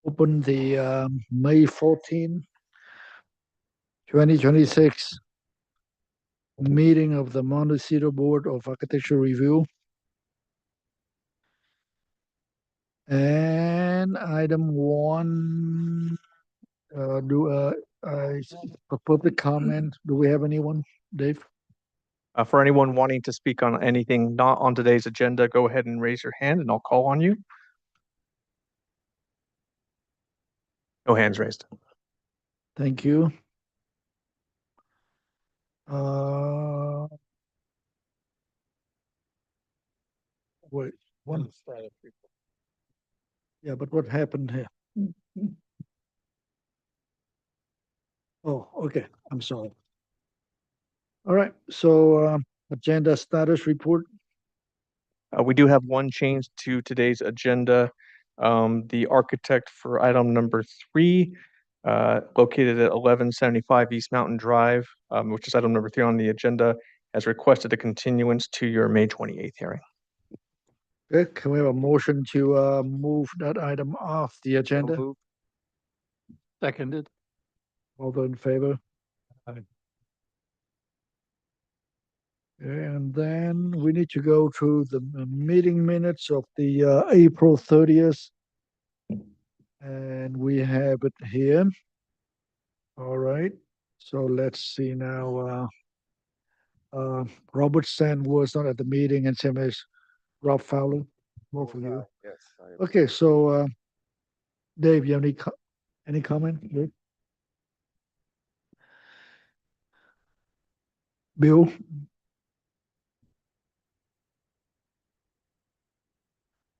Open the May 14, 2026 meeting of the Montecito Board of Architecture Review. And item one, a public comment. Do we have anyone, Dave? For anyone wanting to speak on anything not on today's agenda, go ahead and raise your hand and I'll call on you. No hands raised. Thank you. Wait, one. Yeah, but what happened here? Oh, okay. I'm sorry. All right. So, agenda status report. We do have one change to today's agenda. The architect for item number 3, located at 1175 East Mountain Drive, which is item number 3 on the agenda, has requested a continuance to your May 28th hearing. Okay, can we have a motion to move that item off the agenda? Seconded. All those in favor? Aye. And then we need to go to the meeting minutes of the April 30th. And we have it here. All right. So let's see now. Robert Sand was not at the meeting, and same as Rob Fowler. More for you. Yes. Okay, so Dave, you have any comment? Dave? Bill?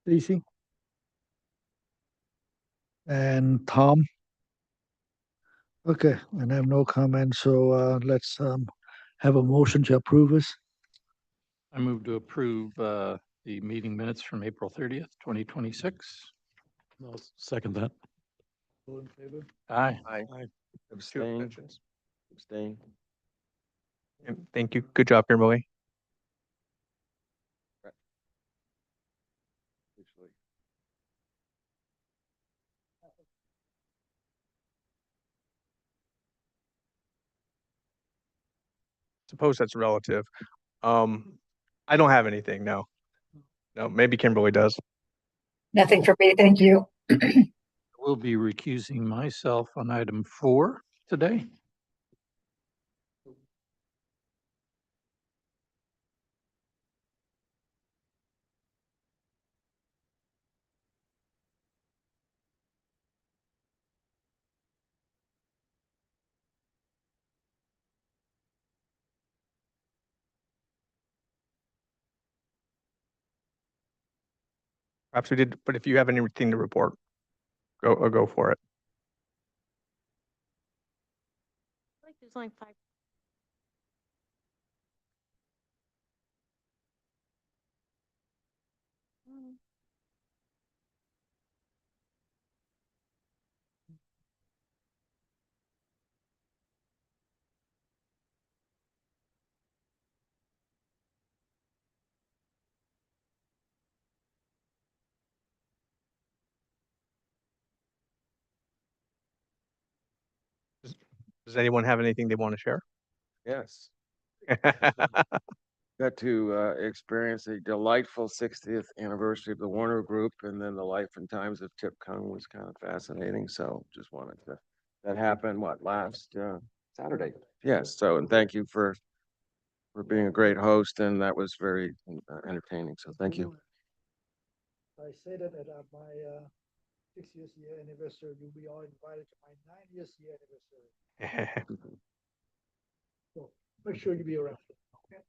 Stacy? And Tom? Okay, and I have no comment, so let's have a motion to approve this. I move to approve the meeting minutes from April 30th, 2026. I'll second that. All in favor? Aye. Aye. Two Abstain. abstentions. Abstain. Thank you. Good job, Kimberly. Suppose that's relative. I don't have anything. No, maybe Kimberly does. Nothing for me, thank you. I will be recusing myself on item 4 today. Perhaps we did, but if you have anything to report, go for it. Like there's only 5. Does anyone have anything they want to share? Yes. Got to experience the delightful 60th anniversary of the Warner Group, and then the life and times of Tip Kung was kind of fascinating. So just wanted to, that happened, last Saturday? Yes. So, and thank you for being a great host, and that was very entertaining. So thank you. I say that at my 60th year anniversary, you'll be all invited to my 90th year anniversary. So make sure you be around. Okay.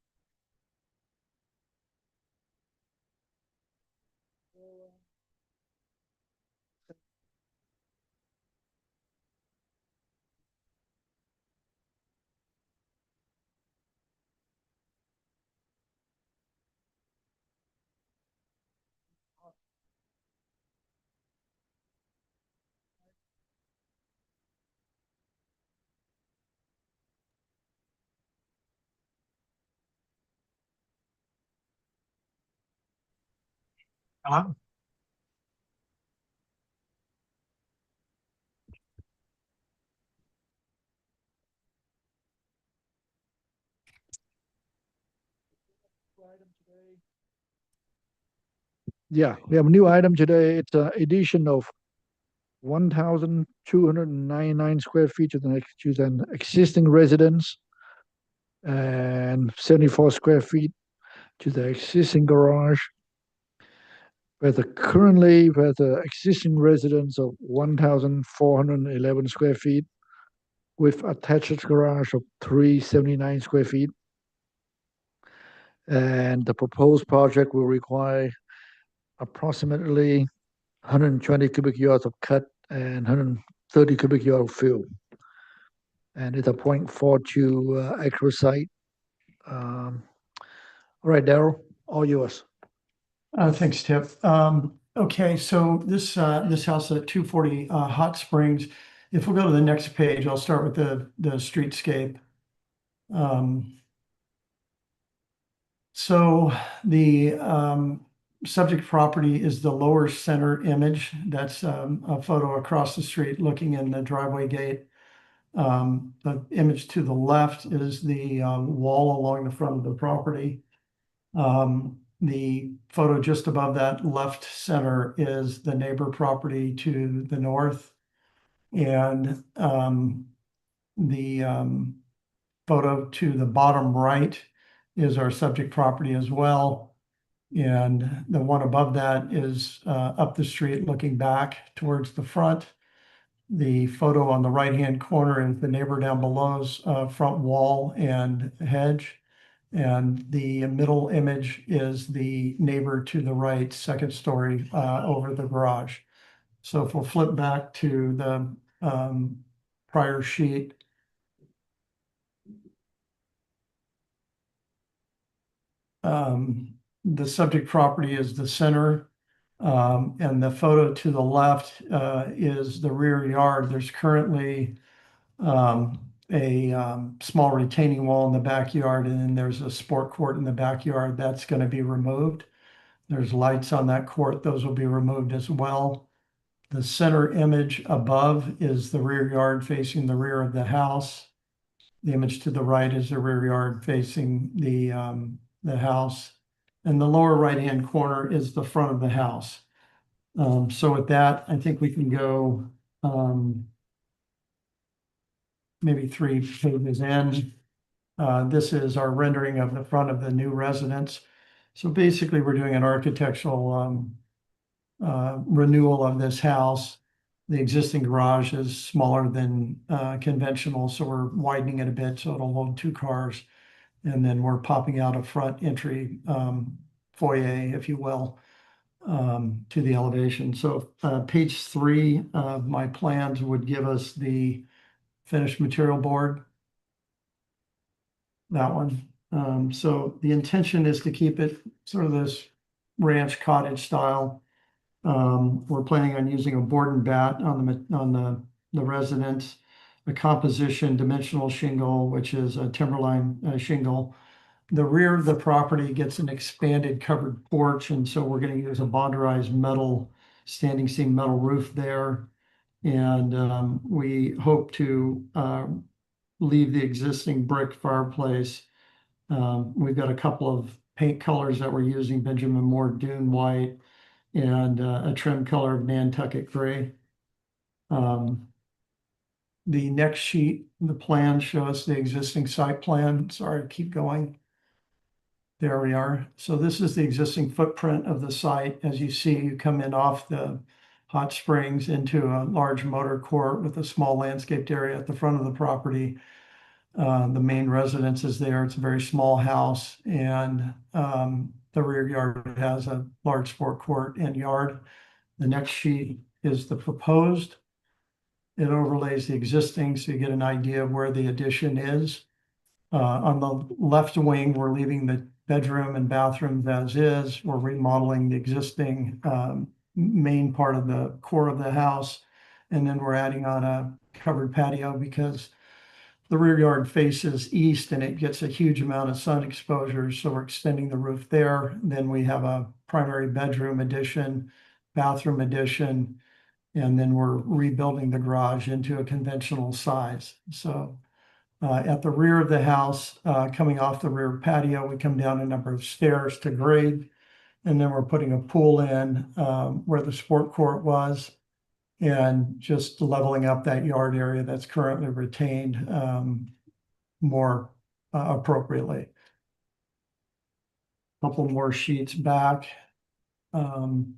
Hello? item today. Yeah, we have a new item today. It's an addition of 1,299 square feet to an existing residence and 74 square feet to the existing garage. Where the existing residence of 1,411 square feet with attached garage of 379 square feet. And the proposed project will require approximately 120 cubic yards of cut and 130 cubic yards of fill. And it's a 0.42 acre site. All right, Daryl, all yours. Thanks, Tip. Okay, so this house at 240 Hot Springs, if we'll go to the next page, I'll start with the streetscape. So the subject property is the lower center image. That's a photo across the street looking in the driveway gate. The image to the left is the wall along the front of the property. The photo just above that left center is the neighbor property to the north. And the photo to the bottom right is our subject property as well. And the one above that is up the street looking back towards the front. The photo on the right-hand corner is the neighbor down below's front wall and hedge. And the middle image is the neighbor to the right, second story over the garage. So if we'll flip back to the prior sheet. The subject property is the center. And the photo to the left is the rear yard. There's currently a small retaining wall in the backyard, and then there's a sport court in the backyard that's going to be removed. There's lights on that court. Those will be removed as well. The center image above is the rear yard facing the rear of the house. The image to the right is the rear yard facing the house. And the lower right-hand corner is the front of the house. So with that, I think we can go maybe 3 pages in. This is our rendering of the front of the new residence. So basically, we're doing an architectural renewal of this house. The existing garage is smaller than conventional, so we're widening it a bit so it'll hold 2 cars. And then we're popping out a front entry foyer, if you will, to the elevation. So page 3 of my plans would give us the finished material board. That one. So the intention is to keep it sort of this ranch cottage style. We're planning on using a board and bat on the residence, a composition dimensional shingle, which is a timberline shingle. The rear of the property gets an expanded covered porch, and so we're going to use a bonderized metal standing seam metal roof there. And we hope to leave the existing brick fireplace. We've got a couple of paint colors that we're using, Benjamin Moore Dune White and a trim color of Nantucket Gray. The next sheet, the plan shows the existing site plan. Sorry, keep going. There we are. So this is the existing footprint of the site. As you see, you come in off the Hot Springs into a large motor court with a small landscaped area at the front of the property. The main residence is there. It's a very small house, and the rear yard has a large sport court and yard. The next sheet is the proposed. It overlays the existing, so you get an idea of where the addition is. On the left wing, we're leaving the bedroom and bathrooms as is. We're remodeling the existing main part of the core of the house. And then we're adding on a covered patio because the rear yard faces east and it gets a huge amount of sun exposure. So we're extending the roof there. Then we have a primary bedroom addition, bathroom addition, and then we're rebuilding the garage into a conventional size. So At the rear of the house, coming off the rear patio, we come down a number of stairs to grade. And then we're putting a pool in where the sport court was, and just leveling up that yard area that's currently retained more appropriately. Couple more sheets back. One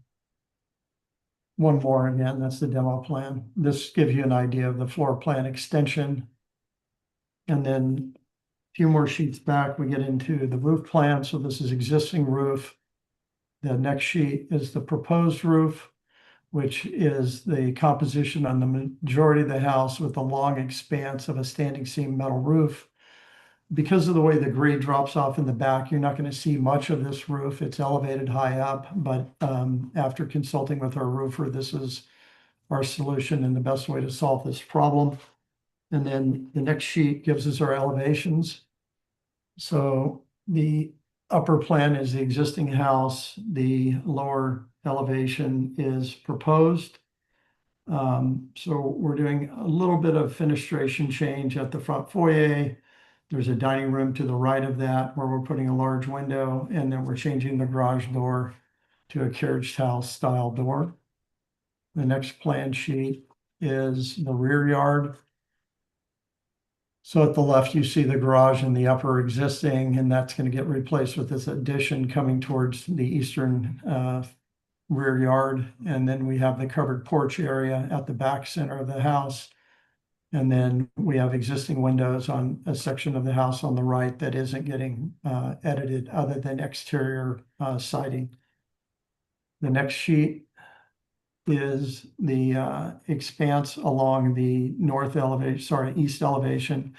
more again, that's the demo plan. This gives you an idea of the floor plan extension. And then a few more sheets back, we get into the roof plan. So this is existing roof. The next sheet is the proposed roof, which is the composition on the majority of the house with a long expanse of a standing seam metal roof. Because of the way the grade drops off in the back, you're not going to see much of this roof. It's elevated high up, but after consulting with our roofer, this is our solution and the best way to solve this problem. And then the next sheet gives us our elevations. So the upper plan is the existing house. The lower elevation is proposed. So we're doing a little bit of fenestration change at the front foyer. There's a dining room to the right of that where we're putting a large window, and then we're changing the garage door to a carriage house style door. The next plan sheet is the rear yard. So at the left, you see the garage in the upper existing, and that's going to get replaced with this addition coming towards the eastern rear yard. And then we have the covered porch area at the back center of the house. And then we have existing windows on a section of the house on the right that isn't getting edited other than exterior siding. The next sheet is the expanse along the east elevation,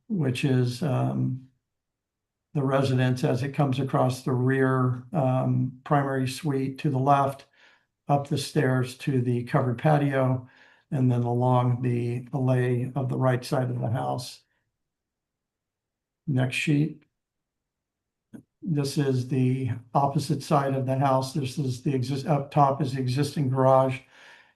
which is the residence as it comes across the rear primary suite to the left, up the stairs to the covered patio, and then along the alley of the right side of the house. Next sheet. This is the opposite side of the house. This is the up top is the existing garage.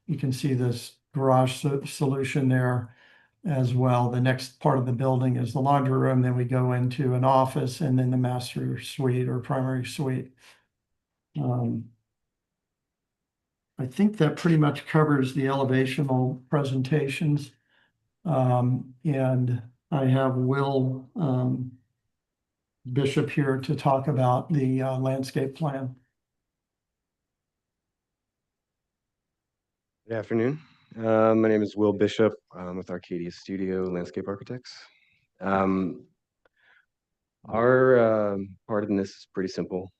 You can see this garage solution there as well. The next part of the building is the laundry room. Then we go into an office and then the master suite or primary suite. I think that pretty much covers the elevational presentations. And I have Will Bishop here to talk about the landscape plan. Good afternoon. My name is Will Bishop. I'm with Arcadia Studio Landscape Architects. Our part in this is pretty simple.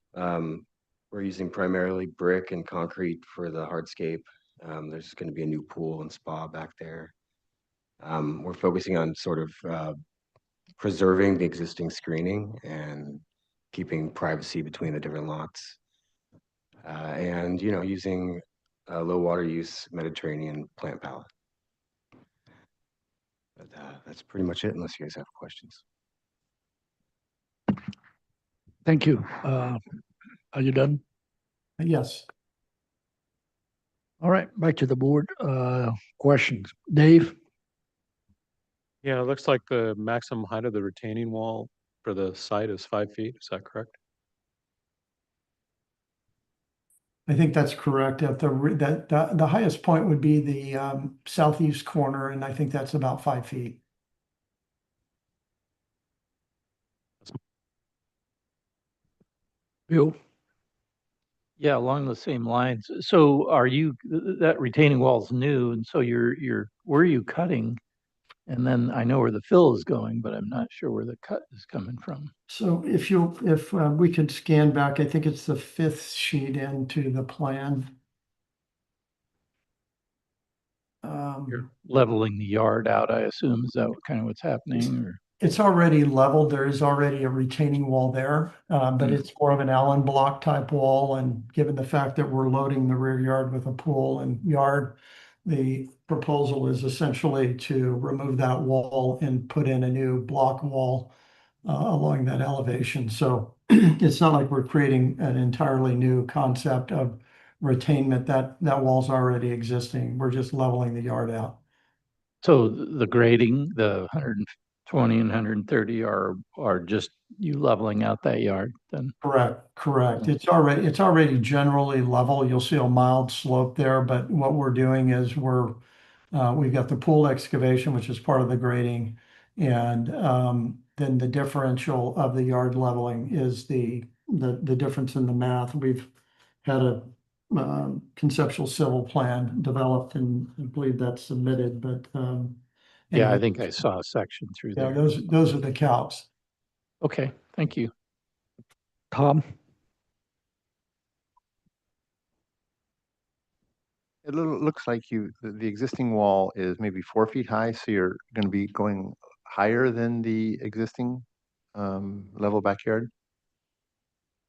We're using primarily brick and concrete for the hardscape. There's going to be a new pool and spa back there. We're focusing on sort of preserving the existing screening and keeping privacy between the different lots. And, you know, using low water use Mediterranean plant palette. But that's pretty much it, unless you guys have questions. Thank you. Are you done? Yes. All right, back to the board. Questions. Dave? Yeah, it looks like the maximum height of the retaining wall for the site is 5 feet. Is that correct? I think that's correct. At the highest point would be the southeast corner, and I think that's about 5 feet. Bill? Yeah, along the same lines. So are you, that retaining wall is new, and so where are you cutting? And then I know where the fill is going, but I'm not sure where the cut is coming from. So if we could scan back, I think it's the 5th sheet into the plan. You're leveling the yard out, I assume. Is that kind of what's happening? Or? It's already leveled. There is already a retaining wall there, but it's more of an Allen block type wall. And given the fact that we're loading the rear yard with a pool and yard, the proposal is essentially to remove that wall and put in a new block wall along that elevation. So it's not like we're creating an entirely new concept of retainment. That wall's already existing. We're just leveling the yard out. So the grading, the 20 and 130 are just you leveling out that yard then? Correct. It's already generally level. You'll see a mild slope there, but what we're doing is we've got the pool excavation, which is part of the grading. And then the differential of the yard leveling is the difference in the math. We've had a conceptual civil plan developed, and I believe that's submitted, but Yeah, I anyway, think I saw a section through yeah, there. those are the calcs. Okay, thank you. Tom? It looks like the existing wall is maybe 4 feet high, so you're going to be going higher than the existing level backyard.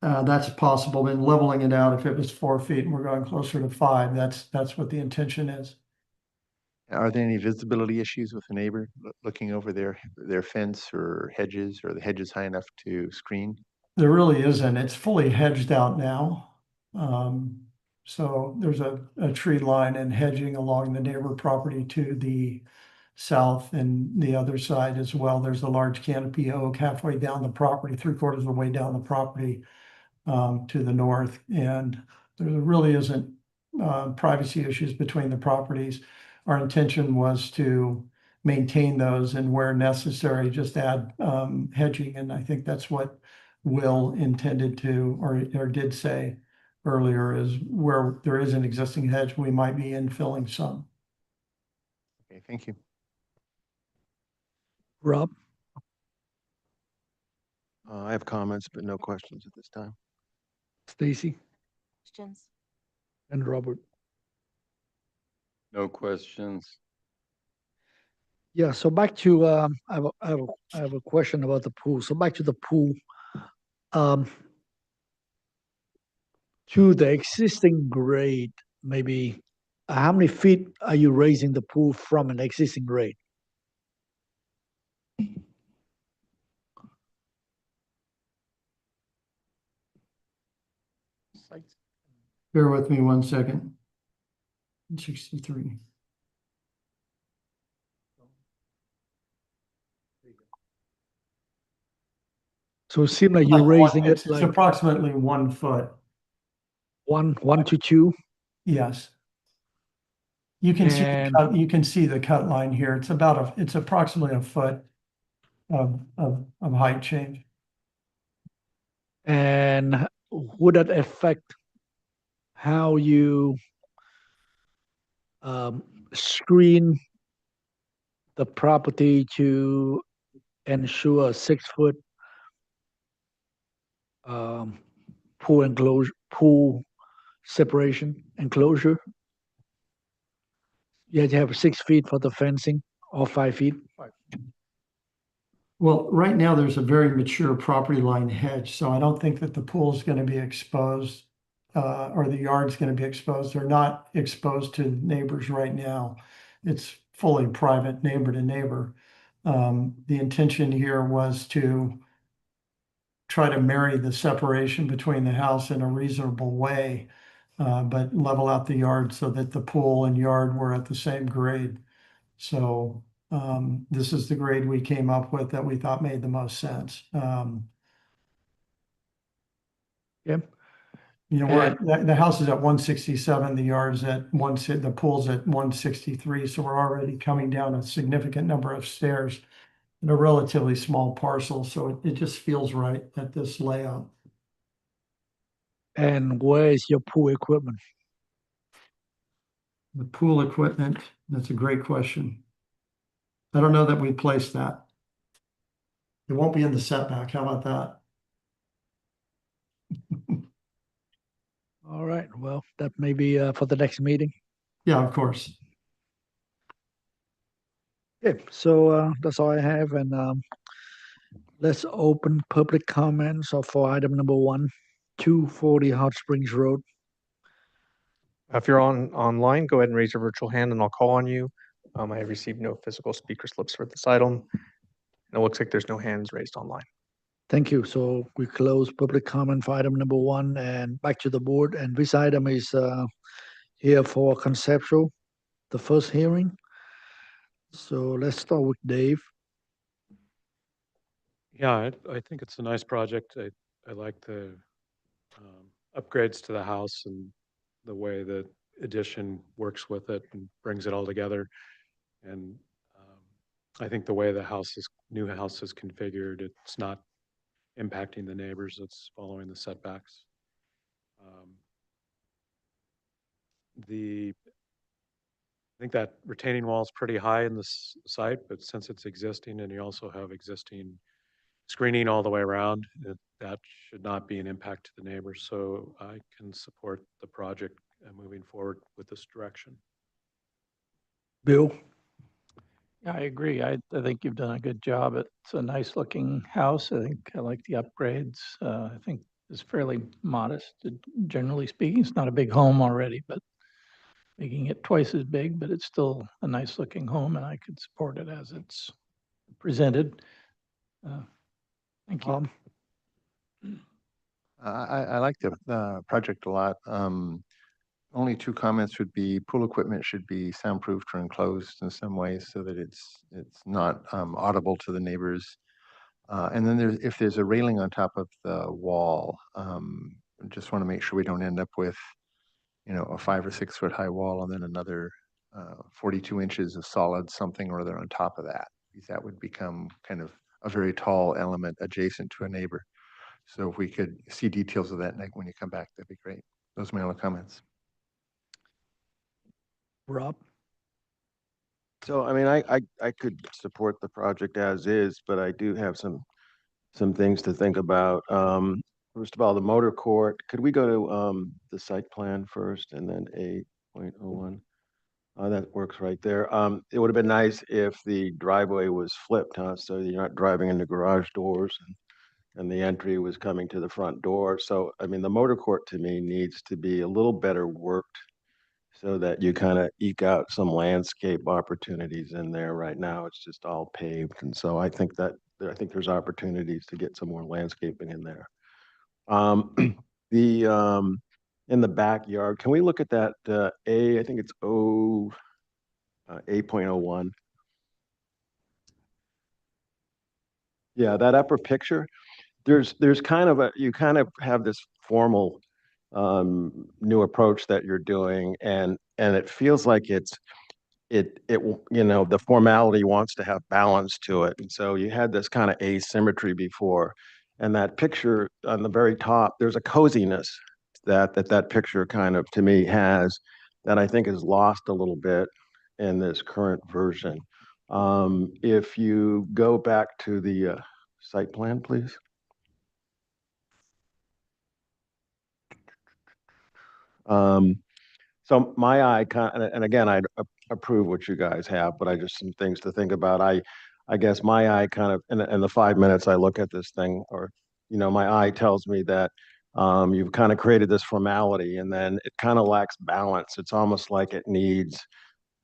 That's possible. Then leveling it out, if it was 4 feet and we're going closer to 5, that's what the intention is. Are there any visibility issues with the neighbor looking over their fence or hedges, or the hedges high enough to screen? There really isn't. It's fully hedged out now. So there's a tree line and hedging along the neighbor property to the south, and the other side as well. There's a large canopy oak halfway down the property, 3/4 of the way down the property to the north. And there really isn't privacy issues between the properties. Our intention was to maintain those, and where necessary, just add hedging. And I think that's what Will intended to, or did say earlier, is where there is an existing hedge, we might be infilling some. Okay, thank you. Rob? I have comments, but no questions at this time. Stacy? Questions? And Robert? No questions. Yeah, so back to, I have a question about the pool. So back to the pool. To the existing grade, maybe, how many feet are you raising the pool from an existing grade? Bear with me 1 second. 63. So it seems like you're raising it It's like approximately 1 foot. one to two. Yes. You can see, And- you can see the cut line here. It's approximately a foot of height change. And would that affect how you screen the property to ensure a 6-foot pool separation enclosure? You have to have 6 feet for the fencing, or 5 feet? Well, right now there's a very mature property line hedge, so I don't think that the pool is going to be exposed or the yard's going to be exposed. They're not exposed to neighbors right now. It's fully private, neighbor to neighbor. The intention here was to try to marry the separation between the house in a reasonable way, but level out the yard so that the pool and yard were at the same grade. So this is the grade we came up with that we thought made the most sense. Yeah. You know, the house is at 167, the yard's at the pool's at 163, so we're already coming down a significant number of stairs in a relatively small parcel, so it just feels right at this layout. And where is your pool equipment? The pool equipment, that's a great question. I don't know that we placed that. It won't be in the setback. How about that? All right, well, that may be for the next meeting. Yeah, of course. Okay, so that's all I have, and let's open public comments for item number 1, 240 Hot Springs Road. If you're online, go ahead and raise your virtual hand and I'll call on you. I have received no physical speaker slips for this item. And it looks like there's no hands raised online. Thank you. So we close public comment for item number 1 and back to the board. And this item is here for conceptual, the first hearing. So let's start with Dave. Yeah, I think it's a nice project. I like the upgrades to the house and the way the addition works with it and brings it all together. And I think the way the new house is configured, it's not impacting the neighbors. It's following the setbacks. Um, I think that retaining wall is pretty high in this site, but since it's existing and you also have existing screening all the way around, that should not be an impact to the neighbors. So I can support the project moving forward with this direction. Bill? Yeah, I agree. I think you've done a good job. It's a nice looking house. I think I like the upgrades. I think it's fairly modest, generally speaking. It's not a big home already, but making it twice as big, but it's still a nice looking home and I could support it as it's presented. Thank you. I like the project a lot. Only two comments would be pool equipment should be soundproofed or enclosed in some way so that it's not audible to the neighbors. And then if there's a railing on top of the wall, just want to make sure we don't end up with, a 5 or 6 foot high wall and then another 42 inches of solid something or other on top of that, because that would become kind of a very tall element adjacent to a neighbor. So if we could see details of that when you come back, that'd be great. Those are my only comments. Rob? So, I mean, I could support the project as is, but I do have some things to think about. First of all, the motor court, could we go to the site plan first and then 8.01? That works right there. It would have been nice if the driveway was flipped, huh? So you're not driving into garage doors and the entry was coming to the front door. So, I mean, the motor court to me needs to be a little better worked so that you kind of eke out some landscape opportunities in there. Right now, it's just all paved. And so I think there's opportunities to get some more landscaping in there. Um, the in the backyard, can we look at that I think it's 8.01. Yeah, that upper picture. There's kind of you kind of have this formal new approach that you're doing, and it feels like the formality wants to have balance to it. And so you had this kind of asymmetry before, and that picture on the very top, there's a coziness that picture kind of to me has that I think is lost a little bit in this current version. If you go back to the site plan, please. So my eye and again, I approve what you guys have, but I just some things to think about. I guess my eye kind of in the 5 minutes I look at this thing, or my eye tells me that you've kind of created this formality, and then it kind of lacks balance. It's almost like it needs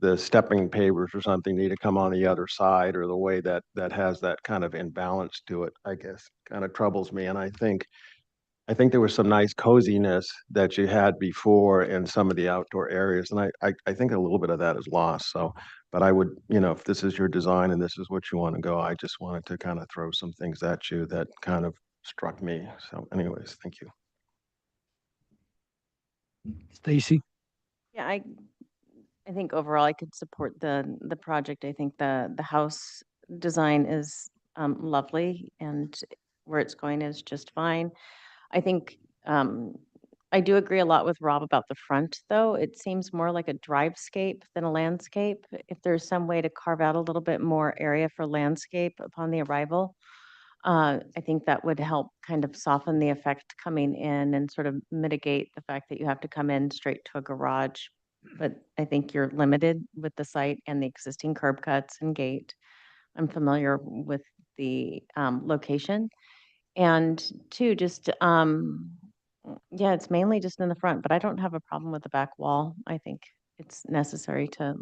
the stepping pavers or something need to come on the other side, or the way that has that kind of imbalance to it. I guess kind of troubles me, and I think there was some nice coziness that you had before in some of the outdoor areas, and I think a little bit of that is lost. So, but I would, if this is your design and this is what you want to go, I just wanted to kind of throw some things at you that kind of struck me. So, anyways, thank you. Stacy? Yeah, I think overall I could support the project. I think the house design is lovely and where it's going is just fine. I think I do agree a lot with Rob about the front, though. It seems more like a drivescape than a landscape. If there's some way to carve out a little bit more area for landscape upon the arrival, I think that would help kind of soften the effect coming in and sort of mitigate the fact that you have to come in straight to a garage. But I think you're limited with the site and the existing curb cuts and gate. I'm familiar with the location. And two, just, yeah, it's mainly just in the front, but I don't have a problem with the back wall. I think it's necessary to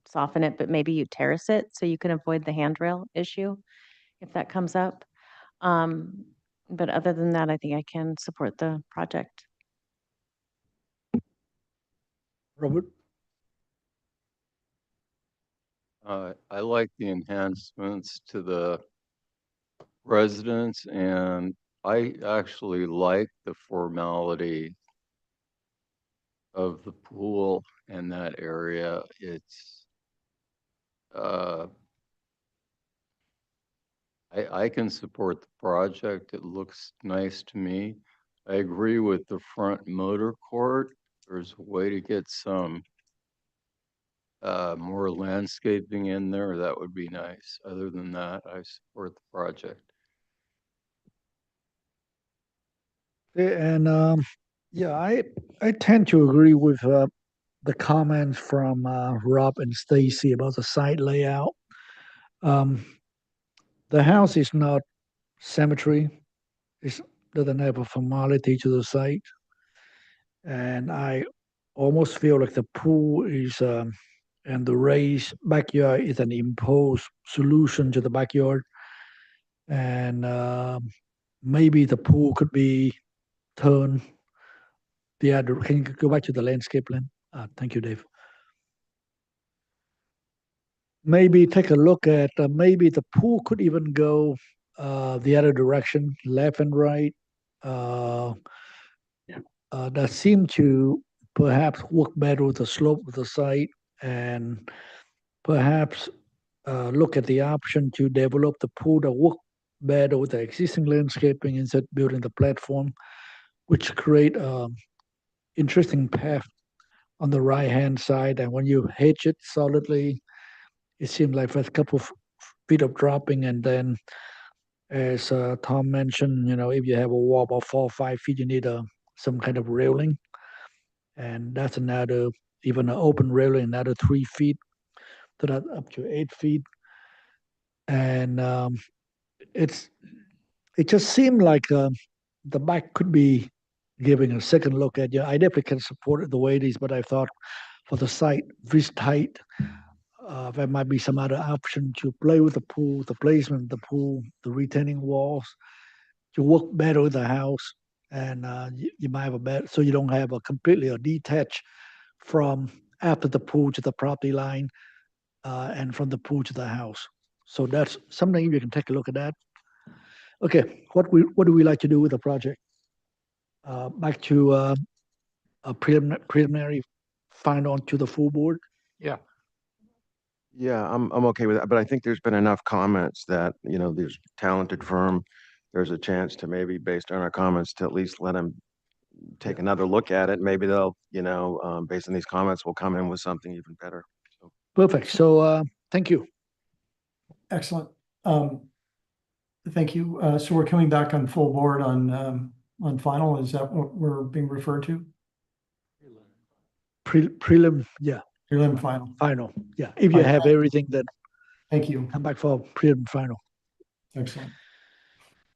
soften it, but maybe you terrace it so you can avoid the handrail issue if that comes up. Um, but other than that, I think I can support the project. Robert? I like the enhancements to the residents, and I actually like the formality of the pool in that area. It's, I can support the project. It looks nice to me. I agree with the front motor court. There's a way to get some more landscaping in there. That would be nice. Other than that, I support the project. And yeah, I tend to agree with the comments from Rob and Stacy about the site layout. Um, the house is not cemetery. It doesn't have a formality to the site, and I almost feel like the pool is and the raised backyard is an imposed solution to the backyard, and maybe the pool could be turned the other. Can you go back to the landscape plan? Thank you, Dave. Maybe take a look at maybe the pool could even go the other direction, left and right. Uh, that seem to perhaps work better with the slope of the site, and perhaps look at the option to develop the pool that work better with the existing landscaping instead of building the platform, which create interesting path on the right hand side. And when you hedge it solidly, it seems like there's a couple of feet of dropping, and then as Tom mentioned, if you have a wall about 4 or 5 feet, you need some kind of railing, and that's another, even an open railing, another 3 feet, so that up to 8 feet. And it just seemed like the back could be giving a second look at. I definitely can support it the way it is, but I thought for the site this tight, there might be some other option to play with the pool, the placement of the pool, the retaining walls, to work better with the house. And you might have a better, so you don't have a completely a detached from after the pool to the property line, and from the pool to the house. So that's something you can take a look at that. Okay, what do we like to do with the project? Back to a preliminary final to the full board. Yeah. Yeah, I'm okay with that, but I think there's been enough comments that, there's a talented firm. There's a chance to maybe, based on our comments, to at least let them take another look at it. Maybe they'll, based on these comments, will come in with something even better. So. Perfect. So thank you. Excellent. Thank you. So we're coming back on full board on final. Is that what we're being referred to? Prelim, yeah. Prelim final. Final, yeah. If you have everything, then thank you. come back for prelim final. Excellent.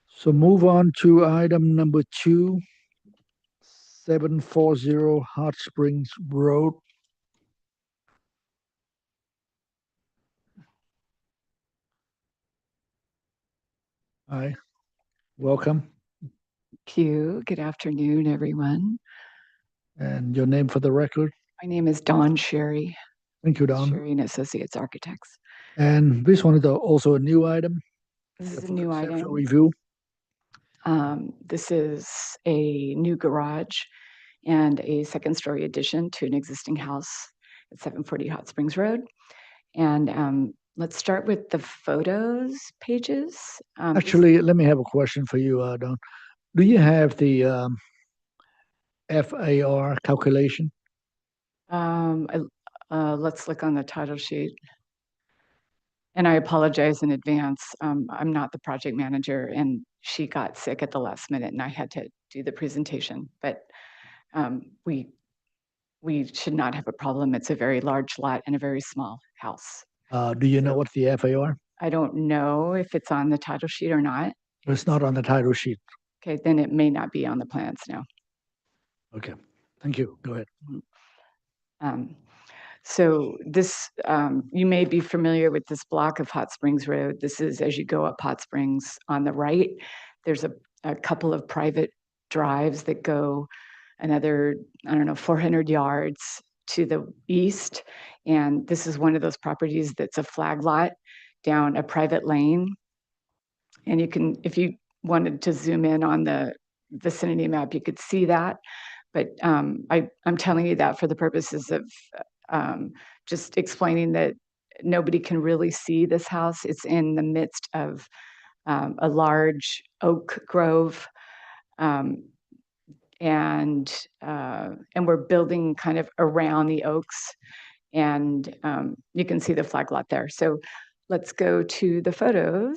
So move on to item number 2, 740 Hot Springs Road. Hi, welcome. Thank you. Good afternoon, everyone. And your name for the record? My name is Dawn Sherry. Thank you, Don. Sherry and Associates Architects. And this one is also a new item. This is a new item. Review. This is a new garage and a second-story addition to an existing house at 740 Hot Springs Road. And let's start with the photos pages. Actually, let me have a question for you, Don. Do you have the FAR calculation? Let's look on the title sheet. And I apologize in advance. I'm not the project manager, and she got sick at the last minute, and I had to do the presentation. But we should not have a problem. It's a very large lot and a very small house. Do you know what's the FAR? I don't know if it's on the title sheet or not. It's not on the title sheet. Okay, then it may not be on the plans now. Okay, thank you. Go ahead. So this, you may be familiar with this block of Hot Springs Road. This is as you go up Hot Springs on the right. There's a couple of private drives that go another, 400 yards to the east. And this is one of those properties that's a flag lot down a private lane. And you can, if you wanted to zoom in on the vicinity map, you could see that. But I'm telling you that for the purposes of just explaining that nobody can really see this house. It's in the midst of a large oak grove. And we're building kind of around the oaks, and you can see the flag lot there. So let's go to the photos.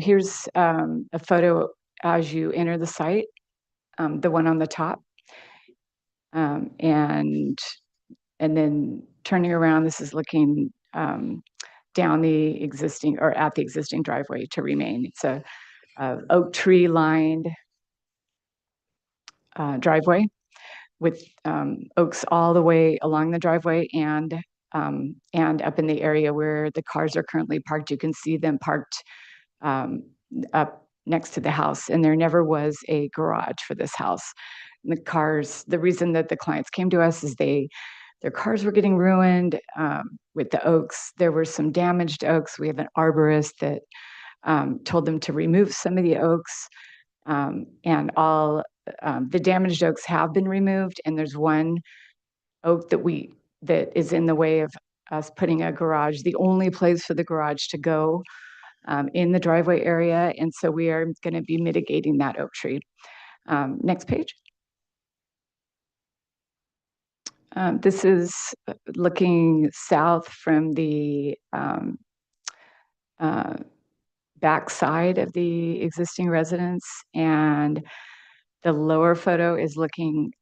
Here's a photo as you enter the site, the one on the top. And then turning around, this is looking down the existing, or at the existing driveway to remain. It's a oak tree lined driveway with oaks all the way along the driveway and up in the area where the cars are currently parked. You can see them parked up next to the house, and there never was a garage for this house. And the reason that the clients came to us is their cars were getting ruined with the oaks. There were some damaged oaks. We have an arborist that told them to remove some of the oaks, and all the damaged oaks have been removed, and there's one oak that is in the way of us putting a garage, the only place for the garage to go in the driveway area. And so we are going to be mitigating that oak tree. Next page. This is looking south from the back side of the existing residence, and the lower photo is looking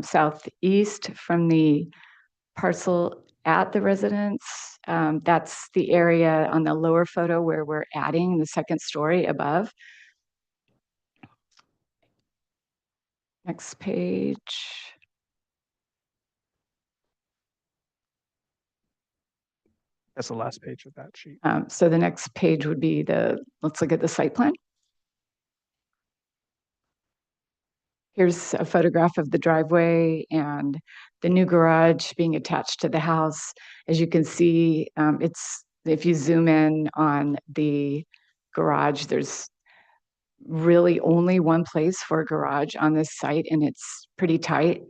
southeast from the parcel at the residence. That's the area on the lower photo where we're adding the second story above. Next page. That's the last page of that sheet. So the next page would be let's look at the site plan. Here's a photograph of the driveway and the new garage being attached to the house. As you can see, if you zoom in on the garage, there's really only one place for a garage on this site, and it's pretty tight.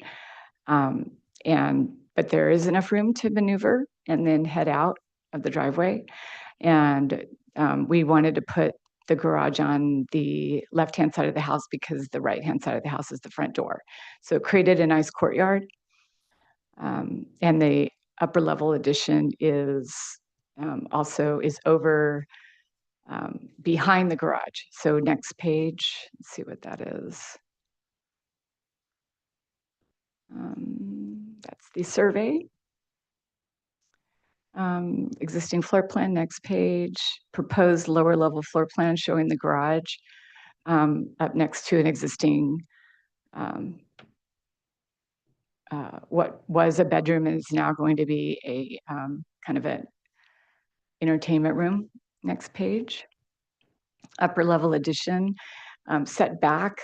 But there is enough room to maneuver and then head out of the driveway. And we wanted to put the garage on the left-hand side of the house because the right-hand side of the house is the front door. So it created a nice courtyard. And the upper level addition is also over behind the garage. So next page, let's see what that is. That's the survey. Existing floor plan, next page. Proposed lower level floor plan showing the garage up next to an existing, what was a bedroom is now going to be a kind of an entertainment room. Next page. Upper level addition, set back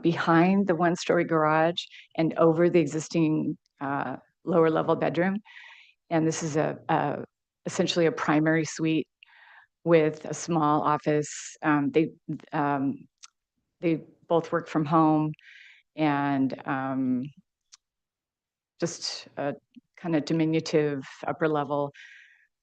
behind the one-story garage and over the existing lower level bedroom. And this is essentially a primary suite with a small office. They both work from home, and just a kind of diminutive upper level.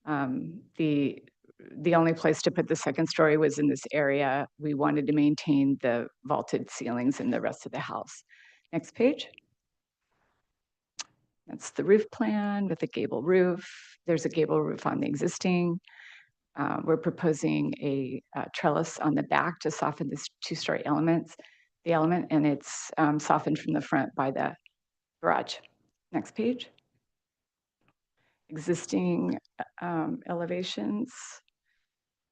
The only place to put the second story was in this area. We wanted to maintain the vaulted ceilings in the rest of the house. Next page. That's the roof plan with a gable roof. There's a gable roof on the existing. We're proposing a trellis on the back to soften this two-story element, and it's softened from the front by the garage. Next page. Existing elevations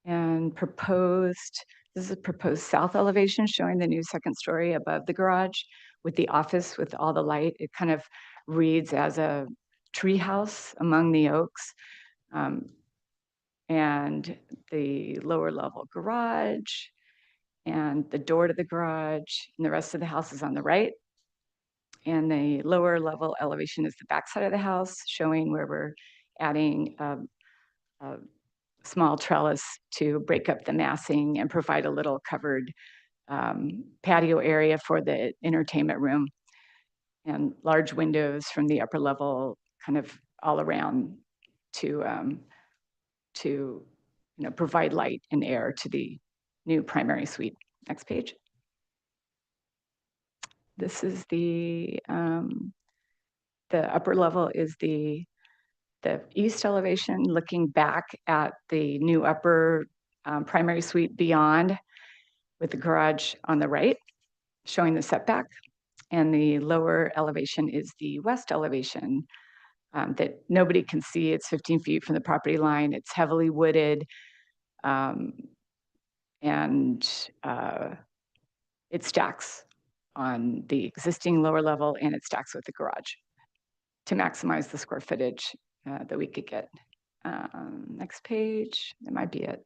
and this is a proposed south elevation showing the new second story above the garage with the office with all the light. It kind of reads as a tree house among the oaks. And the lower level garage and the door to the garage, and the rest of the house is on the right. And the lower level elevation is the backside of the house, showing where we're adding a small trellis to break up the massing and provide a little covered patio area for the entertainment room, and large windows from the upper level kind of all around to provide light and air to the new primary suite. Next page. This is the upper level is the east elevation looking back at the new upper primary suite beyond, with the garage on the right, showing the setback. And the lower elevation is the west elevation that nobody can see. It's 15 feet from the property line. It's heavily wooded. And it stacks on the existing lower level, and it stacks with the garage to maximize the square footage that we could get. Next page, that might be it.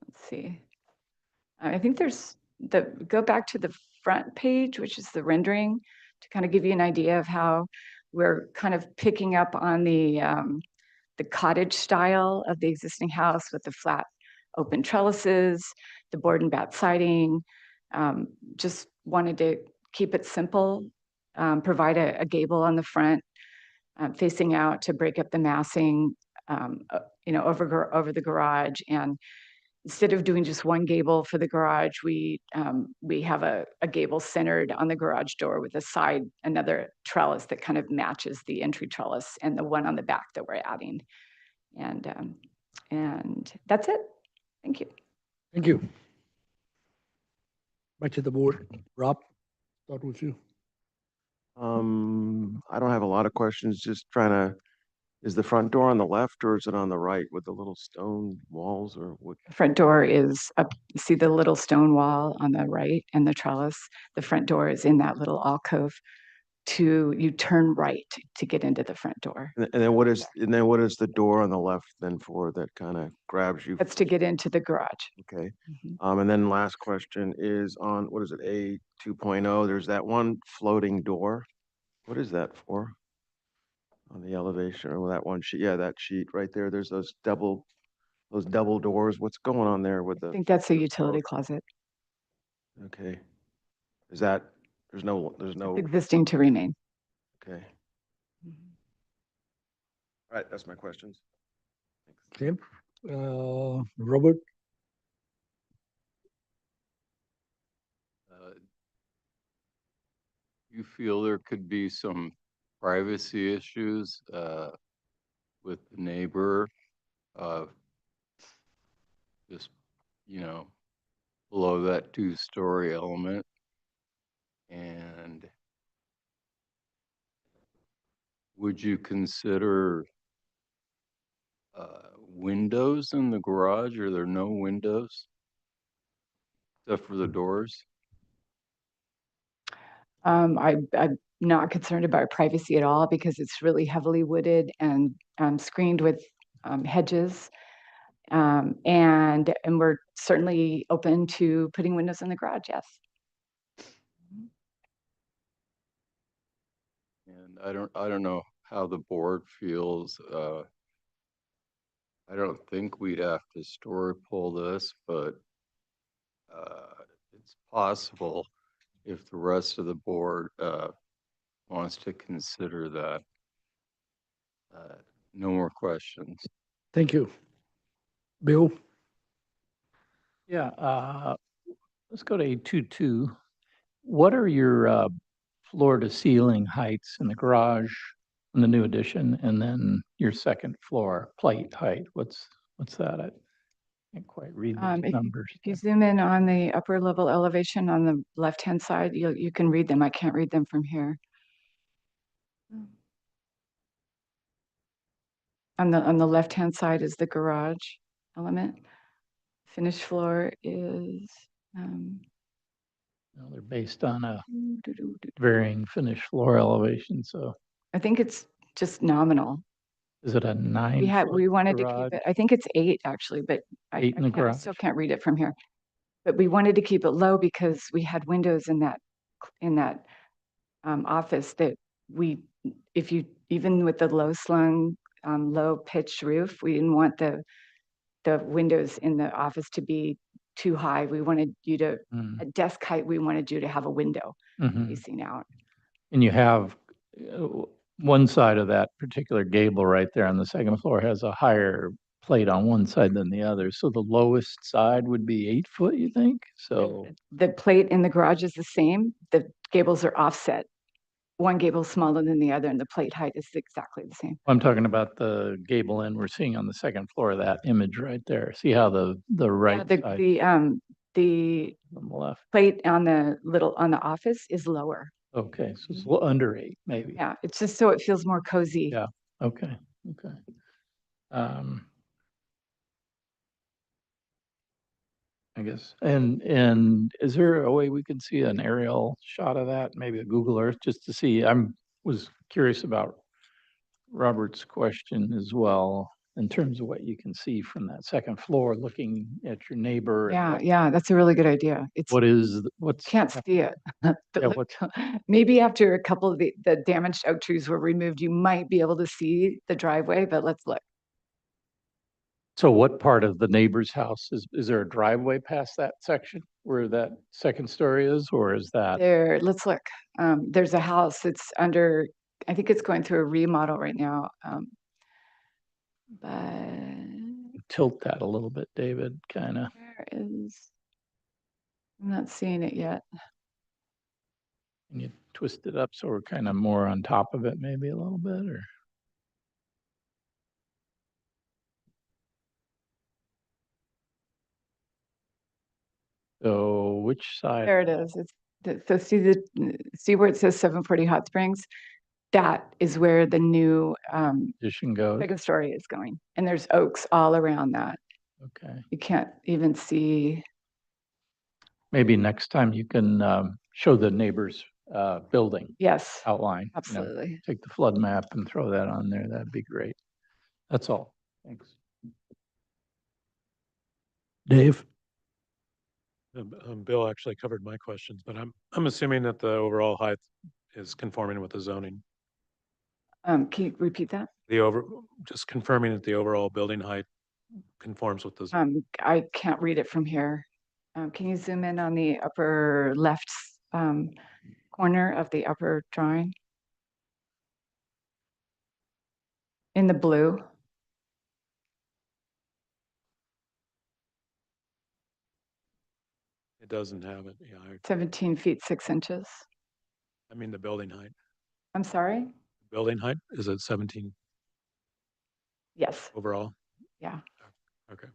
Let's see. I think go back to the front page, which is the rendering, to kind of give you an idea of how we're kind of picking up on the cottage style of the existing house with the flat open trellises, the board and bat siding. Just wanted to keep it simple, provide a gable on the front, facing out to break up the massing, over the garage. And instead of doing just one gable for the garage, we have a gable centered on the garage door with another trellis that kind of matches the entry trellis and the one on the back that we're adding. And that's it. Thank you. Thank you. Back to the board. Rob, start with you. I don't have a lot of questions, just trying to, is the front door on the left or is it on the right with the little stone walls, or what? The front door is up. See the little stone wall on the right and the trellis? The front door is in that little alcove. You turn right to get into the front door. And then what is the door on the left then for, that kind of grabs you? That's to get into the garage. Okay. Mhm. And then last question is on, what is it, A 2.0? There's that one floating door. What is that for? On the elevation, or that one sheet? Yeah, that sheet right there. There's those double doors. What's going on there with I the? think that's a utility closet. Okay. Is that, there's no, It's existing to remain. okay. All right, that's my questions. Okay. Robert, You feel there could be some privacy issues with the neighbor, just, below that 2-story element? And would you consider windows in the garage? Are there no windows except for the doors? I'm not concerned about privacy at all because it's really heavily wooded and screened with hedges. And we're certainly open to putting windows in the garage, yes. And I don't know how the board feels. I don't think we'd have to story pull this, but it's possible if the rest of the board wants to consider that. No more questions. thank you. Bill, Yeah, let's go to 822. What are your floor to ceiling heights in the garage in the new addition, and then your second floor plate height? What's that? I can't quite read these numbers. If you zoom in on the upper level elevation on the left-hand side, you can read them. I can't read them from here. On the left-hand side is the garage element. Finished floor is No, they're based on a varying finished floor elevation. So I think it's just nominal. is it a 9 We wanted to garage? keep it, I think it's 8 actually, but 8 in the I garage. still can't read it from here. But we wanted to keep it low because we had windows in that office that even with the low slung, low pitched roof, we didn't want the the windows in the office to be too high. We wanted you to, Mm, at desk height, we wanted you to have a window mhm. facing out. And you have one side of that particular gable right there on the second floor has a higher plate on one side than the other. So the lowest side would be 8 foot, you think? So, The plate in the garage is the same. The gables are offset. One gable smaller than the other, and the plate height is exactly the same. I'm talking about the gable end we're seeing on the second floor, that image right there. See how the Yeah, right side the on the left? plate on the office is lower. Okay, so it's a little under 8, maybe. Yeah, it's just so it feels more cozy. Yeah. Okay, okay. I guess, and is there a way we can see an aerial shot of that, maybe a Google Earth, just to see? Was curious about Robert's question as well, in terms of what you can see from that second floor, looking at your neighbor. And Yeah, that's a really good idea. what's? Can't see it. But Yeah, look, maybe after a couple of the damaged oak trees were removed, you might be able to see the driveway, but let's look. So what part of the neighbor's house is there a driveway past that section where that second story is, or is that? Let's look. There's a house that's under, I think it's going through a remodel right now. But Tilt that a little bit, David, kind of. where is, I'm not seeing it yet. Can you twist it up so we're kind of more on top of it, maybe a little bit, or? So which side? There it is. So see where it says 740 Hot Springs? That is where the new Addition goes? second story is going. And there's oaks all around that. Okay. You can't even see. Maybe next time you can show the neighbor's building Yes, outline. you know, absolutely. Take the flood map and throw that on there. That'd be great. That's all. Thanks. Dave? Bill actually covered my questions, but I'm assuming that the overall height is conforming with the zoning. Can you repeat that? Just confirming that the overall building height conforms with the zoning. I can't read it from here. Can you zoom in on the upper left corner of the upper drawing? In the blue. It doesn't have it. Yeah, 17 feet 6 inches. I mean the building height. I'm sorry? Building height, is it 17 Yes. overall? Yeah. Okay.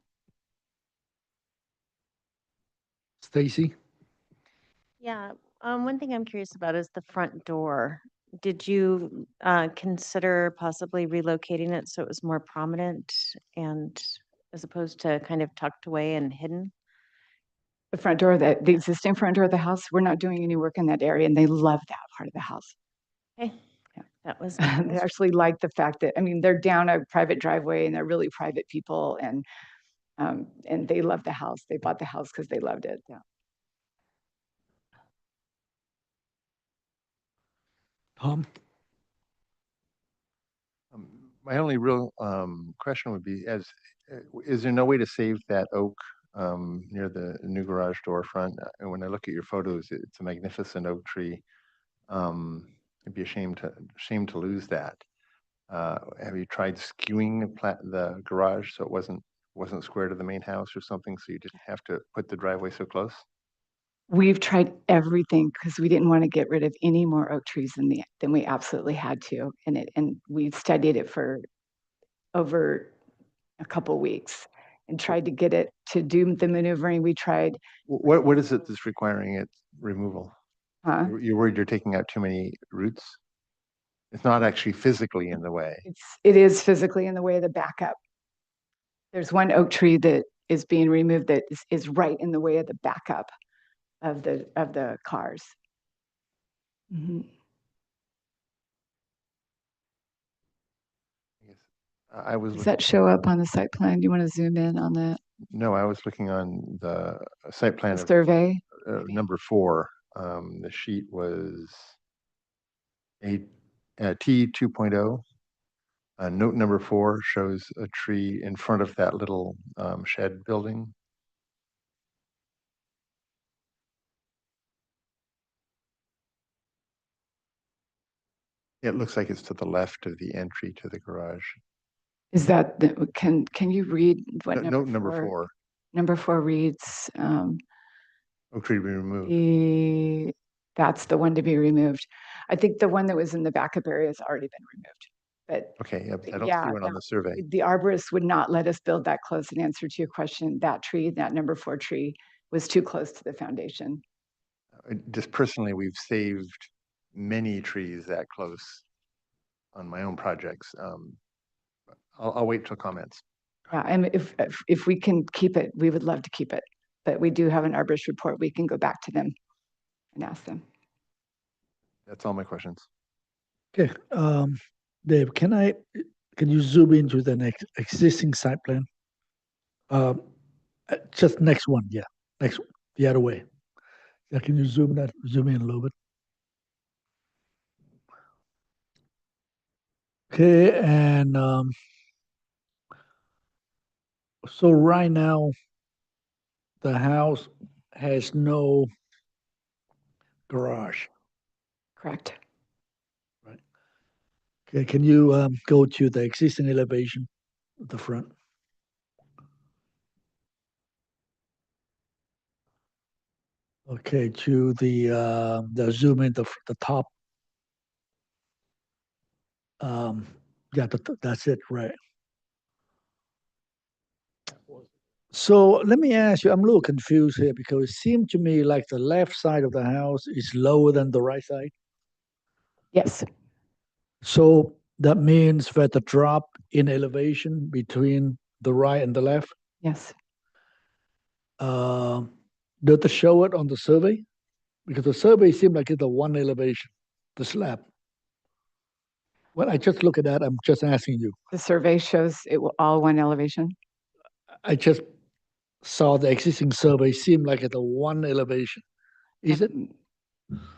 Stacy? Yeah, one thing I'm curious about is the front door. Did you consider possibly relocating it so it was more prominent and as opposed to kind of tucked away and hidden? The front door, the existing front door of the house, we're not doing any work in that area, and they love that part of the house. Okay, that was. They actually like the fact that, I mean, they're down a private driveway and they're really private people, and they love the house. They bought the house because they loved it. Yeah. Tom? My only real question would be, is there no way to save that oak near the new garage door front? And when I look at your photos, it's a magnificent oak tree. It'd be a shame to lose that. Have you tried skewing the garage so it wasn't square to the main house or something, so you didn't have to put the driveway so close? We've tried everything because we didn't want to get rid of any more oak trees than we absolutely had to. And we studied it for over a couple weeks and tried to get it to do the maneuvering. We tried. What is it that's requiring its removal? Huh? You're worried you're taking out too many roots? It's not actually physically in the way. It is physically in the way of the backup. There's one oak tree that is being removed that is right in the way of the backup of the cars. Mm-hmm. I was Does that show up on the site plan? Do you want to zoom in on that? No, I was looking on the site plan The of survey? number 4. The sheet was T 2.0. Note number 4 shows a tree in front of that little shed building. It looks like it's to the left of the entry to the garage. Is that, can you read what Note number number 4? 4, Number 4 reads, oak tree to be removed. that's the one to be removed. I think the one that was in the backup area has already been removed. But Okay, I don't yeah, see one on the survey. the arborist would not let us build that close. In answer to your question, that tree, that number 4 tree was too close to the foundation. Just personally, we've saved many trees that close on my own projects. I'll wait till comments. Yeah, and if we can keep it, we would love to keep it. But we do have an arborist report. We can go back to them and ask them. That's all my questions. Okay, Dave, can you zoom into the next existing site plan? Just next one, yeah, next, the other way. Yeah, can you zoom in a little bit? Okay, and so right now, the house has no garage. Correct. Okay, can you go to the existing elevation at the front? Okay, to the zoom in the top. Yeah, that's it, right? So let me ask you, I'm a little confused here because it seemed to me like the left side of the house is lower than the right side. Yes. So that means that the drop in elevation between the right and the left, Yes. does it show it on the survey? Because the survey seemed like it's the one elevation, the slab. Well, I just look at that, I'm just asking you. The survey shows it all one elevation. I just saw the existing survey seem like it's a one elevation. Is it?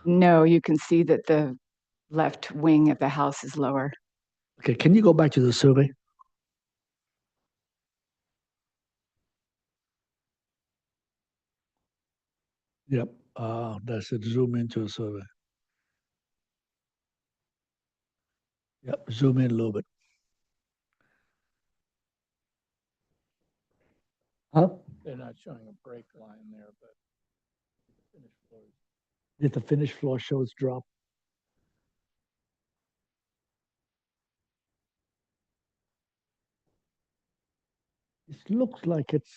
No, you can see that the left wing of the house is lower. Okay, can you go back to the survey? Yep, that's it, zoom into the survey. Yep, zoom in a little bit. Huh? They're not showing a break line there, but finished floors. Did the finished floor shows drop? It looks like it's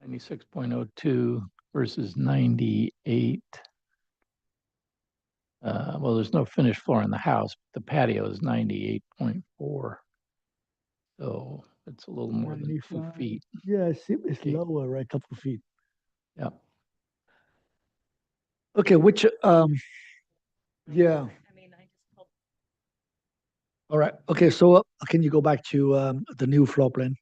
96.02 versus 98. Well, there's no finished floor in the house. The patio is 98.4. So it's a little more than 2 95. feet. Yeah, it's Okay. lower, right, couple of feet. Yep. Okay, which yeah. I mean, I just hope. All right. Okay, so can you go back to the new floor plan?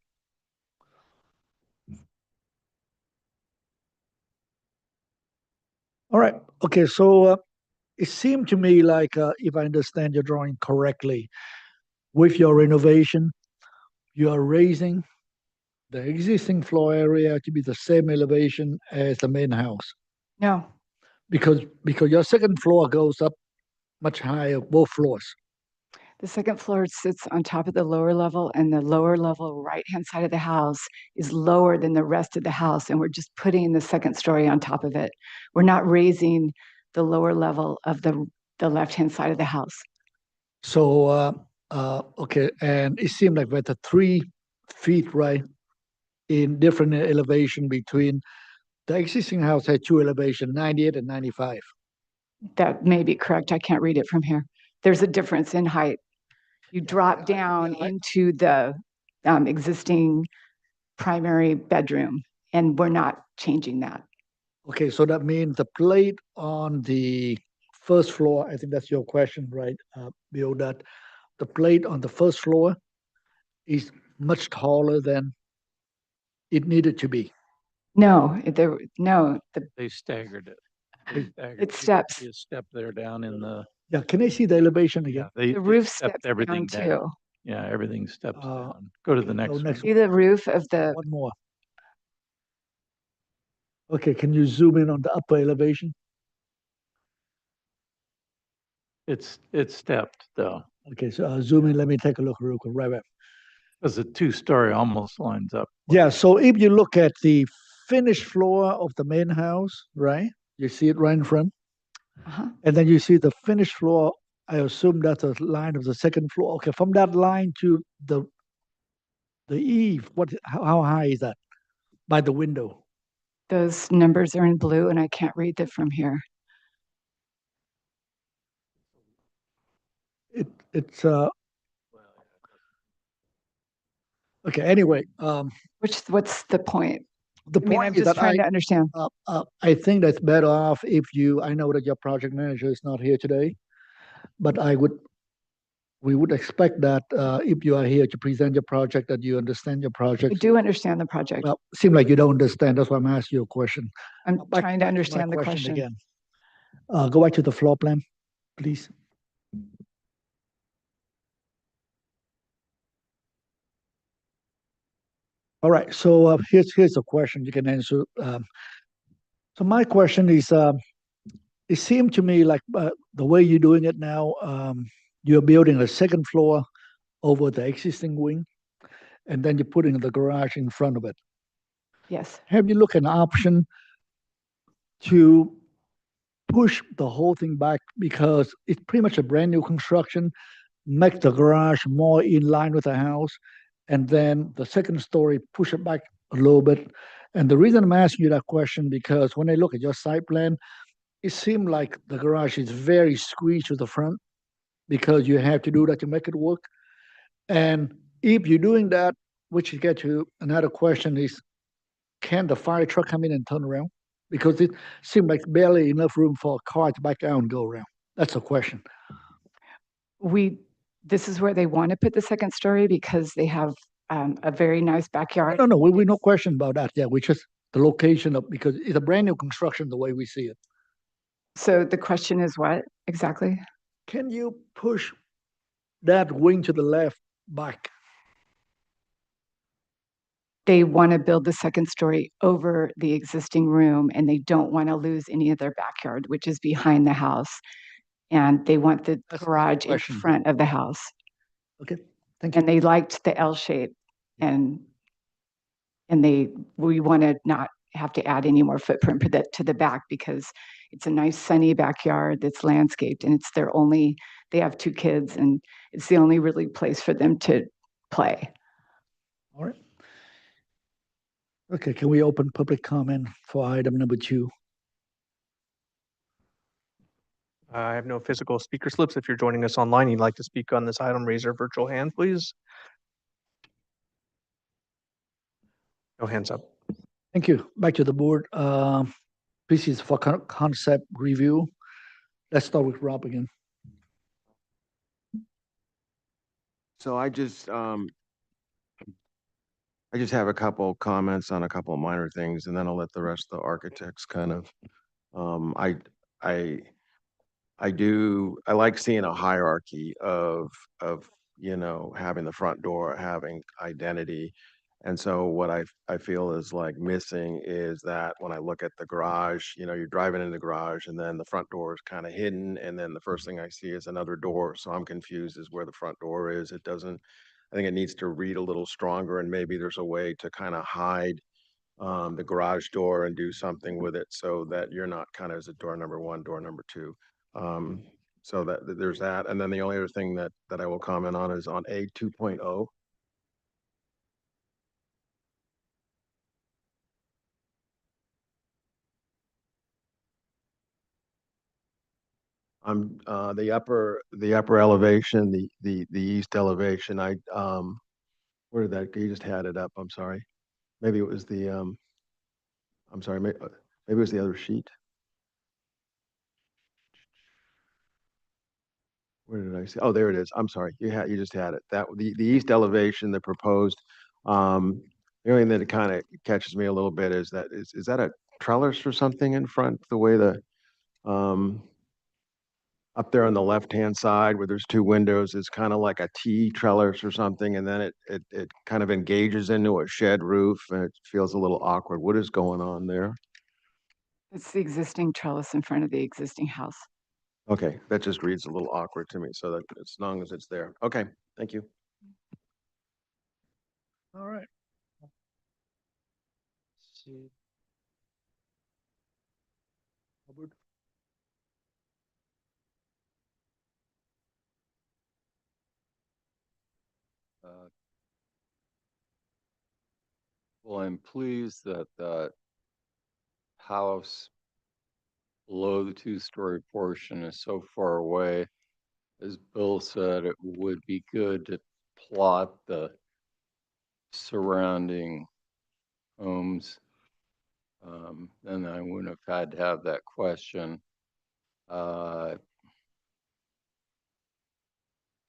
All right. Okay, so it seemed to me like, if I understand your drawing correctly, with your renovation, you are raising the existing floor area to be the same elevation as the main house, No, because your second floor goes up much higher, both floors. the second floor sits on top of the lower level, and the lower level right-hand side of the house is lower than the rest of the house. And we're just putting the second story on top of it. We're not raising the lower level of the left-hand side of the house. So okay, and it seemed like with the 3 feet, right, in different elevation between the existing house had 2 elevation, 98 and 95. That may be correct. I can't read it from here. There's a difference in height. You drop down into the existing primary bedroom, and we're not changing that. Okay, so that means the plate on the first floor, I think that's your question, right, Bill, that the plate on the first floor is much taller than it needed to be. No, They staggered it. It steps. A step there down in the Yeah, can I see the elevation Yeah, again? they The roof stepped steps everything down down. too. Yeah, everything steps Uh, down. Go to the So next one. next See the roof of the, one more. Okay, can you zoom in on the upper elevation? It's stepped though, Okay, so zoom in. Let me take a look real quick. Right back. because the two-story almost lines up. Yeah, so if you look at the finished floor of the main house, right? You see it right in front. uh-huh. And then you see the finished floor. I assume that's a line of the second floor. Okay, from that line to the eave, how high is that? By the window. Those numbers are in blue and I can't read them from here. It's okay, anyway, What's the point? the I mean, I'm point is just that trying to understand. I think that's better off if you, I know that your project manager is not here today, but we would expect that if you are here to present your project, that you understand your I project. do understand the project. Well, seem like you don't understand. That's why I'm asking you a question. I'm Back trying to my understand the question. again. Go back to the floor plan, please. All right, so here's a question you can answer. So my question is, it seemed to me like the way you're doing it now, you're building a second floor over the existing wing, and then you're putting the garage in front of it. Yes. Have you looked at an option to push the whole thing back because it's pretty much a brand new construction, make the garage more in line with the house, and then the second story push it back a little bit. And the reason I'm asking you that question because when I look at your site plan, it seemed like the garage is very squeezed to the front because you have to do that to make it work. And if you're doing that, which you get to another question is, can the fire truck come in and turn around? Because it seemed like barely enough room for a car to back out and go around. That's a question. This is where they want to put the second story because they have a very nice backyard. No, we no question about that. Yeah, we just the location of because it's a brand new construction the way we see it. So the question is what exactly? Can you push that wing to the left back? They want to build the second story over the existing room and they don't want to lose any of their backyard, which is behind the house. And they want the That's the garage in question. front of the house. Okay, thank you. And they liked the L shape and we want to not have to add any more footprint to the back because it's a nice sunny backyard that's landscaped and they have 2 kids and it's the only really place for them to play. All right. Okay, can we open public comment for item number 2? I have no physical speaker slips. If you're joining us online, you'd like to speak on this item, raise your virtual hand, please. No hands up. Thank you. Back to the board. This is for concept review. Let's start with Rob again. So I just have a couple comments on a couple of minor things, and then I'll let the rest of the architects kind of, I like seeing a hierarchy of, having the front door, having identity. And so what I feel is like missing is that when I look at the garage, you're driving in the garage and then the front door is kind of hidden. And then the first thing I see is another door. So I'm confused as where the front door is. I think it needs to read a little stronger and maybe there's a way to kind of hide the garage door and do something with it so that you're not kind of as a door number 1, door number 2. So that there's that. And then the only other thing that I will comment on is on A 2.0. The upper elevation, the east elevation. Where did that? You just had it up. I'm sorry. Maybe it was the I'm sorry. Maybe it was the other sheet. Where did I see? Oh, there it is. I'm sorry. You just had it. The east elevation, the proposed. The only thing that kind of catches me a little bit is that a trellis or something in front? The way the up there on the left-hand side where there's two windows, it's kind of like a T trellis or something, and then it kind of engages into a shed roof and it feels a little awkward. What is going on there? It's the existing trellis in front of the existing house. Okay, that just reads a little awkward to me, so that as long as it's there. Okay, thank you. All right. Let's see. Robert? Uh, Well, I'm pleased that that house below the two-story portion is so far away. As Bill said, it would be good to plot the surrounding homes. Then I wouldn't have had to have that question.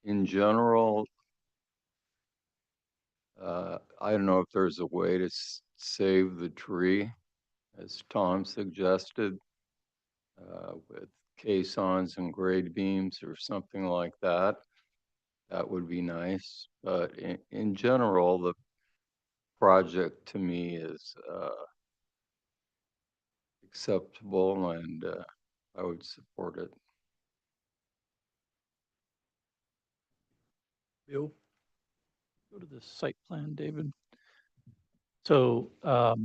In general, I don't know if there's a way to save the tree, as Tom suggested, with caissons and grade beams or something like that. That would be nice. But in general, the project to me is acceptable, and I would support it. Bill? Go to the site plan, David. So, I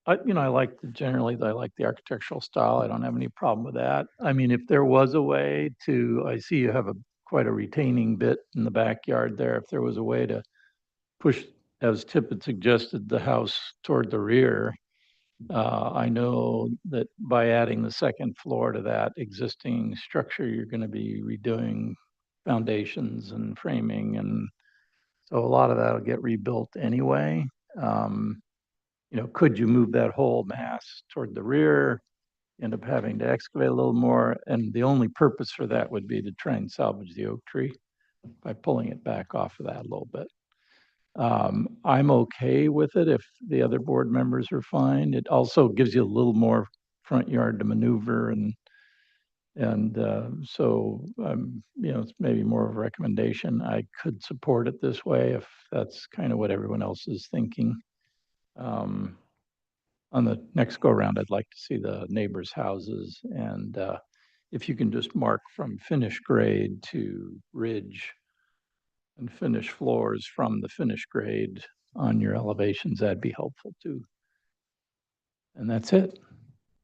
like I like the architectural style. I don't have any problem with that. I mean, if there was a way to, I see you have quite a retaining bit in the backyard there. If there was a way to push, as Tip had suggested, the house toward the rear, I know that by adding the second floor to that existing structure, you're going to be redoing foundations and framing, and so a lot of that will get rebuilt anyway. Um, could you move that whole mass toward the rear, end up having to excavate a little more? And the only purpose for that would be to try and salvage the oak tree by pulling it back off of that a little bit. I'm okay with it if the other board members are fine. It also gives you a little more front yard to maneuver, and so it's maybe more of a recommendation. I could support it this way if that's kind of what everyone else is thinking. On the next go around, I'd like to see the neighbors' houses, and if you can just mark from finished grade to ridge and finish floors from the finished grade on your elevations, that'd be helpful too. And that's it.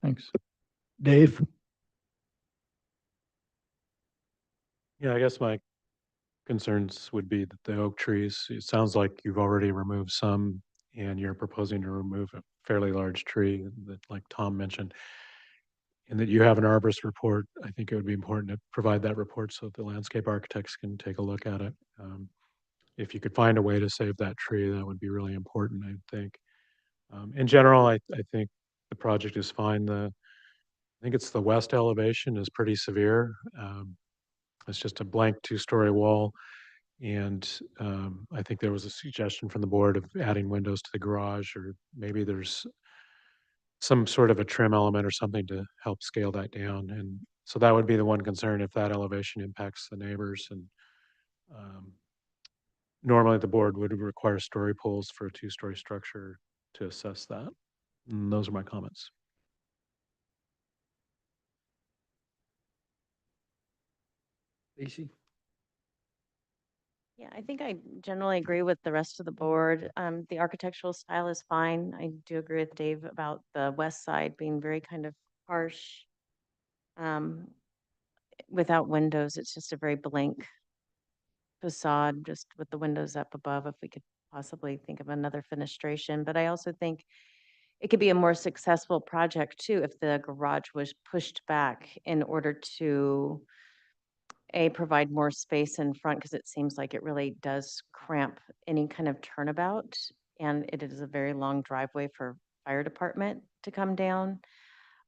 Thanks. Dave? Yeah, I guess my concerns would be that the oak trees, it sounds like you've already removed some and you're proposing to remove a fairly large tree that, like Tom mentioned, and that you have an arborist report. I think it would be important to provide that report so that the landscape architects can take a look at it. If you could find a way to save that tree, that would be really important, I think. In general, I think the project is fine. I think it's the west elevation is pretty severe. It's just a blank two-story wall. And I think there was a suggestion from the board of adding windows to the garage, or maybe there's some sort of a trim element or something to help scale that down. And so that would be the one concern if that elevation impacts the neighbors. And normally the board would require story poles for a two-story structure to assess that. And those are my comments. Lacey? Yeah, I think I generally agree with the rest of the board. The architectural style is fine. I do agree with Dave about the west side being very kind of harsh. Without windows, it's just a very blank facade, just with the windows up above, if we could possibly think of another fenestration. But I also think it could be a more successful project too if the garage was pushed back in order to provide more space in front, because it seems like it really does cramp any kind of turnabout. And it is a very long driveway for fire department to come down.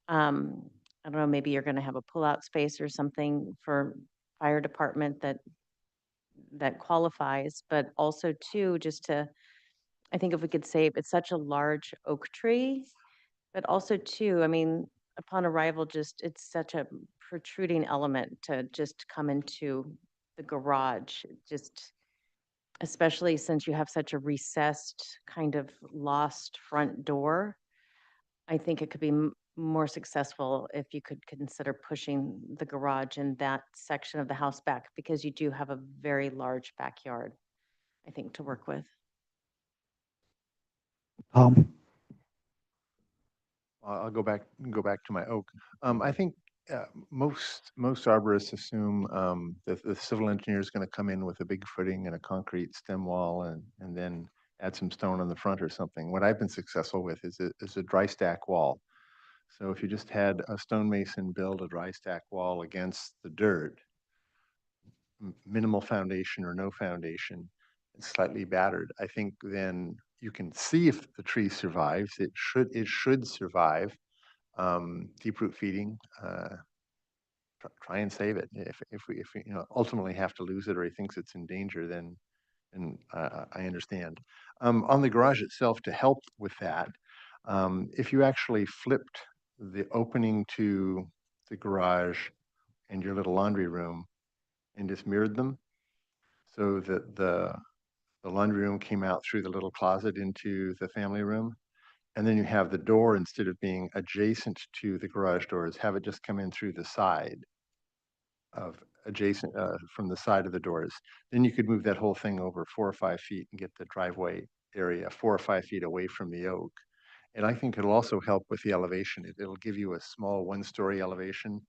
I don't know, maybe you're gonna have a pull-out space or something for fire department that qualifies, but also too, I think if we could save, it's such a large oak tree, but also too, I mean, upon arrival, it's such a protruding element to just come into the garage, just especially since you have such a recessed, kind of lost front door. I think it could be more successful if you could consider pushing the garage in that section of the house back, because you do have a very large backyard, I think, to work with. I'll go back to my oak. I think most arborists assume that the civil engineer is going to come in with a big footing and a concrete stem wall and then add some stone on the front or something. What I've been successful with is a dry stack wall. So if you just had a stonemason build a dry stack wall against the dirt, minimal foundation or no foundation, slightly battered, I think then you can see if the tree survives. It should survive. Deep root feeding. Try and save it. If we ultimately have to lose it or he thinks it's in danger, then I understand. On the garage itself, to help with that, if you actually flipped the opening to the garage and your little laundry room and just mirrored them so that the laundry room came out through the little closet into the family room, and then you have the door, instead of being adjacent to the garage doors, have it just come in through the side of adjacent from the side of the doors. Then you could move that whole thing over 4 or 5 feet and get the driveway area 4 or 5 feet away from the oak. And I think it'll also help with the elevation. It'll give you a small 1-story elevation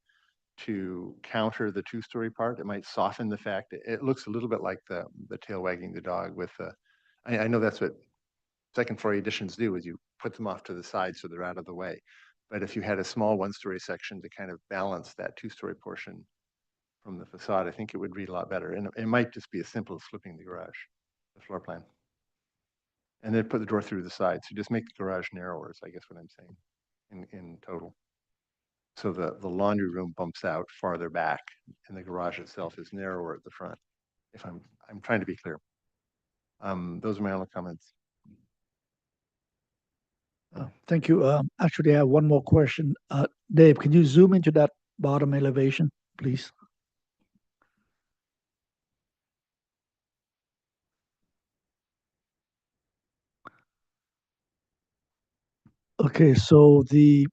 to counter the 2-story part. It might soften the fact that it looks a little bit like the tail wagging the dog with I know that's what second floor additions do, is you put them off to the side so they're out of the way. But if you had a small 1-story section to kind of balance that 2-story portion from the facade, I think it would read a lot better. And it might just be as simple as flipping the garage, the floor plan. And then put the door through the side. So just make the garage narrower is, I guess, what I'm saying in total. So the laundry room bumps out farther back and the garage itself is narrower at the front. If I'm trying to be clear. Those are my only comments. Thank you. Actually, I have one more question. Dave, can you zoom into that bottom elevation, please? Okay, so the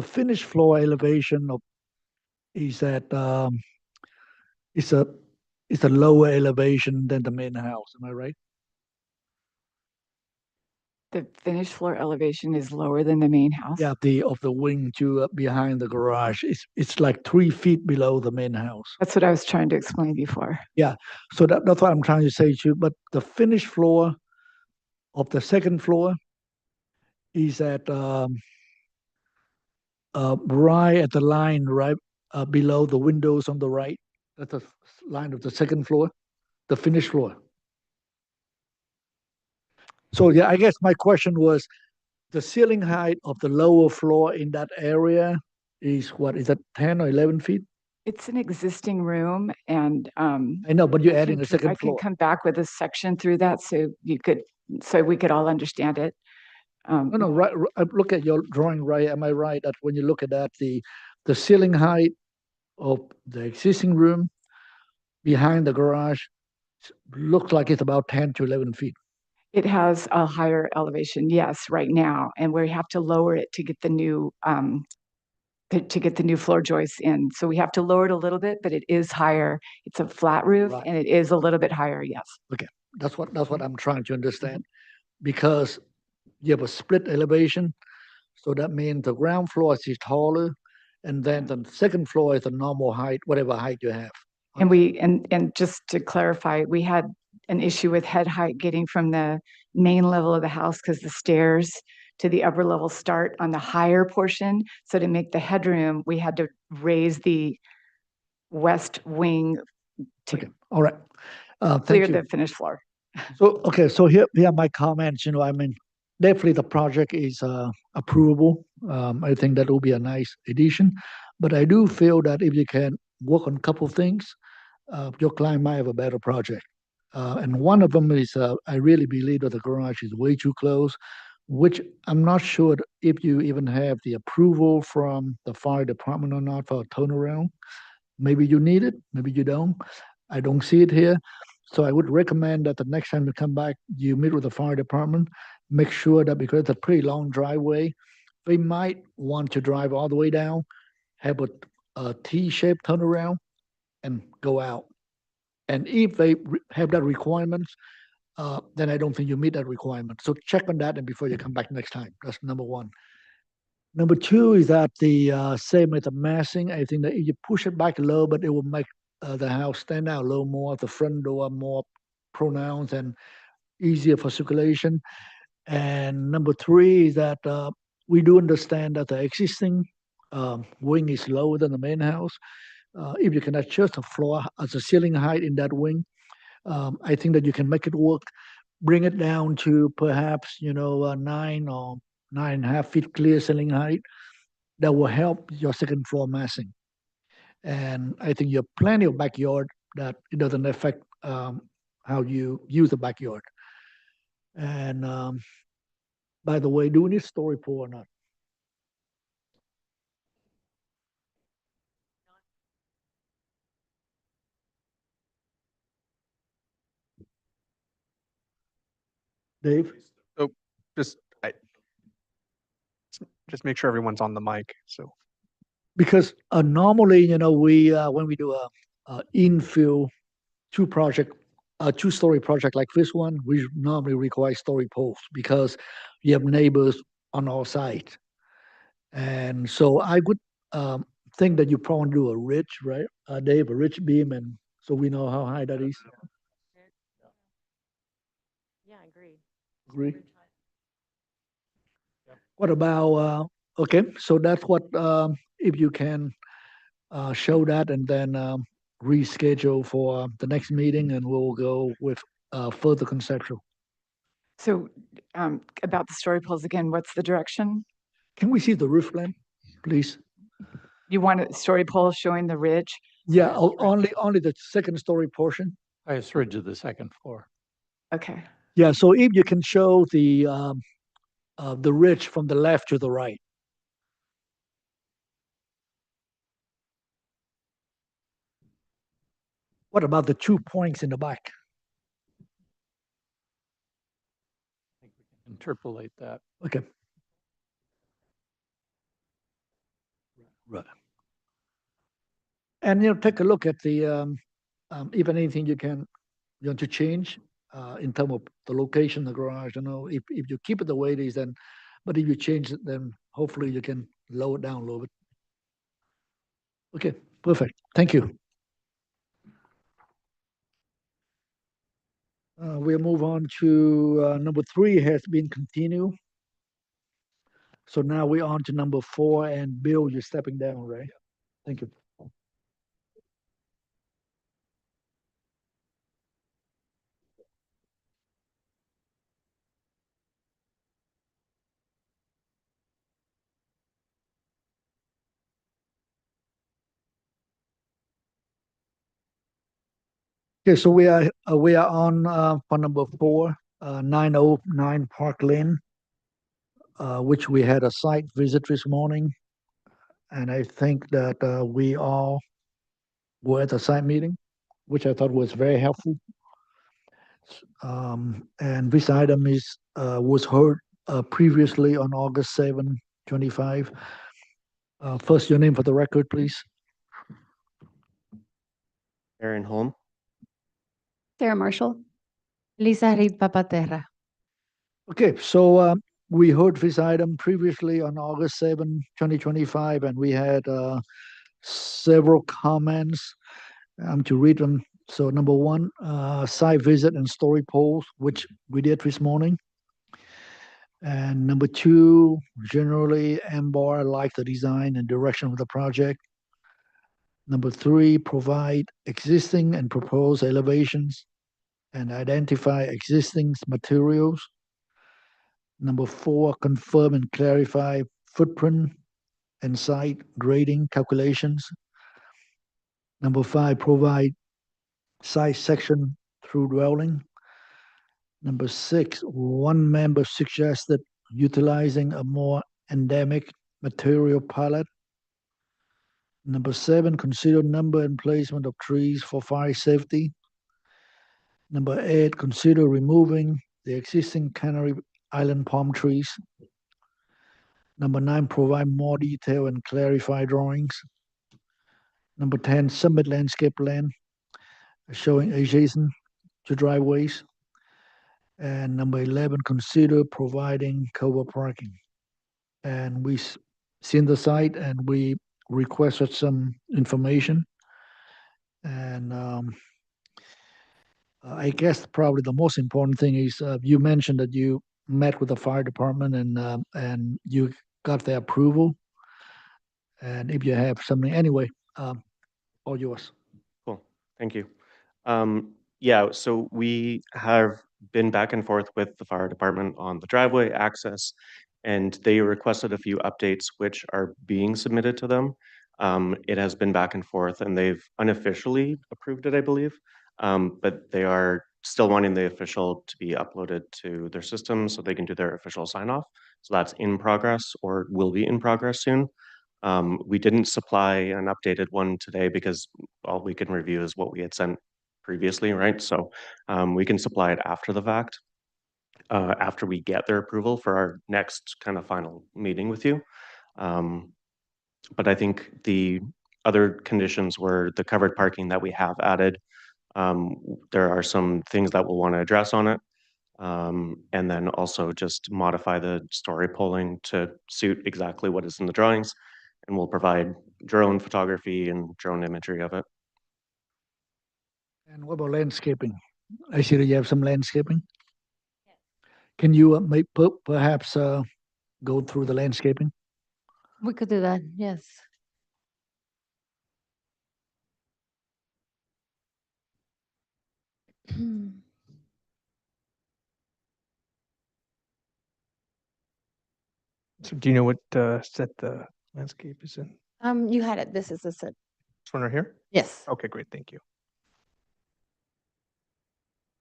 finished floor elevation is at it's a lower elevation than the main house. Am I right? The finished floor elevation is lower than the main house. Yeah, of the wing to behind the garage. It's like 3 feet below the main house. That's what I was trying to explain before. Yeah, so that's what I'm trying to say to you. But the finished floor of the second floor is at right at the line right below the windows on the right. That's the line of the second floor, the finished floor. So yeah, I guess my question was, the ceiling height of the lower floor in that area is what? Is that 10 or 11 feet? It's an existing room, and I know, but you're adding a second I floor. can come back with a section through that so we could all understand it. No, right. Look at your drawing, right? Am I right that when you look at that, the ceiling height of the existing room behind the garage looks like it's about 10 to 11 feet. It has a higher elevation, yes, right now, and we have to lower it to get the new to get the new floor joists in. So we have to lower it a little bit, but it is higher. It's a flat roof, Right. and it is a little bit higher, yes. Okay, that's what I'm trying to understand, because you have a split elevation, so that means the ground floor is taller, and then the second floor is the normal height, whatever height you have. And and just to clarify, we had an issue with head height getting from the main level of the house because the stairs to the upper level start on the higher portion. So to make the headroom, we had to raise the west wing to Okay, all right. clear Thank you. the finished floor. So, okay, so here are my comments. I mean, definitely the project is approvable. I think that will be a nice addition. But I do feel that if you can work on a couple of things, your client might have a better project. And one of them is I really believe that the garage is way too close which I'm not sure if you even have the approval from the fire department or not for a turnaround. Maybe you need it, maybe you don't. I don't see it here. So I would recommend that the next time you come back, you meet with the fire department, make sure that because it's a pretty long driveway, they might want to drive all the way down, have a T-shaped turnaround and go out. And if they have that requirement, then I don't think you meet that requirement. So check on that and before you come back next time. That's number one. Number two is that the same as the massing. I think that if you push it back a little bit, it will make the house stand out a little more, the front door more pronounced and easier for circulation. And number three is that we do understand that the existing wing is lower than the main house. If you can adjust the floor as a ceiling height in that wing, I think that you can make it work. Bring it down to perhaps 9 or 9.5 feet clear ceiling height. That will help your second floor massing. And I think you have plenty of backyard that it doesn't affect how you use the backyard. And by the way, do we need story pool or not? Dave? So just, just make sure everyone's on the mic, so. Because normally, we when we do a infill two-story project like this one, we normally require story posts because you have neighbors on all sides. And so I would think that you probably do a ridge, right, Dave, a ridge beam, and so we know how high that is. Yeah, agreed. Agree? What about, okay, so that's what, if you can show that and then reschedule for the next meeting and we'll go with further conceptual. So about the story poles again, what's the direction? Can we see the roof plan, please? You want a story pole showing the ridge? Yeah, only the second story portion. Highest ridge of the second floor. Okay. Yeah, so if you can show the ridge from the left to the right. What about the 2 points in the back? I think we can interpolate that. Okay. Right. And take a look at the even anything you want to change in terms of the location, the garage. If you keep it the way it is, then, but if you change it, then hopefully you can lower it down a little bit. Okay, perfect. Thank you. We'll move on to number 3 has been continued. So now we're on to number 4, and Bill, you're stepping down, right? Thank you. Okay, so we are on for number 4, 909 Park Lane, which we had a site visit this morning, and I think that we all were at the site meeting, which I thought was very helpful. And this item was heard previously on August 7, 25. First, your name for the record, please. Aaron Holm. Sarah Marshall. Lisa Reed Papaterra. Okay, so we heard this item previously on August 7, 2025, and we had several comments. To read them. So number 1, site visit and story polls, which we did this morning. And number 2, generally, MBAR liked the design and direction of the project. Number 3, provide existing and proposed elevations and identify existing materials. Number 4, confirm and clarify footprint and site grading calculations. Number 5, provide site section through dwelling. Number 6, one member suggested utilizing a more endemic material palette. Number 7, consider number and placement of trees for fire safety. Number 8, consider removing the existing Canary Island palm trees. Number 9, provide more detail and clarify drawings. Number 10, submit landscape plan showing adjacent to driveways. And number 11, consider providing cover parking. And we seen the site and we requested some information. And I guess probably the most important thing is you mentioned that you met with the fire department and you got their approval. And if you have something, anyway, all yours. Cool, thank you. Yeah, so we have been back and forth with the fire department on the driveway access, and they requested a few updates which are being submitted to them. It has been back and forth, and they've unofficially approved it, I believe. But they are still wanting the official to be uploaded to their system so they can do their official sign off. So that's in progress or will be in progress soon. We didn't supply an updated one today because all we can review is what we had sent previously, right? So we can supply it after the fact, after we get their approval for our next kind of final meeting with you. But I think the other conditions were the covered parking that we have added. There are some things that we'll want to address on it. And then also just modify the story polling to suit exactly what is in the drawings. And we'll provide drone photography and drone imagery of it. And what about landscaping? I see that you have some landscaping. Can you perhaps go through the landscaping? We could do that, yes. So do you know what set the landscape is in? You had it. This is the set. This one right here? Yes. Okay, great, thank you.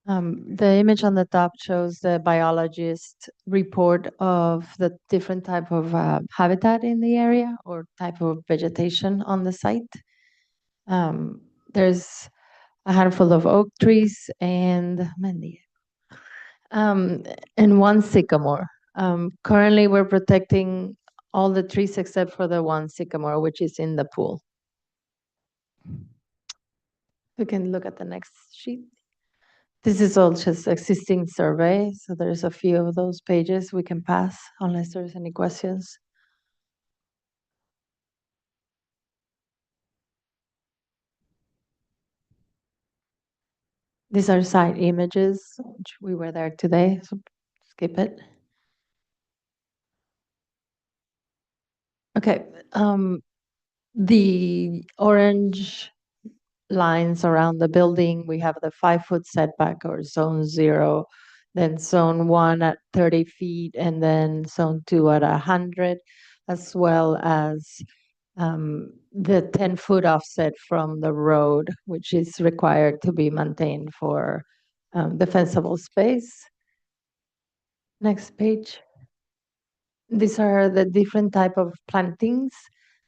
The image on the top shows the biologist report of the different type of habitat in the area or type of vegetation on the site. There's a handful of oak trees and one sycamore. Currently, we're protecting all the trees except for the one sycamore, which is in the pool. We can look at the next sheet. This is all just existing survey, so there's a few of those pages we can pass unless there's any questions. These are site images, which we were there today, so skip it. Okay, the orange lines around the building, we have the 5-foot setback or zone 0, then zone 1 at 30 feet, and then zone 2 at 100, as well as the 10-foot offset from the road, which is required to be maintained for defensible space. Next page. These are the different type of plantings.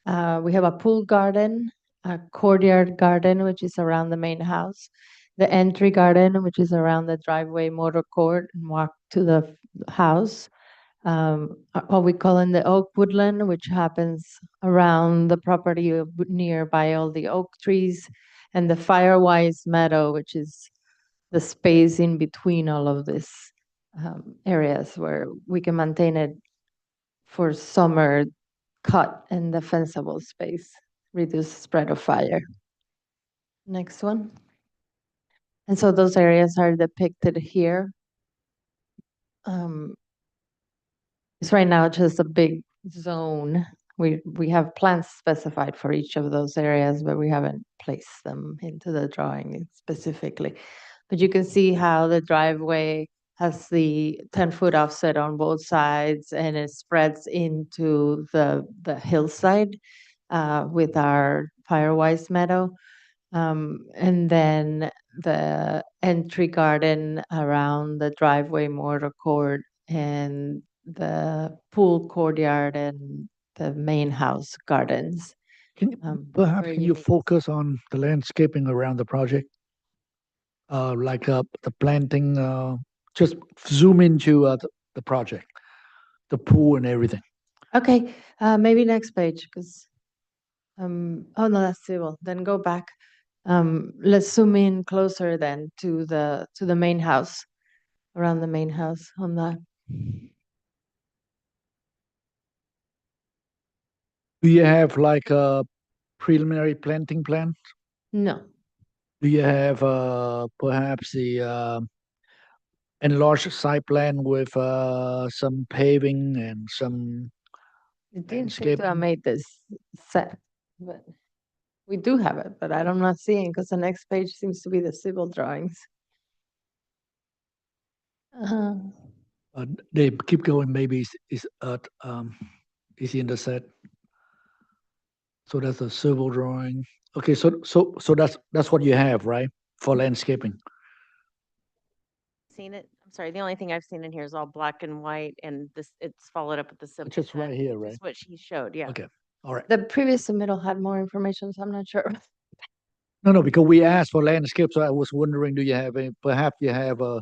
We have a pool garden, a courtyard garden, which is around the main house, the entry garden, which is around the driveway motor court and walk to the house. What we call in the oak woodland, which happens around the property nearby all the oak trees, and the firewise meadow, which is the space in between all of these areas where we can maintain it for summer cut and defensible space, reduce spread of fire. Next one. And so those areas are depicted here. It's right now just a big zone. We have plans specified for each of those areas, but we haven't placed them into the drawing specifically. But you can see how the driveway has the 10-foot offset on both sides, and it spreads into the hillside with our firewise meadow. And then the entry garden around the driveway motor court and the pool courtyard and the main house gardens. Can you, Um, perhaps very can you unique. focus on the landscaping around the project? Like the planting, just zoom into the project, the pool and everything. Okay, maybe next page, because, oh no, that's civil, then go back. Let's zoom in closer then to the main house, around the main house on that. Do you have like a preliminary planting plan? No, Do you have perhaps the enlarged site plan with some paving and some it didn't seem to have landscaping? made this set, but we do have it, but I'm not seeing, because the next page seems to be the civil drawings. Uh, They keep going, maybe is in the set. So that's a civil drawing. Okay, so that's what you have, right? For landscaping. Seen it? I'm sorry, the only thing I've seen in here is all black and white, and this, it's followed up with the civil. Just right set, here, which right? is what she showed, yeah. Okay, all right. The previous submittal had more information, so I'm not sure. No, because we asked for landscape, so I was wondering, do you have a, perhaps you have a,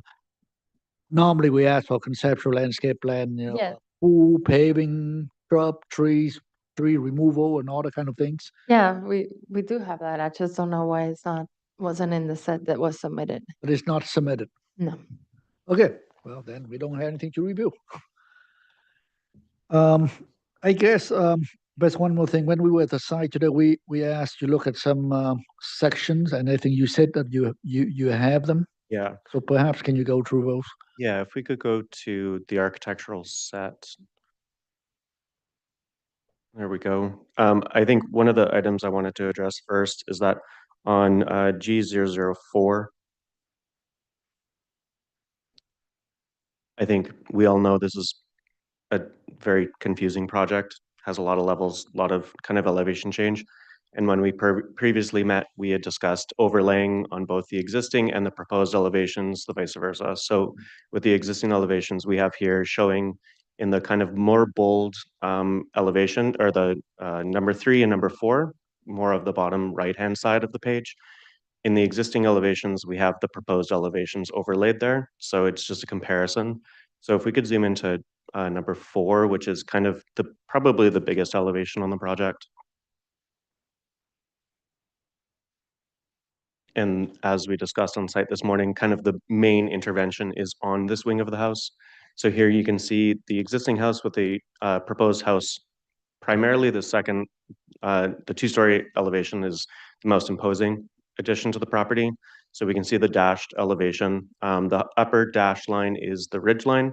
normally we ask for conceptual landscape plan, you know, Yes. pool, paving, shrub, trees, tree removal and all the kind of things. Yeah, we do have that. I just don't know why it's not, wasn't in the set that was submitted. But it's not submitted. No. Okay, well, then we don't have anything to review. Um, I guess, there's one more thing. When we were at the site today, we asked you look at some sections, and I think you said that you have them. Yeah, So perhaps can you go through those? yeah, if we could go to the architectural set. There we go. I think one of the items I wanted to address first is that on G004, I think we all know this is a very confusing project, has a lot of levels, a lot of kind of elevation change. And when we previously met, we had discussed overlaying on both the existing and the proposed elevations, the vice versa. So with the existing elevations we have here showing in the kind of more bold elevation, or the number 3 and number 4, more of the bottom right-hand side of the page. In the existing elevations, we have the proposed elevations overlaid there. So it's just a comparison. So if we could zoom into number 4, which is kind of probably the biggest elevation on the project. And as we discussed on site this morning, kind of the main intervention is on this wing of the house. So here you can see the existing house with the proposed house. Primarily the second, the 2-story elevation is the most imposing addition to the property. So we can see the dashed elevation. The upper dashed line is the ridge line,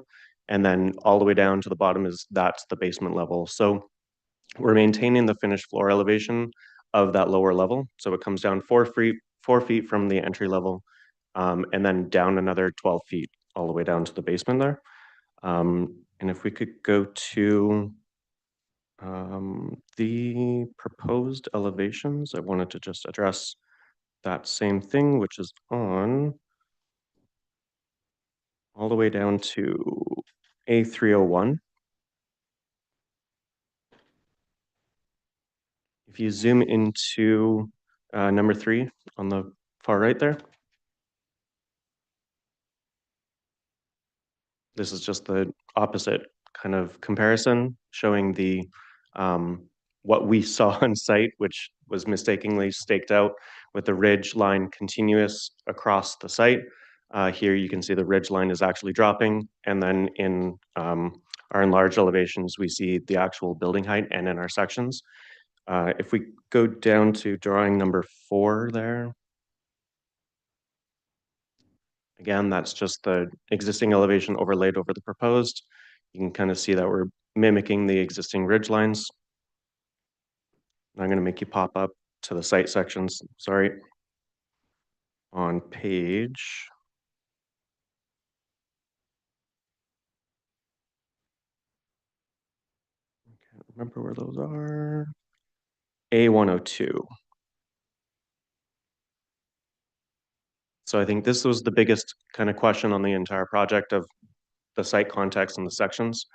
and then all the way down to the bottom that's the basement level. So we're maintaining the finished floor elevation of that lower level. So it comes down 4 feet from the entry level, and then down another 12 feet all the way down to the basement there. And if we could go to the proposed elevations, I wanted to just address that same thing, which is on all the way down to A301. If you zoom into number 3 on the far right there, this is just the opposite kind of comparison, showing the what we saw on site, which was mistakenly staked out with the ridge line continuous across the site. Here you can see the ridge line is actually dropping, and then in our enlarged elevations, we see the actual building height and in our sections. If we go down to drawing number 4 there, again, that's just the existing elevation overlaid over the proposed. You can kind of see that we're mimicking the existing ridge lines. I'm going to make you pop up to the site sections, sorry. On page. I can't remember where those are. A102. So I think this was the biggest kind of question on the entire project of the site context and the sections.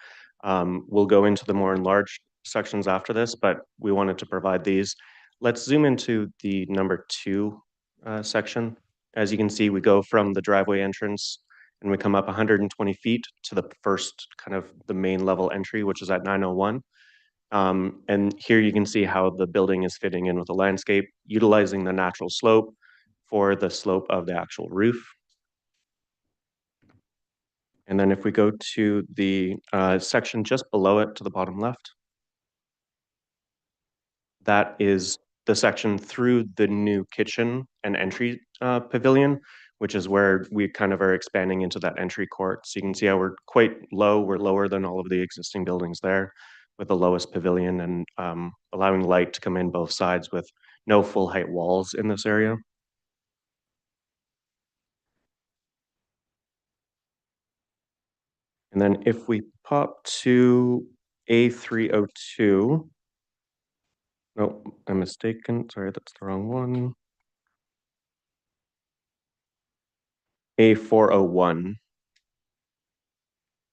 We'll go into the more enlarged sections after this, but we wanted to provide these. Let's zoom into the number 2 section. As you can see, we go from the driveway entrance and we come up 120 feet to the first kind of the main level entry, which is at 901. And here you can see how the building is fitting in with the landscape, utilizing the natural slope for the slope of the actual roof. And then if we go to the section just below it to the bottom left, that is the section through the new kitchen and entry pavilion, which is where we kind of are expanding into that entry court. So you can see how we're quite low. We're lower than all of the existing buildings there with the lowest pavilion and allowing light to come in both sides with no full height walls in this area. And then if we pop to A302, no, I'm mistaken. Sorry, that's the wrong one. A401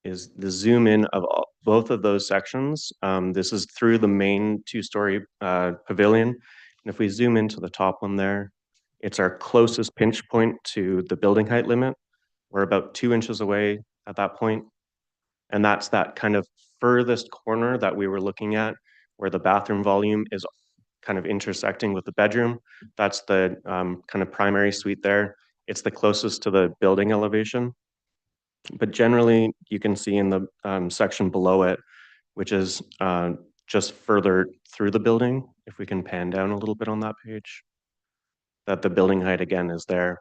is the zoom in of both of those sections. This is through the main 2-story pavilion. And if we zoom into the top one there, it's our closest pinch point to the building height limit. We're about 2 inches away at that point. And that's that kind of furthest corner that we were looking at where the bathroom volume is kind of intersecting with the bedroom. That's the kind of primary suite there. It's the closest to the building elevation. But generally, you can see in the section below it, which is just further through the building, if we can pan down a little bit on that page, that the building height again is there.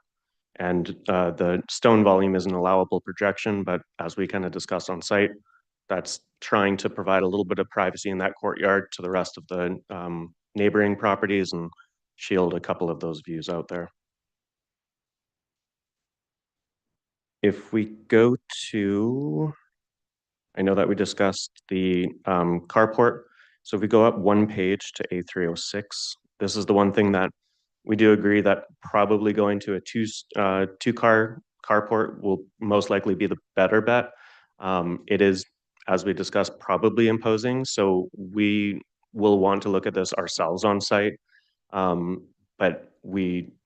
And the stone volume is an allowable projection, but as we kind of discussed on site, that's trying to provide a little bit of privacy in that courtyard to the rest of the neighboring properties and shield a couple of those views out there. If we go to, I know that we discussed the carport. So if we go up one page to A306, this is the one thing that we do agree that probably going to a two-car carport will most likely be the better bet. It is, as we discussed, probably imposing. So we will want to look at this ourselves on site. But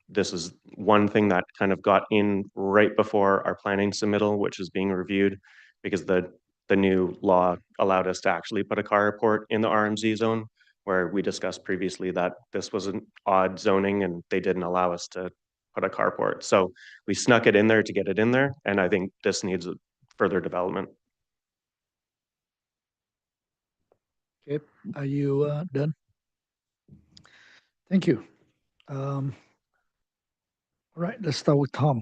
this is one thing that kind of got in right before our planning submittal, which is being reviewed because the new law allowed us to actually put a carport in the RMZ zone, where we discussed previously that this was an odd zoning and they didn't allow us to put a carport. So we snuck it in there to get it in there, and I think this needs further development. Okay, are you done? Thank you. All right, let's start with Tom.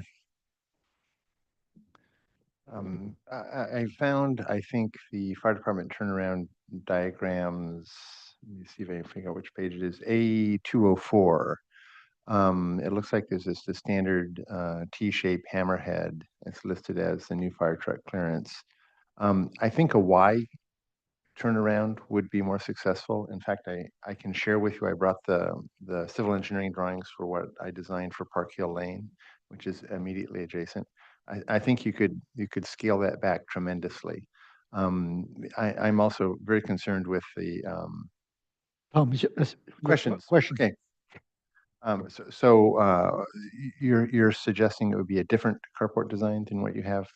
I found, I think, the fire department turnaround diagrams. Let me see if I can figure out which page it is. A204. It looks like there's just a standard T-shaped hammerhead. It's listed as the new fire truck clearance. I think a Y turnaround would be more successful. In fact, I can share with you, I brought the civil engineering drawings for what I designed for Park Hill Lane, which is immediately adjacent. I think you could scale that back tremendously. I'm also very concerned with the Tom, questions. Question. Okay. So you're suggesting it would be a different carport design than what you have?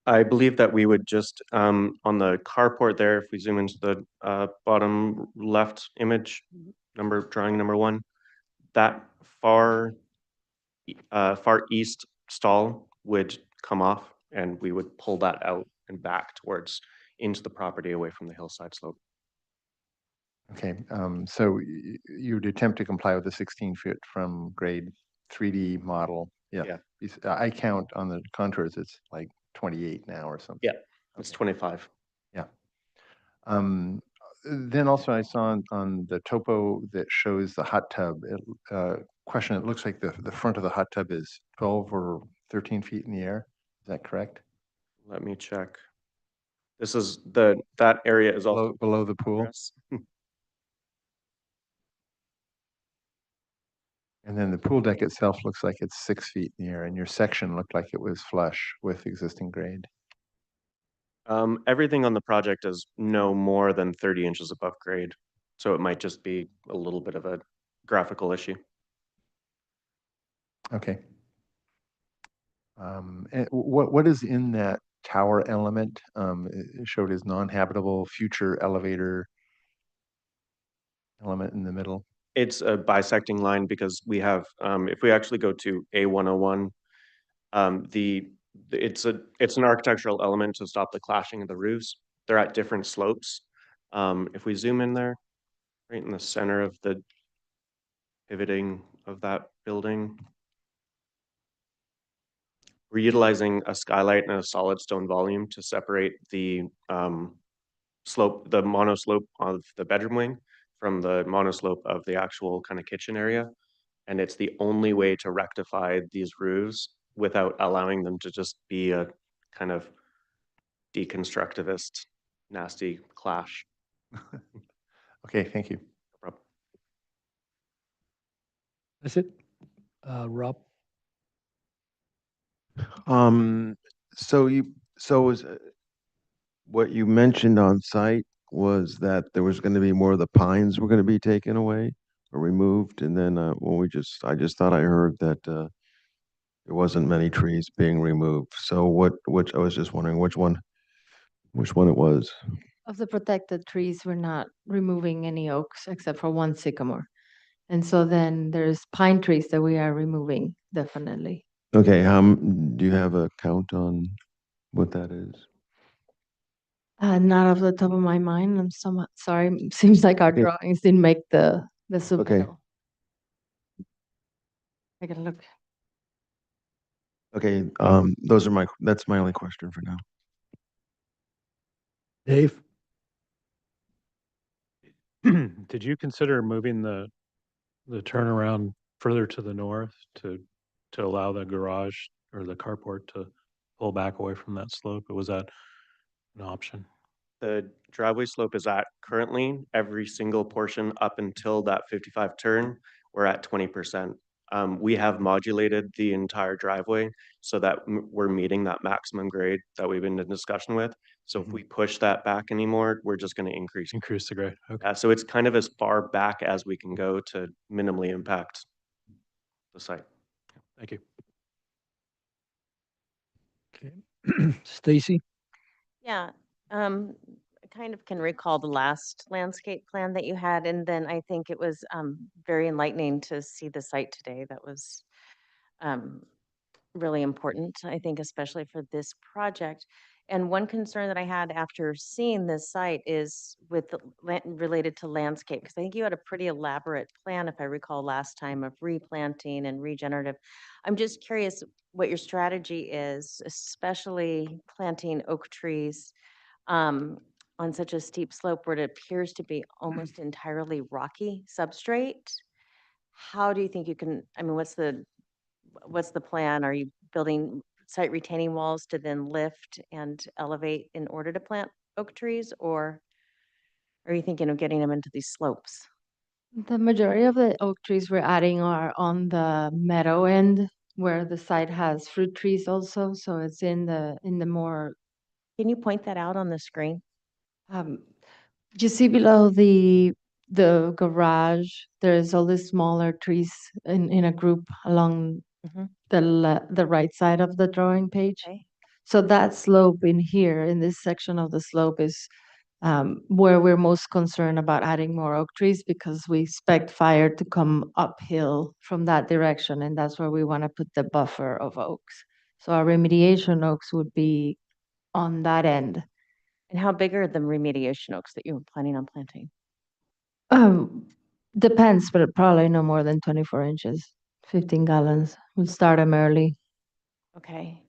I believe that we would just, on the carport there, if we zoom into the bottom left image, drawing number 1, that far east stall would come off and we would pull that out and back towards into the property away from the hillside slope. Okay, so you would attempt to comply with the 16-foot from grade 3D model. Yeah. I count on the contours, it's like 28 now or something. Yeah, it's 25. Yeah. Then also I saw on the topo that shows the hot tub, question, it looks like the front of the hot tub is 12 or 13 feet in the air. Is that correct? Let me check. This is that area is also below the pool. And then the pool deck itself looks like it's 6 feet in the air, and your section looked like it was flush with existing grade. Everything on the project is no more than 30 inches above grade. So it might just be a little bit of a graphical issue. Okay. And what is in that tower element? It showed as non-habitable future elevator element in the middle. It's a bisecting line because we have, if we actually go to A101, it's an architectural element to stop the clashing of the roofs. They're at different slopes. If we zoom in there, right in the center of the pivoting of that building, we're utilizing a skylight and a solid stone volume to separate the slope, the monoslope of the bedroom wing from the monoslope of the actual kind of kitchen area. And it's the only way to rectify these roofs without allowing them to just be a kind of deconstructivist, nasty clash. Okay, thank you. No problem. That's it. Rob? So was what you mentioned on site was that there was going to be more of the pines were going to be taken away or removed, and then I just thought I heard that there wasn't many trees being removed. So which I was just wondering which one it was. Of the protected trees, we're not removing any oaks except for one sycamore. And so then there's pine trees that we are removing, definitely. Okay, do you have a count on what that is? Not off the top of my mind. I'm somewhat sorry. Seems like our Okay. drawings didn't make the Okay. submittal. I can look. Okay, that's my only question for now. Dave? Did you consider moving the turnaround further to the north to allow the garage or the carport to pull back away from that slope? Or was that an option? The driveway slope is at currently every single portion up until that 55 turn, we're at 20%. We have modulated the entire driveway so that we're meeting that maximum grade that we've been in discussion with. So if we push that back anymore, we're just going to increase the grade. Okay. Yeah, so it's kind of as far back as we can go to minimally impact the site. Thank you. Okay. Stacy? Yeah, I kind of can recall the last landscape plan that you had, and then I think it was very enlightening to see the site today. That was um, really important, I think, especially for this project. And one concern that I had after seeing this site is with the related to landscape, because I think you had a pretty elaborate plan, if I recall last time, of replanting and regenerative. I'm just curious what your strategy is, especially planting oak trees um, on such a steep slope where it appears to be almost entirely rocky substrate. How do you think you can, I mean, what's the plan? Are you building site retaining walls to then lift and elevate in order to plant oak trees? Or are you thinking of getting them into these slopes? The majority of the oak trees we're adding are on the meadow end where the site has fruit trees also. So it's in the more. Can you point that out on the screen? You see below the garage, there's all these smaller trees in a group along the right side of the drawing page. Okay. So that slope in here, in this section of the slope is where we're most concerned about adding more oak trees because we expect fire to come uphill from that direction, and that's where we want to put the buffer of oaks. So our remediation oaks would be on that end. And how big are the remediation oaks that you were planning on planting? Depends, but probably no more than 24 inches, 15 gallons. We'll start them early. Okay.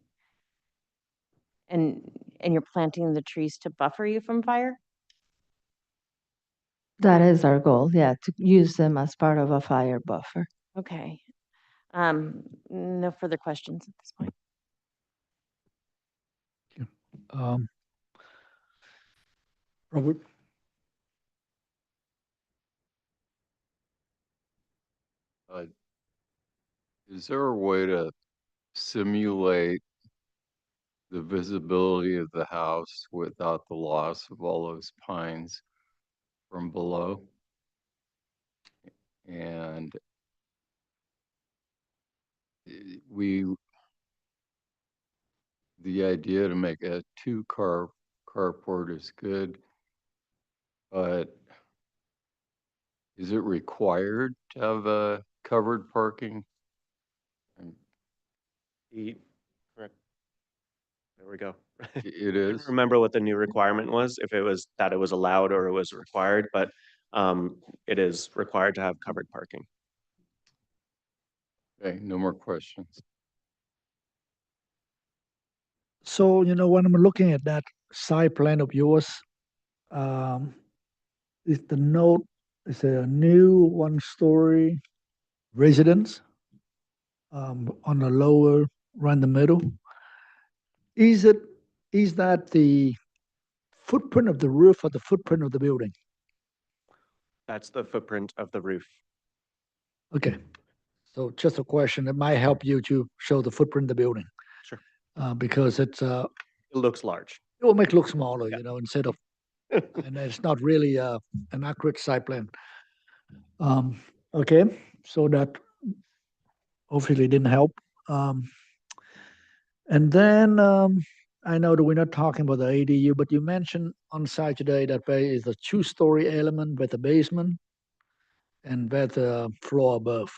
And you're planting the trees to buffer you from fire? That is our goal, yeah, to use them as part of a fire buffer. Okay. No further questions at this point. Um, Robert? Is there a way to simulate the visibility of the house without the loss of all those pines from below. And the idea to make a two-car carport is good, but is it required to have a covered parking? Correct. There we go. It Couldn't is? remember what the new requirement was, if it was that it was allowed or it was required, but it is required to have covered parking. Okay, no more questions. So, when I'm looking at that side plan of yours, um, is the note, is a new one-story residence on the lower, right in the middle. Is that the footprint of the roof or the footprint of the building? That's the footprint of the roof. Okay, so just a question that might help you to show the footprint of the building. Sure. Because it looks large. It will make it look smaller, Yeah. instead of, and it's not really an accurate site plan. Okay, so that obviously didn't help. And then I know that we're not talking about the ADU, but you mentioned on site today that there is a two-story element with a basement and with a floor above.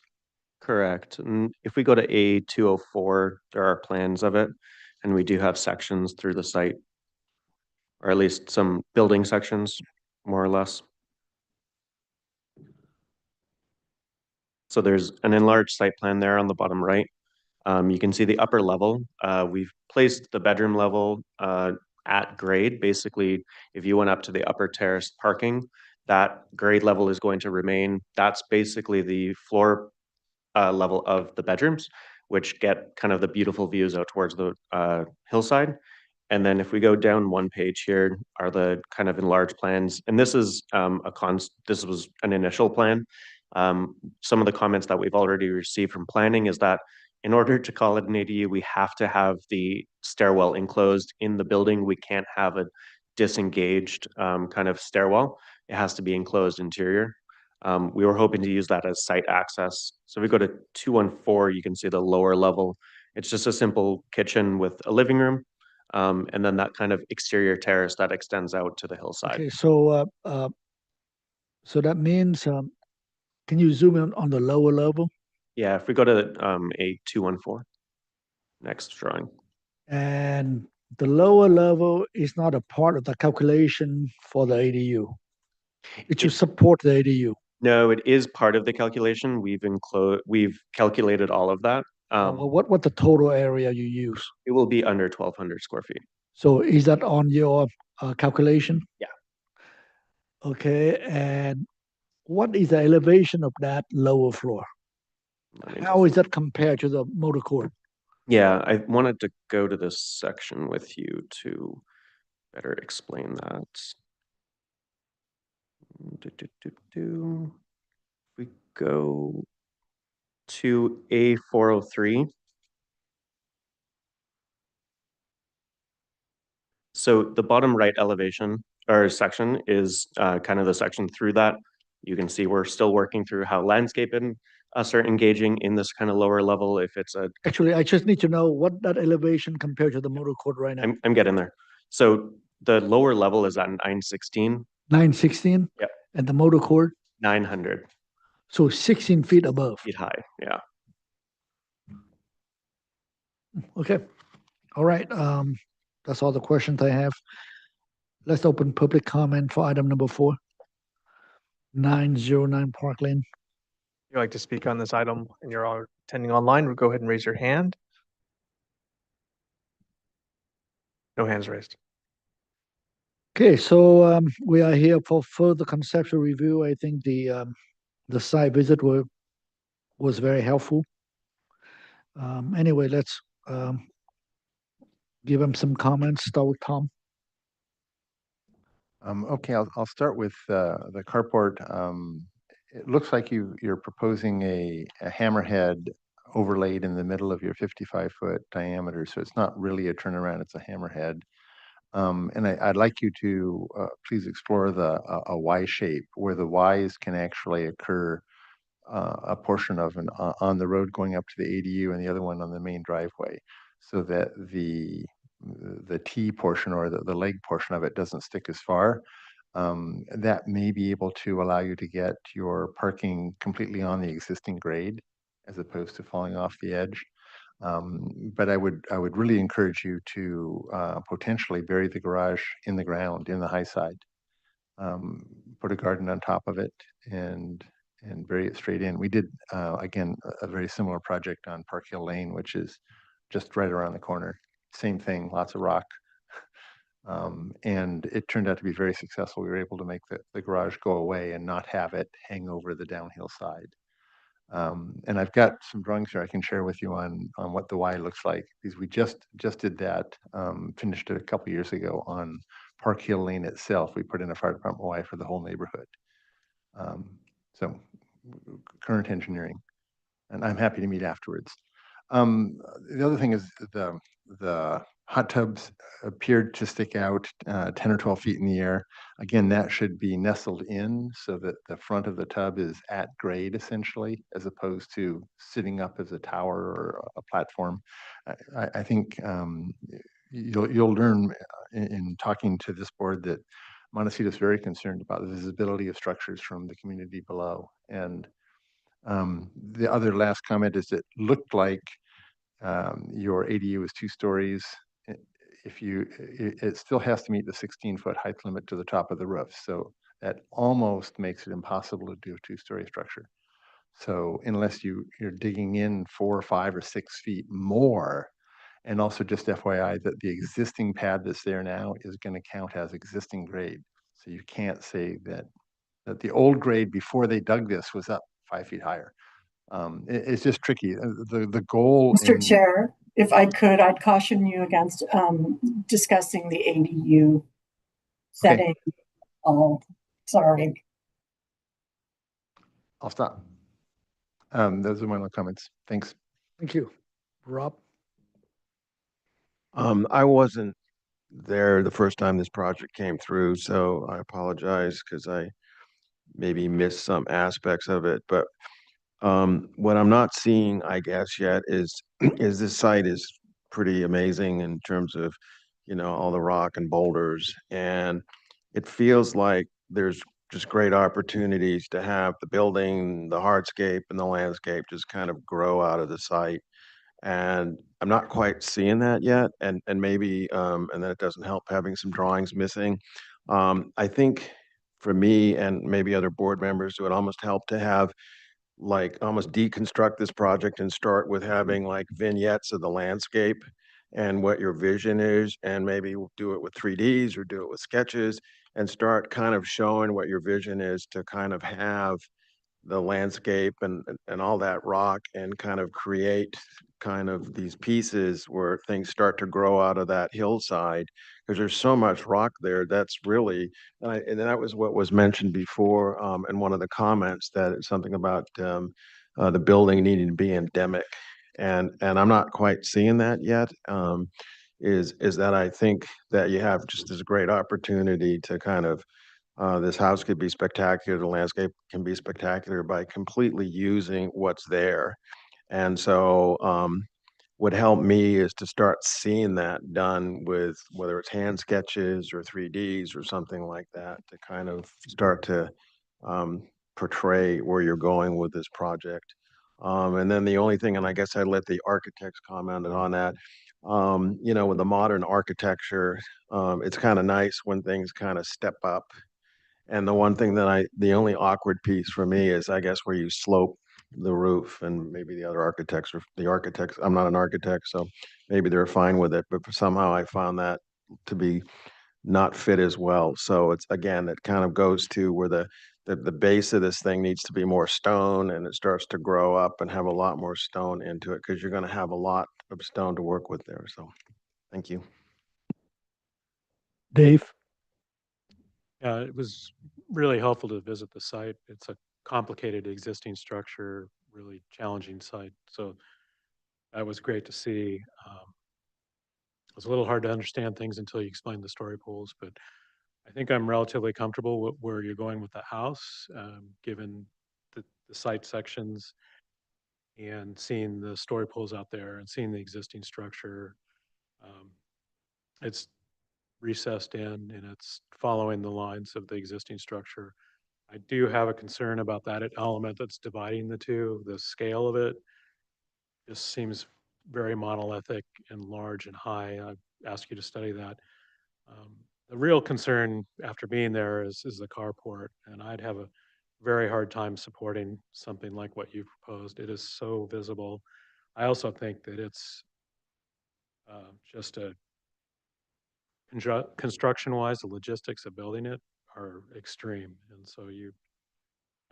Correct. And if we go to A204, there are plans of it, and we do have sections through the site, or at least some building sections, more or less. So there's an enlarged site plan there on the bottom right. You can see the upper level. We've placed the bedroom level at grade. Basically, if you went up to the upper terrace parking, that grade level is going to remain. That's basically the floor level of the bedrooms, which get kind of the beautiful views out towards the hillside. And then if we go down one page here are the kind of enlarged plans. And this is this was an initial plan. Some of the comments that we've already received from planning is that in order to call it an ADU, we have to have the stairwell enclosed in the building. We can't have a disengaged kind of stairwell. It has to be enclosed interior. We were hoping to use that as site access. So if we go to 214, you can see the lower level. It's just a simple kitchen with a living room, and then that kind of exterior terrace that extends out to the hillside. Okay, so so that means, can you zoom in on the lower level? Yeah, if we go to A214, next drawing. And the lower level is not a part of the calculation for the ADU. It should support the ADU. No, it is part of the calculation. We've calculated all of that. Well, what the total area you use? It will be under 1,200 square feet. So is that on your calculation? Yeah. Okay, and what is the elevation of that lower floor? How is that compared to the motor court? Yeah, I wanted to go to this section with you to better explain that. We go to A403. So the bottom right elevation or section is kind of the section through that. You can see we're still working through how landscape and us are engaging in this kind of lower level. If it's a Actually, I just need to know what that elevation compared to the motor court right now. I'm getting there. So the lower level is at 916. 916? Yep. And the motor court? 900. So 16 feet above. Feet high, yeah. Okay. All right. That's all the questions I have. Let's open public comment for item number 4. 909 Park Lane. If you'd like to speak on this item and you're all attending online, go ahead and raise your hand. No hands raised. Okay, so we are here for further conceptual review. I think the site visit was very helpful. Anyway, let's give him some comments. Start with Tom. Okay, I'll start with the carport. It looks like you're proposing a hammerhead overlaid in the middle of your 55-foot diameter. So it's not really a turnaround, it's a hammerhead. And I'd like you to please explore a Y shape where the Ys can actually occur a portion of on the road going up to the ADU and the other one on the main driveway, so that the T portion or the leg portion of it doesn't stick as far. That may be able to allow you to get your parking completely on the existing grade as opposed to falling off the edge. But I would really encourage you to potentially bury the garage in the ground, in the high side. Put a garden on top of it and bury it straight in. We did, again, a very similar project on Park Hill Lane, which is just right around the corner. Same thing, lots of rock. And it turned out to be very successful. We were able to make the garage go away and not have it hang over the downhill side. And I've got some drawings here I can share with you on what the Y looks like, because we just did that, finished it a couple years ago on Park Hill Lane itself. We put in a fire department Y for the whole neighborhood. So current engineering, and I'm happy to meet afterwards. The other thing is the hot tubs appeared to stick out 10 or 12 feet in the air. Again, that should be nestled in so that the front of the tub is at grade essentially, as opposed to sitting up as a tower or a platform. I think you'll learn in talking to this board that Montecito is very concerned about the visibility of structures from the community below. And the other last comment is it looked like your ADU is 2 stories. It still has to meet the 16-foot height limit to the top of the roof. So that almost makes it impossible to do a 2-story structure. So unless you're digging in 4 or 5 or 6 feet more, and also just FYI that the existing pad that's there now is going to count as existing grade. So you can't say that the old grade before they dug this was up 5 feet higher. It's just tricky. The goal. Mr. Chair, if I could, I'd caution you against discussing the ADU setting. Okay. Oh, sorry. I'll stop. Those are my only comments. Thanks. Thank you. Rob? I wasn't there the first time this project came through, so I apologize because I maybe missed some aspects of it. But what I'm not seeing, I guess, yet is this site is pretty amazing in terms of, all the rock and boulders, and it feels like there's just great opportunities to have the building, the hardscape, and the landscape just kind of grow out of the site. And I'm not quite seeing that yet, and maybe and then it doesn't help having some drawings missing. I think for me and maybe other board members, it would almost help to have like almost deconstruct this project and start with having like vignettes of the landscape and what your vision is, and maybe do it with 3Ds or do it with sketches and start kind of showing what your vision is to kind of have the landscape and all that rock and kind of create kind of these pieces where things start to grow out of that hillside, because there's so much rock there. That's really, and that was what was mentioned before in one of the comments, that it's something about the building needing to be endemic, and I'm not quite seeing that yet. Is that I think that you have just this great opportunity to kind of this house could be spectacular. The landscape can be spectacular by completely using what's there. And so what helped me is to start seeing that done with whether it's hand sketches or 3Ds or something like that, to kind of start to portray where you're going with this project. And then the only thing, and I guess I'd let the architects comment on that, with the modern architecture, it's kind of nice when things kind of step up. And the one thing the only awkward piece for me is, I guess, where you slope the roof, and maybe the architects, I'm not an architect, so maybe they're fine with it, but somehow I found that to be not fit as well. So it's, again, it kind of goes to where the base of this thing needs to be more stone, and it starts to grow up and have a lot more stone into it, because you're going to have a lot of stone to work with there. So thank you. Dave? Yeah, it was really helpful to visit the site. It's a complicated existing structure, really challenging site. So that was great to see. It was a little hard to understand things until you explained the story poles, but I think I'm relatively comfortable with where you're going with the house, given the site sections and seeing the story poles out there and seeing the existing structure. Um, it's recessed in and it's following the lines of the existing structure. I do have a concern about that element that's dividing the two. The scale of it just seems very monolithic and large and high. I ask you to study that. Um, the real concern after being there is the carport, and I'd have a very hard time supporting something like what you proposed. It is so visible. I also think that it's just a construction-wise, the logistics of building it are extreme, and so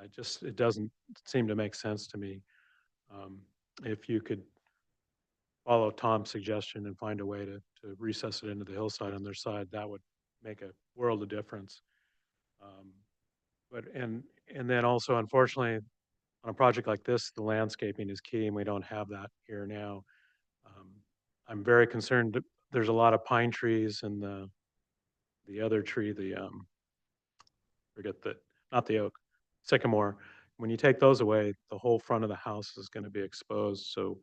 it doesn't seem to make sense to me. Um, if you could follow Tom's suggestion and find a way to recess it into the hillside on their side, that would make a world of difference. Um, and then also, unfortunately, on a project like this, the landscaping is key, and we don't have that here now. Um, I'm very concerned that there's a lot of pine trees and the other tree, forget the not the oak, sycamore. When you take those away, the whole front of the house is going to be exposed. So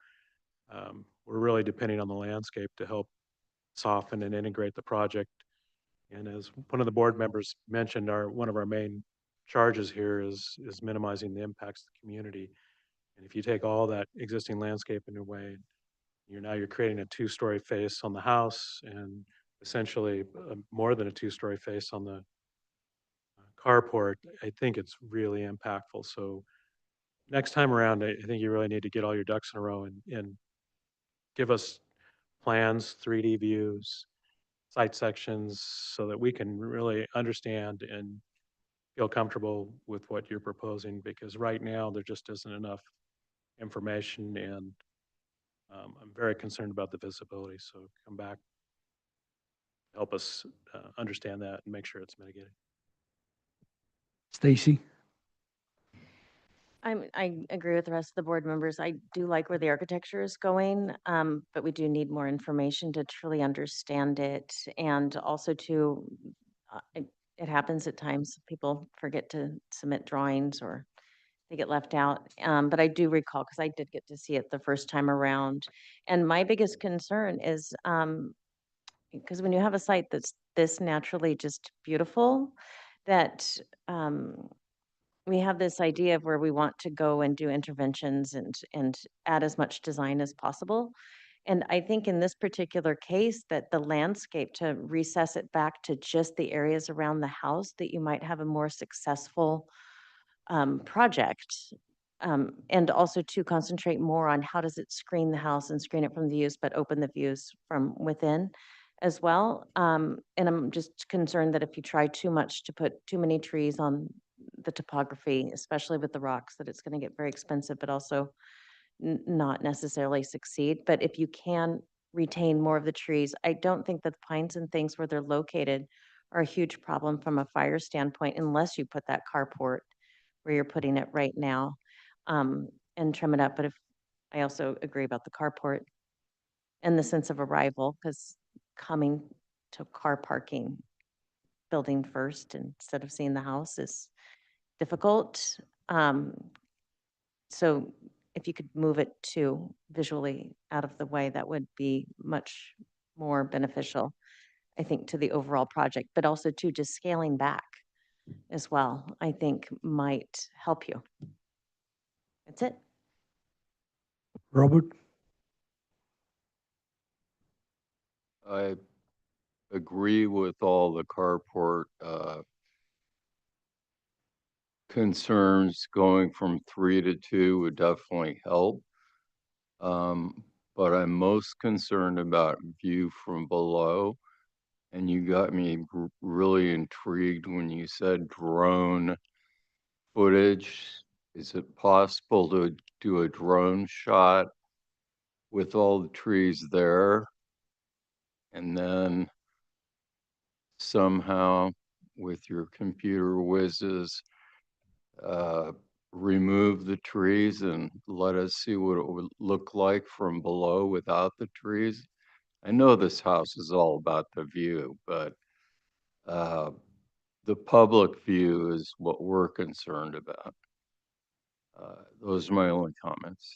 we're really depending on the landscape to help soften and integrate the project. And as one of the board members mentioned, one of our main charges here is minimizing the impacts to the community. And if you take all that existing landscape away, you're creating a two-story face on the house and essentially more than a two-story face on the carport. I think it's really impactful. So next time around, I think you really need to get all your ducks in a row and give us plans, 3D views, site sections, so that we can really understand and feel comfortable with what you're proposing, because right now there just isn't enough information, and I'm very concerned about the visibility. So come back, help us understand that and make sure it's mitigated. Stacy? I agree with the rest of the board members. I do like where the architecture is going, but we do need more information to truly understand it. And also it happens at times, people forget to submit drawings or they get left out. But I do recall, because I did get to see it the first time around. And my biggest concern is, because when you have a site that's this naturally just beautiful, that we have this idea of where we want to go and do interventions and add as much design as possible. And I think in this particular case that the landscape, to recess it back to just the areas around the house, that you might have a more successful project. And also to concentrate more on how does it screen the house and screen it from the views, but open the views from within as well. And I'm just concerned that if you try too much to put too many trees on the topography, especially with the rocks, that it's going to get very expensive, but also not necessarily succeed. But if you can retain more of the trees, I don't think that the pines and things where they're located are a huge problem from a fire standpoint, unless you put that carport where you're putting it right now, and trim it up. But if I also agree about the carport and the sense of arrival, because coming to car parking building first instead of seeing the house is difficult. So if you could move it to visually out of the way, that would be much more beneficial, I think, to the overall project, but also to just scaling back as well, I think might help you. That's it. Robert? I agree with all the carport concerns. Going from 3 to 2 would definitely help. But I'm most concerned about view from below. And you got me really intrigued when you said drone footage. Is it possible to do a drone shot with all the trees there? And then somehow with your computer whizzes, remove the trees and let us see what it would look like from below without the trees? I know this house is all about the view, but uh, the public view is what we're concerned about. Those are my only comments.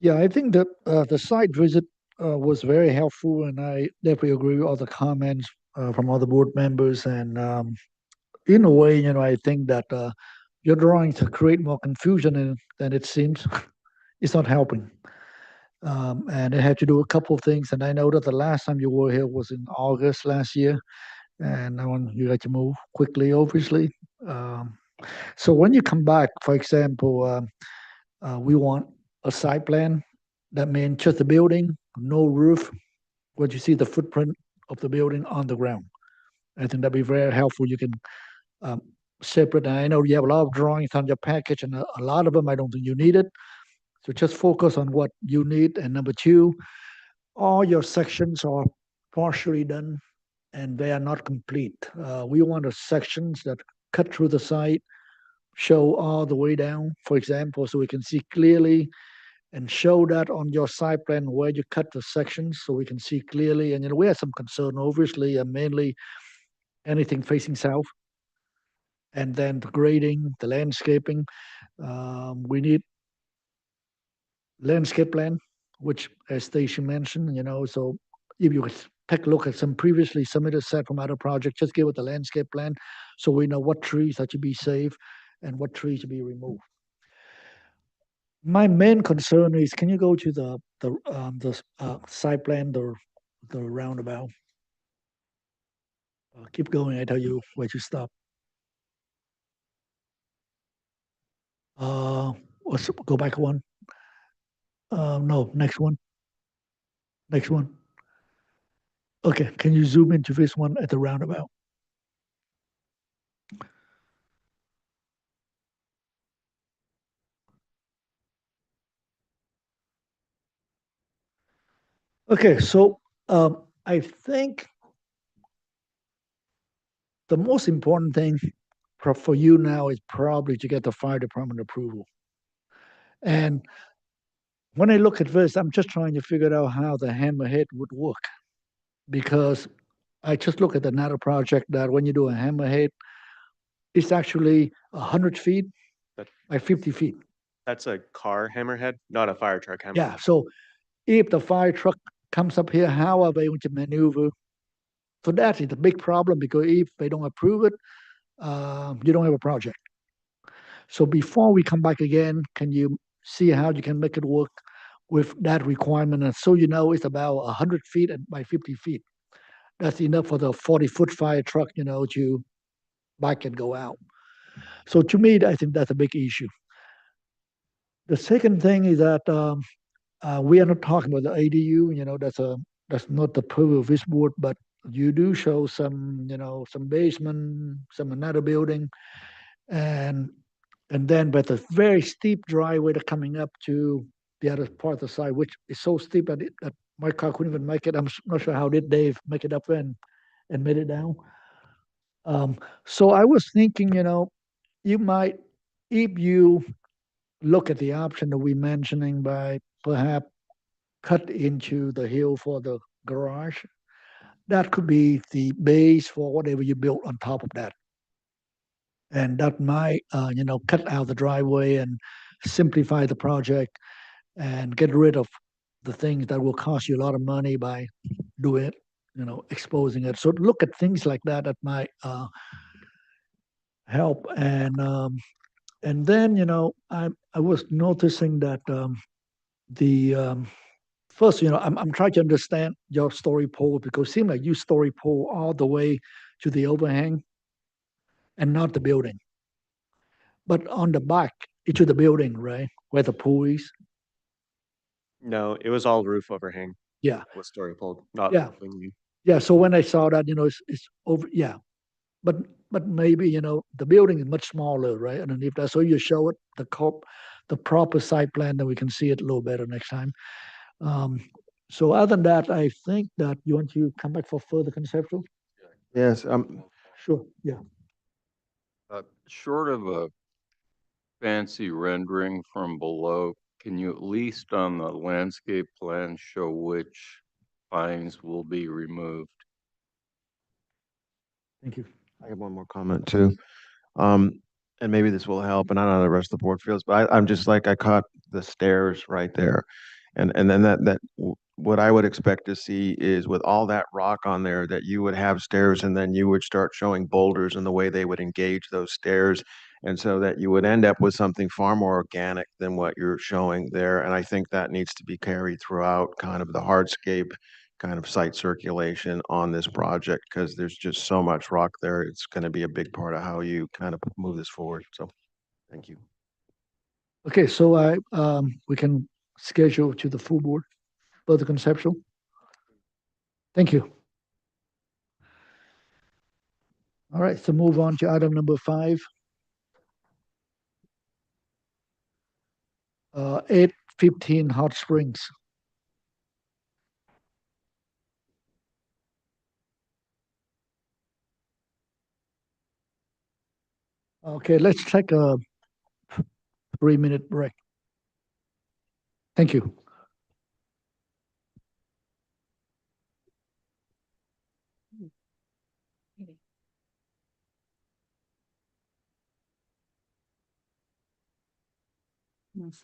Yeah, I think that the site visit was very helpful, and I definitely agree with all the comments from other board members. And in a way, I think that your drawing to create more confusion than it seems. It's not helping. And it had to do a couple of things. And I know that the last time you were here was in August last year, and I want you had to move quickly, obviously. Um, so when you come back, for example, we want a site plan. That means just the building, no roof. What you see the footprint of the building on the ground. I think that'd be very helpful. You can um, separate. And I know you have a lot of drawings on your package, and a lot of them I don't think you need it. So just focus on what you need. And number two, all your sections are partially done and they are not complete. We want the sections that cut through the site, show all the way down, for example, so we can see clearly and show that on your site plan where you cut the sections so we can see clearly. And we have some concern, obviously, and mainly anything facing south. And then the grading, the landscaping. We need landscape plan, which as Stacy mentioned, so if you could take a look at some previously submitted set from other projects, just give it the landscape plan so we know what trees are to be saved and what trees to be removed. My main concern is, can you go to the site plan, the roundabout? Keep going. I tell you where to stop. Let's go back one. No, next one. Next one. Okay, can you zoom into this one at the roundabout? Okay, so I think the most important thing for you now is probably to get the fire department approval. And when I look at this, I'm just trying to figure out how the hammerhead would work, because I just look at another project that when you do a hammerhead, it's actually 100 feet That- by 50 feet. That's a car hammerhead, not a fire truck hammerhead. Yeah, so if the fire truck comes up here, how are they going to maneuver? So that is the big problem, because if they don't approve it, you don't have a project. So before we come back again, can you see how you can make it work with that requirement? And so it's about 100 feet by 50 feet. That's enough for the 40-foot fire truck, to back and go out. So to me, I think that's a big issue. The second thing is that we are not talking about the ADU. That's not the purview of this board, but you do show some, some basement, some another building, and then with a very steep driveway that's coming up to the other part of the side, which is so steep that my car couldn't even make it. I'm not sure how did Dave make it up there and made it down. So I was thinking, you might, if you look at the option that we're mentioning by perhaps cut into the hill for the garage, that could be the base for whatever you built on top of that. And that might, cut out the driveway and simplify the project and get rid of the things that will cost you a lot of money by doing it, exposing it. So look at things like that that might help. And then, I was noticing that the first, I'm trying to understand your story pole, because it seems like you story pole all the way to the overhang and not the building. But on the back, into the building, right, where the pool is. No, it was all roof overhang. Yeah. Was story pole, not Yeah. wing. Yeah. So when I saw that, it's over. Yeah. But maybe, the building is much smaller, right? Underneath that. So you show it, the proper site plan, then we can see it a little better next time. So other than that, I think that you want to come back for further conceptual? Yes, Sure. Yeah. Short of a fancy rendering from below, can you at least on the landscape plan show which pines will be removed? Thank you. I have one more comment too. Um, and maybe this will help, and I don't know how the rest of the board feels, but I'm just like, I caught the stairs right there. And then what I would expect to see is with all that rock on there, that you would have stairs and then you would start showing boulders and the way they would engage those stairs. And so that you would end up with something far more organic than what you're showing there. And I think that needs to be carried throughout kind of the hardscape kind of site circulation on this project, because there's just so much rock there. It's going to be a big part of how you kind of move this forward. So thank you. Okay, so we can schedule to the full board, further conceptual. Thank you. All right, so move on to item number 5. 815 Hot Springs. Okay, let's take a 3-minute break. Thank you. Yes.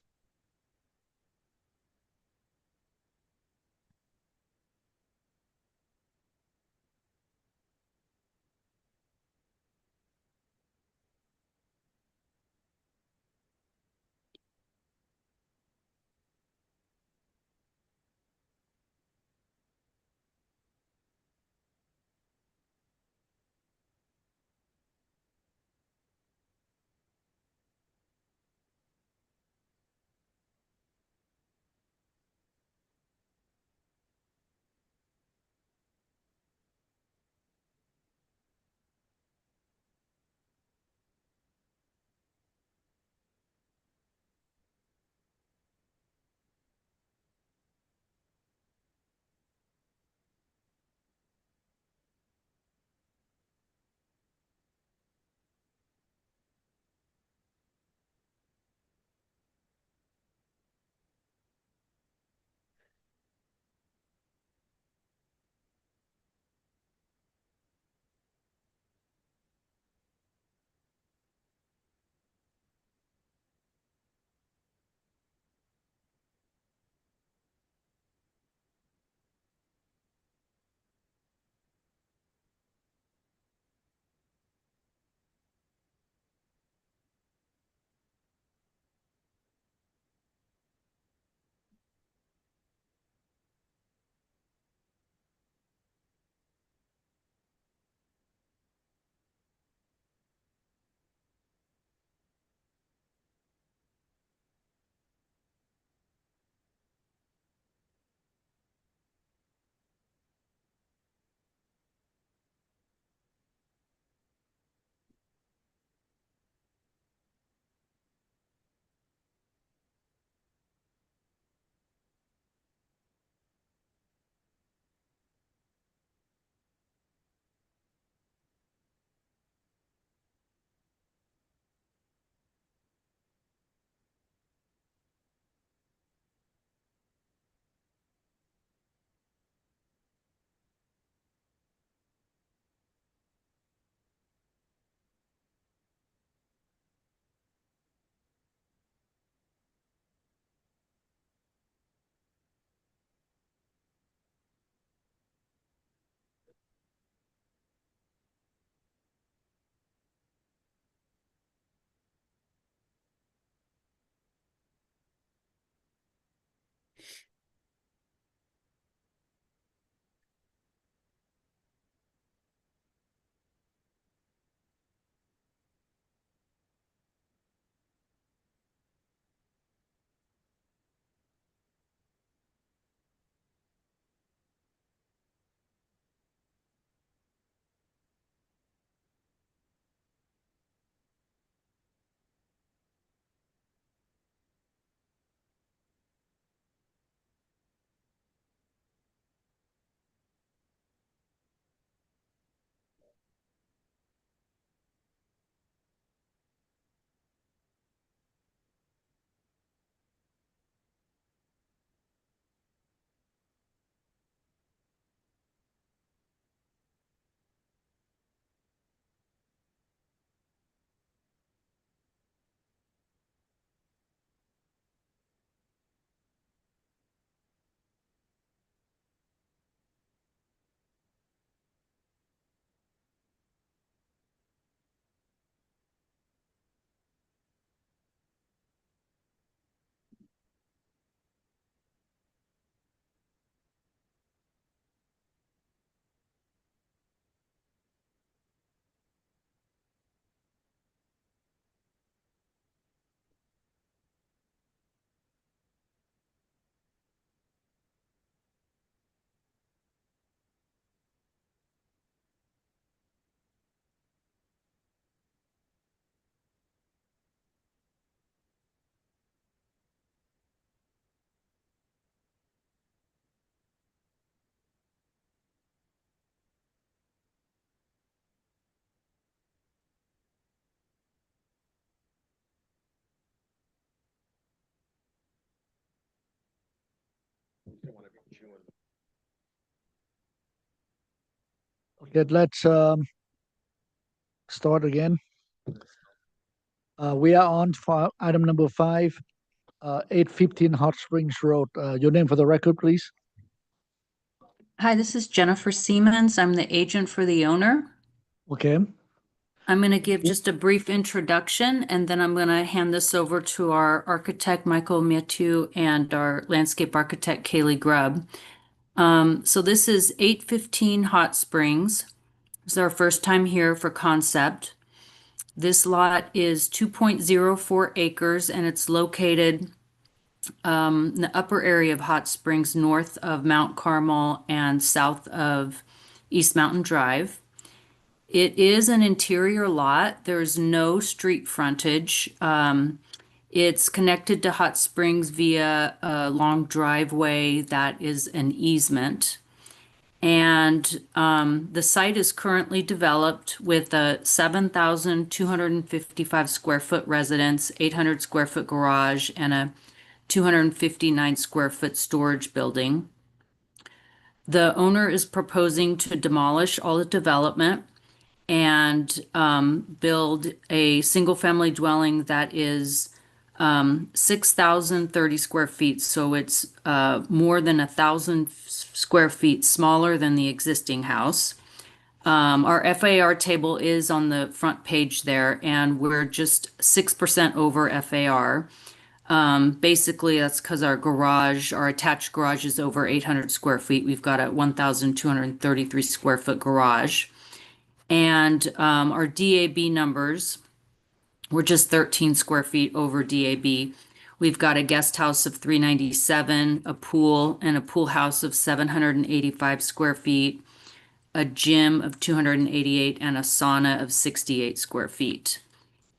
Okay, let's start again. We are on for item number 5, 815 Hot Springs Road. Your name for the record, please. Hi, this is Jennifer Siemens. I'm the agent for the owner. Okay. I'm going to give just a brief introduction, and then I'm going to hand this over to our architect, Michael Mathieu, and our landscape architect, Kaylee Grubb. So this is 815 Hot Springs. This is our first time here for concept. This lot is 2.04 acres, and it's located in the upper area of Hot Springs, north of Mount Carmel and south of East Mountain Drive. It is an interior lot. There's no street frontage. It's connected to Hot Springs via a long driveway that is an easement. And the site is currently developed with a 7,255 square foot residence, 800 square foot garage, and a 259 square foot storage building. The owner is proposing to demolish all the development and build a single family dwelling that is 6,030 square feet. So it's more than 1,000 square feet smaller than the existing house. Our FAR table is on the front page there, and we're just 6% over FAR. Basically, that's because our attached garage is over 800 square feet. We've got a 1,233 square foot garage. And our DAB numbers, we're just 13 square feet over DAB. We've got a guest house of 397, a pool, and a pool house of 785 square feet, a gym of 288, and a sauna of 68 square feet.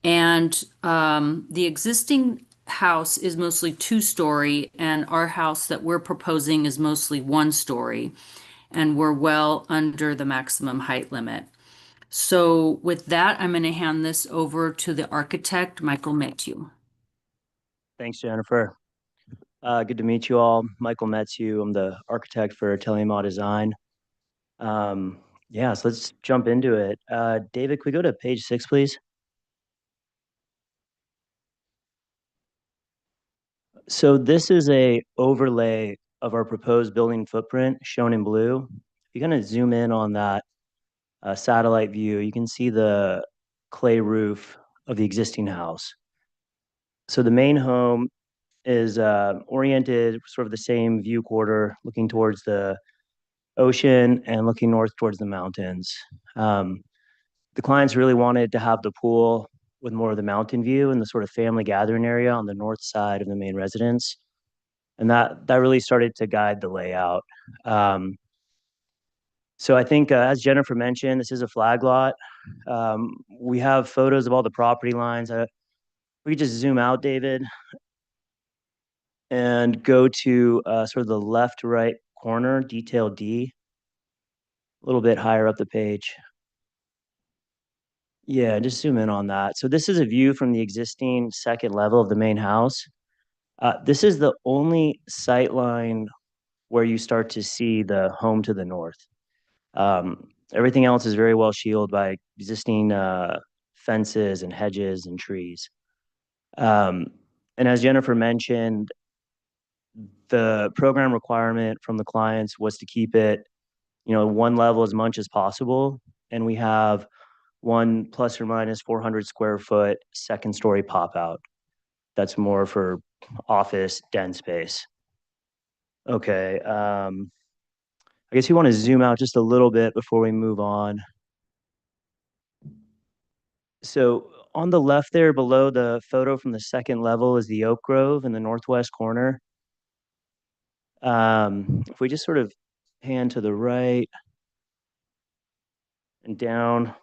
And the existing house is mostly 2-story, and our house that we're proposing is mostly 1-story, and we're well under the maximum height limit. So with that, I'm going to hand this over to the architect, Michael Mathieu. Thanks, Jennifer. Good to meet you all. Michael Mathieu. I'm the architect for Telema Design. So let's jump into it. David, can we go to page 6, please? So this is a overlay of our proposed building footprint shown in blue. If you're going to zoom in on that satellite view, you can see the clay roof of the existing house. So the main home is oriented sort of the same view quarter, looking towards the ocean and looking north towards the mountains. The clients really wanted to have the pool with more of the mountain view and the sort of family gathering area on the north side of the main residence. And that really started to guide the layout. So I think, as Jennifer mentioned, this is a flag lot. We have photos of all the property lines. We could just zoom out, David, and go to sort of the left right corner, detail D, a little bit higher up the page. Yeah, just zoom in on that. So this is a view from the existing second level of the main house. This is the only sight line where you start to see the home to the north. Everything else is very well shielded by existing fences and hedges and trees. And as Jennifer mentioned, the program requirement from the clients was to keep it, one level as much as possible. And we have one plus or minus 400 square foot second story pop out. That's more for office den space. Okay. I guess you want to zoom out just a little bit before we move on. So on the left there below the photo from the second level is the oak grove in the northwest corner. If we just sort of pan to the right and down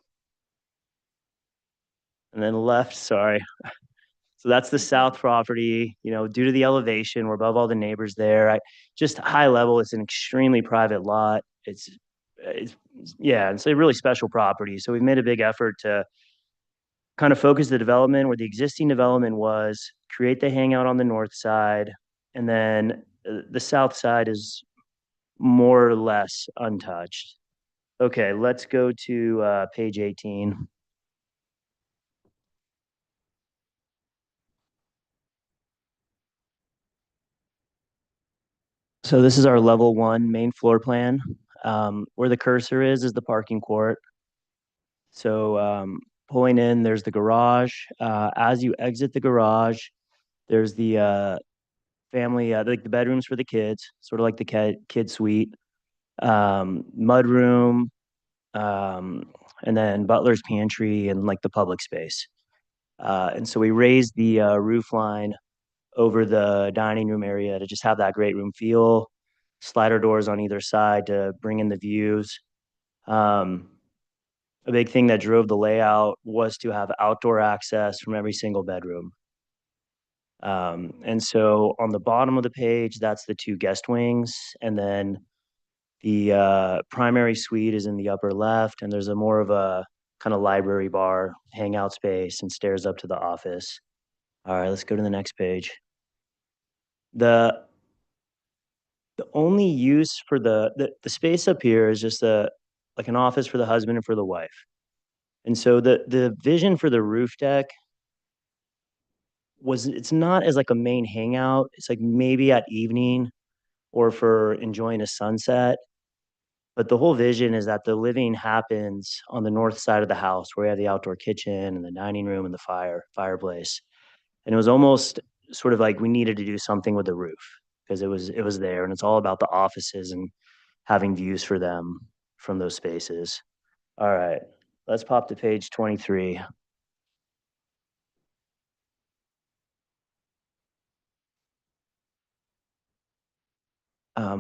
and then left, sorry. So that's the south property, due to the elevation, we're above all the neighbors there. Just high level, it's an extremely private lot. It's a really special property. So we've made a big effort to kind of focus the development where the existing development was, create the hangout on the north side, and then the south side is more or less untouched. Okay, let's go to page 18. So this is our level 1 main floor plan. Where the cursor is the parking court. So pulling in, there's the garage. As you exit the garage, there's the family, like the bedrooms for the kids, sort of like the kid suite, mud room, and then butler's pantry and like the public space. And so we raised the roof line over the dining room area to just have that great room feel. Slider doors on either side to bring in the views. A big thing that drove the layout was to have outdoor access from every single bedroom. And so on the bottom of the page, that's the 2 guest wings. And then the primary suite is in the upper left, and there's a more of a kind of library bar, hangout space, and stairs up to the office. All right, let's go to the next page. The only use for the space up here is just like an office for the husband and for the wife. And so the vision for the roof deck it's not as like a main hangout. It's like maybe at evening or for enjoying a sunset. But the whole vision is that the living happens on the north side of the house where you have the outdoor kitchen and the dining room and the fireplace. And it was almost sort of like we needed to do something with the roof because it was there, and it's all about the offices and having views for them from those spaces. All right, let's pop to page 23.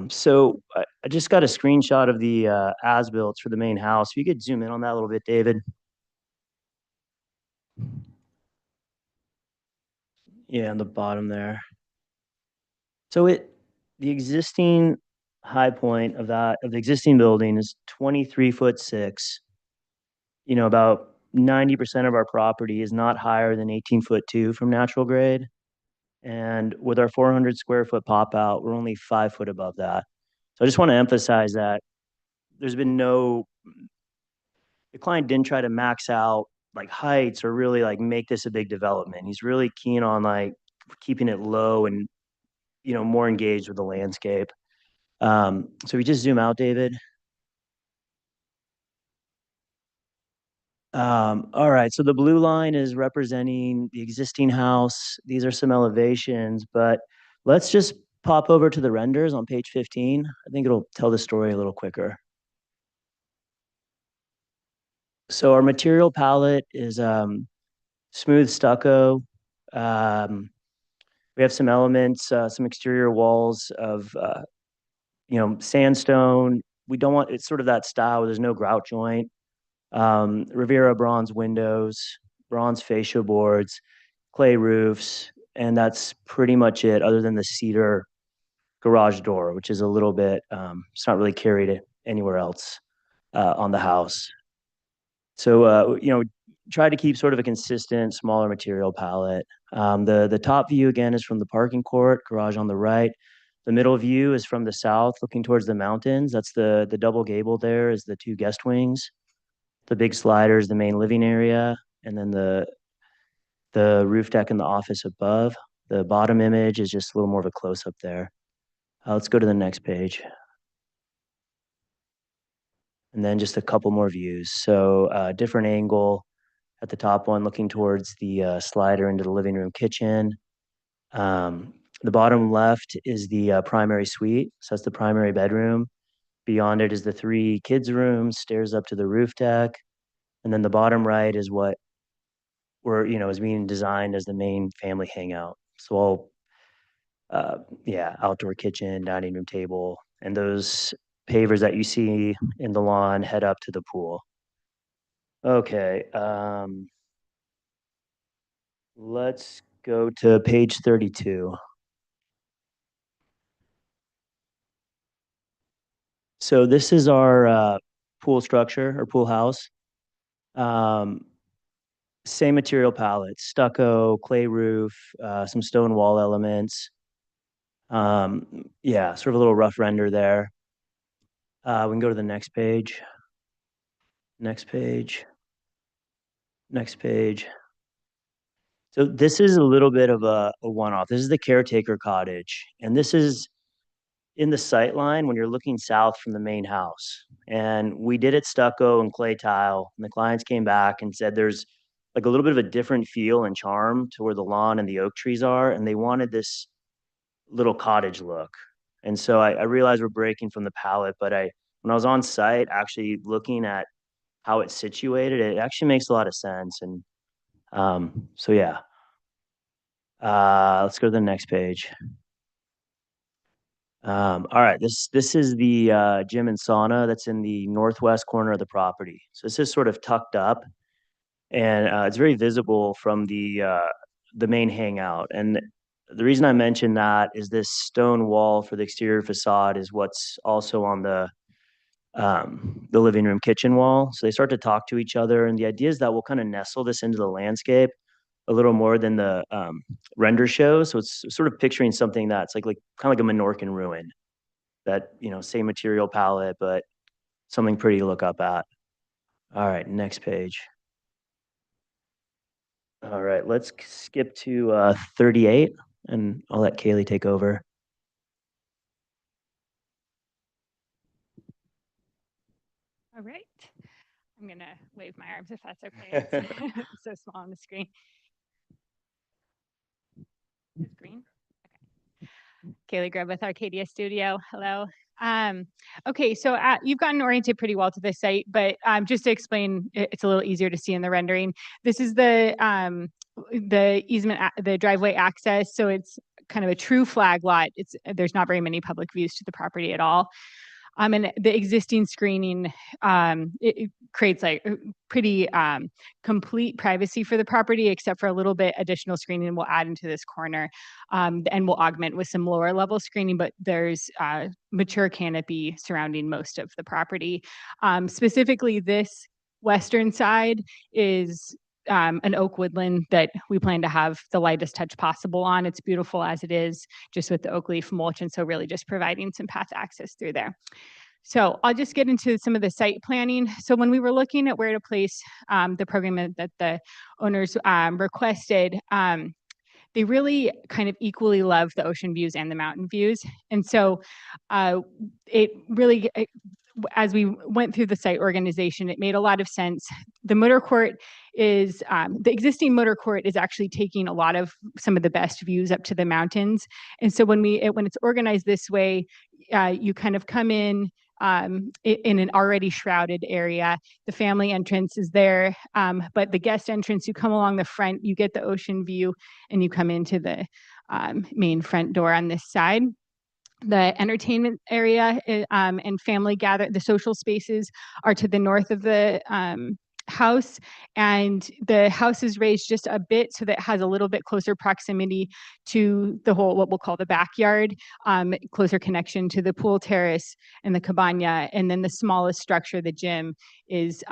So I just got a screenshot of the as-built for the main house. If you could zoom in on that a little bit, David. Yeah, on the bottom there. So the existing high point of the existing building is 23'6". You know, about 90% of our property is not higher than 18'2" from natural grade. And with our 400 square foot pop out, we're only 5 foot above that. So I just want to emphasize that there's been the client didn't try to max out like heights or really like make this a big development. He's really keen on like keeping it low and, more engaged with the landscape. So we just zoom out, David. All right, so the blue line is representing the existing house. These are some elevations, but let's just pop over to the renders on page 15. I think it'll tell the story a little quicker. So our material palette is smooth stucco. We have some elements, some exterior walls of, sandstone. We don't want, it's sort of that style where there's no grout joint. Rivera bronze windows, bronze fascia boards, clay roofs, and that's pretty much it other than the cedar garage door, which is a little bit, it's not really carried anywhere else on the house. So, try to keep sort of a consistent, smaller material palette. The top view again is from the parking court, garage on the right. The middle view is from the south, looking towards the mountains. That's the double gable there is the 2 guest wings. The big slider is the main living area, and then the roof deck and the office above. The bottom image is just a little more of a close-up there. Let's go to the next page. And then just a couple more views. So different angle at the top one, looking towards the slider into the living room kitchen. The bottom left is the primary suite. So that's the primary bedroom. Beyond it is the 3 kids' rooms, stairs up to the roof deck. And then the bottom right is what is being designed as the main family hangout. So all, outdoor kitchen, dining room table, and those pavers that you see in the lawn head up to the pool. Okay, let's go to page 32. So this is our pool structure or pool house. Same material palette, stucco, clay roof, some stone wall elements. Sort of a little rough render there. We can go to the next page. Next page. Next page. So this is a little bit of a one-off. This is the caretaker cottage, and this is in the sight line when you're looking south from the main house. And we did it stucco and clay tile, and the clients came back and said there's like a little bit of a different feel and charm to where the lawn and the oak trees are, and they wanted this little cottage look. And so I realized we're breaking from the palette, but when I was on site actually looking at how it's situated, it actually makes a lot of sense. And so yeah. Let's go to the next page. All right, this is the gym and sauna that's in the northwest corner of the property. So this is sort of tucked up, and it's very visible from the main hangout. And the reason I mention that is this stone wall for the exterior facade is what's also on the living room kitchen wall. So they start to talk to each other, and the idea is that we'll kind of nestle this into the landscape a little more than the render shows. So it's sort of picturing something that's like kind of like a Menorcan ruin, that, you know, same material palette, but something pretty to look up at. All right, next page. All right, let's skip to 38, and I'll let Kaylee take over. All right. I'm going to wave my arms if that's okay. It's so small on the screen. It's green. Okay. Kaylee Grubb with Arcadia Studio. Hello. Okay, so you've gotten oriented pretty well to this site, but just to explain, it's a little easier to see in the rendering. This is the easement, the driveway access. So it's kind of a true flag lot. There's not very many public views to the property at all. And the existing screening, it creates like pretty complete privacy for the property, except for a little bit additional screening we'll add into this corner, and we'll augment with some lower level screening, but there's mature canopy surrounding most of the property. Specifically, this western side is an oak woodland that we plan to have the lightest touch possible on. It's beautiful as it is, just with the oak leaf mulch, and so really just providing some path access through there. So I'll just get into some of the site planning. So when we were looking at where to place the program that the owners requested, they really kind of equally love the ocean views and the mountain views. And so as we went through the site organization, it made a lot of sense. The motor court is, the existing motor court is actually taking a lot of some of the best views up to the mountains. And so when it's organized this way, you kind of come in an already shrouded area. The family entrance is there, but the guest entrance, you come along the front, you get the ocean view, and you come into the main front door on this side. The entertainment area and family the social spaces are to the north of the house, and the house is raised just a bit so that it has a little bit closer proximity to the whole, what we'll call the backyard, closer connection to the pool terrace and the cabana. And then the smallest structure, the gym, is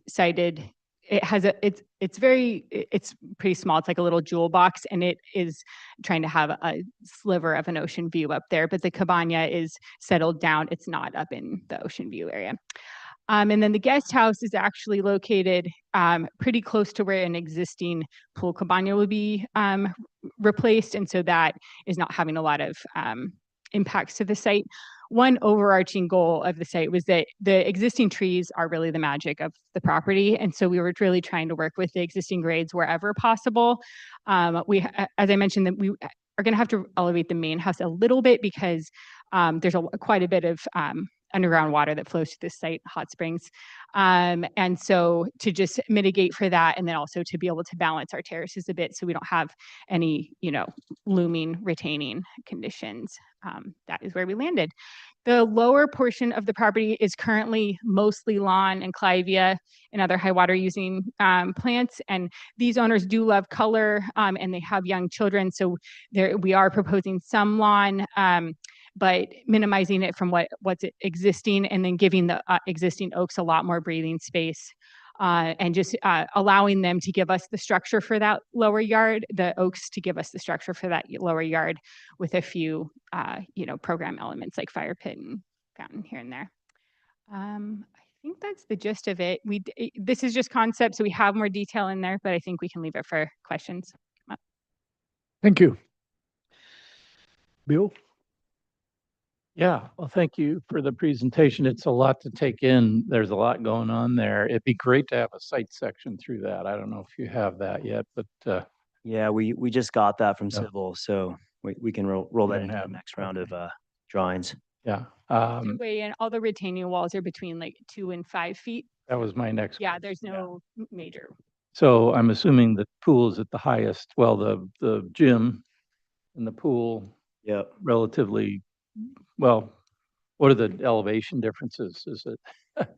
sited. It has it's pretty small. It's like a little jewel box, and it is trying to have a sliver of an ocean view up there, but the cabana is settled down. It's not up in the ocean view area. And then the guest house is actually located pretty close to where an existing pool cabana will be replaced. And so that is not having a lot of impacts to the site. One overarching goal of the site was that the existing trees are really the magic of the property. And so we were really trying to work with the existing grades wherever possible. As I mentioned, that we are going to have to elevate the main house a little bit because there's quite a bit of underground water that flows to this site, hot springs. And so to just mitigate for that, and then also to be able to balance our terraces a bit so we don't have any, looming retaining conditions, that is where we landed. The lower portion of the property is currently mostly lawn and clivia and other high water using plants. And these owners do love color, and they have young children. So we are proposing some lawn, but minimizing it from what's existing, and then giving the existing oaks a lot more breathing space, and just allowing them to give us the structure for that lower yard, the oaks to give us the structure for that lower yard with a few, program elements like fire pit and fountain here and there. I think that's the gist of it. This is just concept, so we have more detail in there, but I think we can leave it for questions. Thank you. Bill? Yeah, well, thank you for the presentation. It's a lot to take in. There's a lot going on there. It'd be great to have a site section through that. I don't know if you have that yet, but Yeah, we just got that from Yeah. Civil, so we can roll You that don't into have the it. next round of drawings. yeah. To weigh in, all the retaining walls are between like 2 and 5 feet. That was my next Yeah, question. there's no major. So I'm assuming the pool is at the highest, well, the gym and the pool. Yep. Relatively, well, what are the elevation differences? Is it?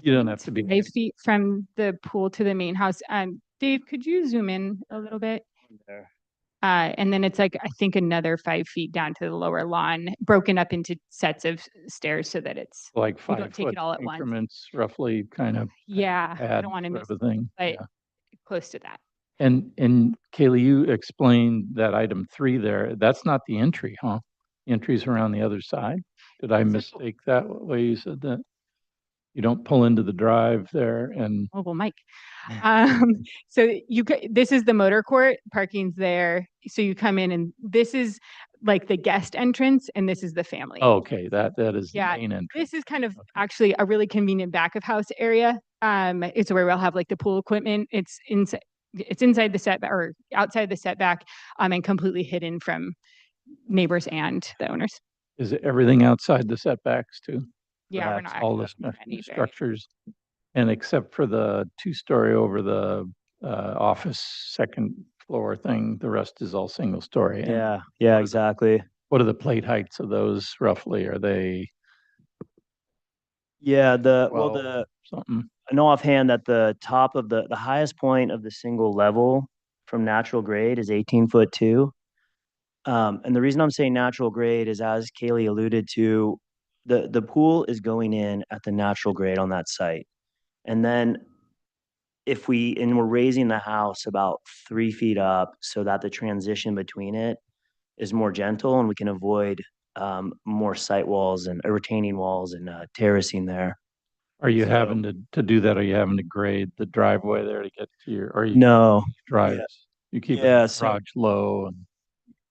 You don't have to be. 5 feet from the pool to the main house. Dave, could you zoom in a little bit? There. And then it's like, I think another 5 feet down to the lower lawn, broken up into sets of stairs so that it's, Like you don't take 5 foot it all at once. increments, roughly kind of. Yeah, I add don't want to sort miss, of a thing. but Yeah. close to that. And Kaylee, you explained that item 3 there. That's not the entry, huh? The entry's around the other side. Did I mistake that way you said that? You don't pull into the drive there and. Oh, well, Mike. So this is the motor court, parking's there. So you come in and this is like the guest entrance and this is the family. Okay, that is the Yeah, main entrance. this is kind of actually a really convenient back of house area. It's where we'll have like the pool equipment. It's inside the setback or outside the setback, and completely hidden from neighbors and the owners. Is it everything outside the setbacks too? Yeah, we're not All the actually having any very- structures, and except for the 2-story over the office second floor thing, the rest is all single story. And Yeah, exactly. what are the plate heights of those roughly? Are they? Yeah, something. I know offhand that the top of the highest point of the single level from natural grade is 18'2". And the reason I'm saying natural grade is, as Kaylee alluded to, the pool is going in at the natural grade on that site. And then we're raising the house about 3 feet up so that the transition between it is more gentle and we can avoid more site walls and retaining walls and terracing there. Are you having to do that? Are you having to grade the driveway there to get to your, or you No. drives? Yeah. You keep Yeah, the garage low and.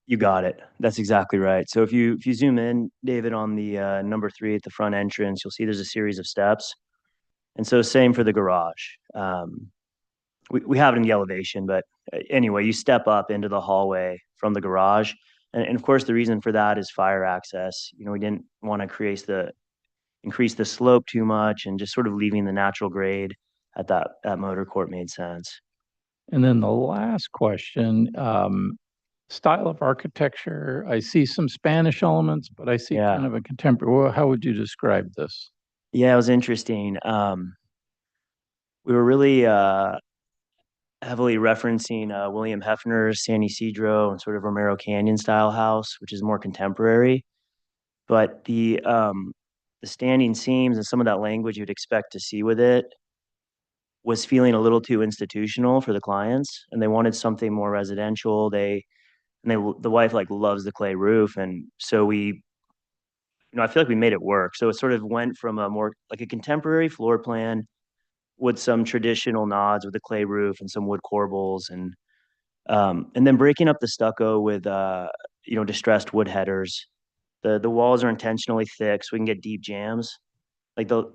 You got it. That's exactly right. So if you zoom in, David, on the number 3 at the front entrance, you'll see there's a series of steps. And so same for the garage. We have it in the elevation, but anyway, you step up into the hallway from the garage. And of course, the reason for that is fire access. You know, we didn't want to increase the slope too much, and just sort of leaving the natural grade at that motor court made sense. And then the last question, style of architecture. I see some Spanish elements, but I see kind of a contemporary. Well, how would you describe this? Yeah, it was interesting. We were really heavily referencing William Hefner's San Ysidro and sort of Romero Canyon style house, which is more contemporary. But the standing seams and some of that language you'd expect to see with it was feeling a little too institutional for the clients, and they wanted something more residential. The wife like loves the clay roof, and so I feel like we made it work. So it sort of went from a more like a contemporary floor plan with some traditional nods with the clay roof and some wood corbels, and then breaking up the stucco with distressed wood headers. The walls are intentionally thick so we can get deep jams. Like the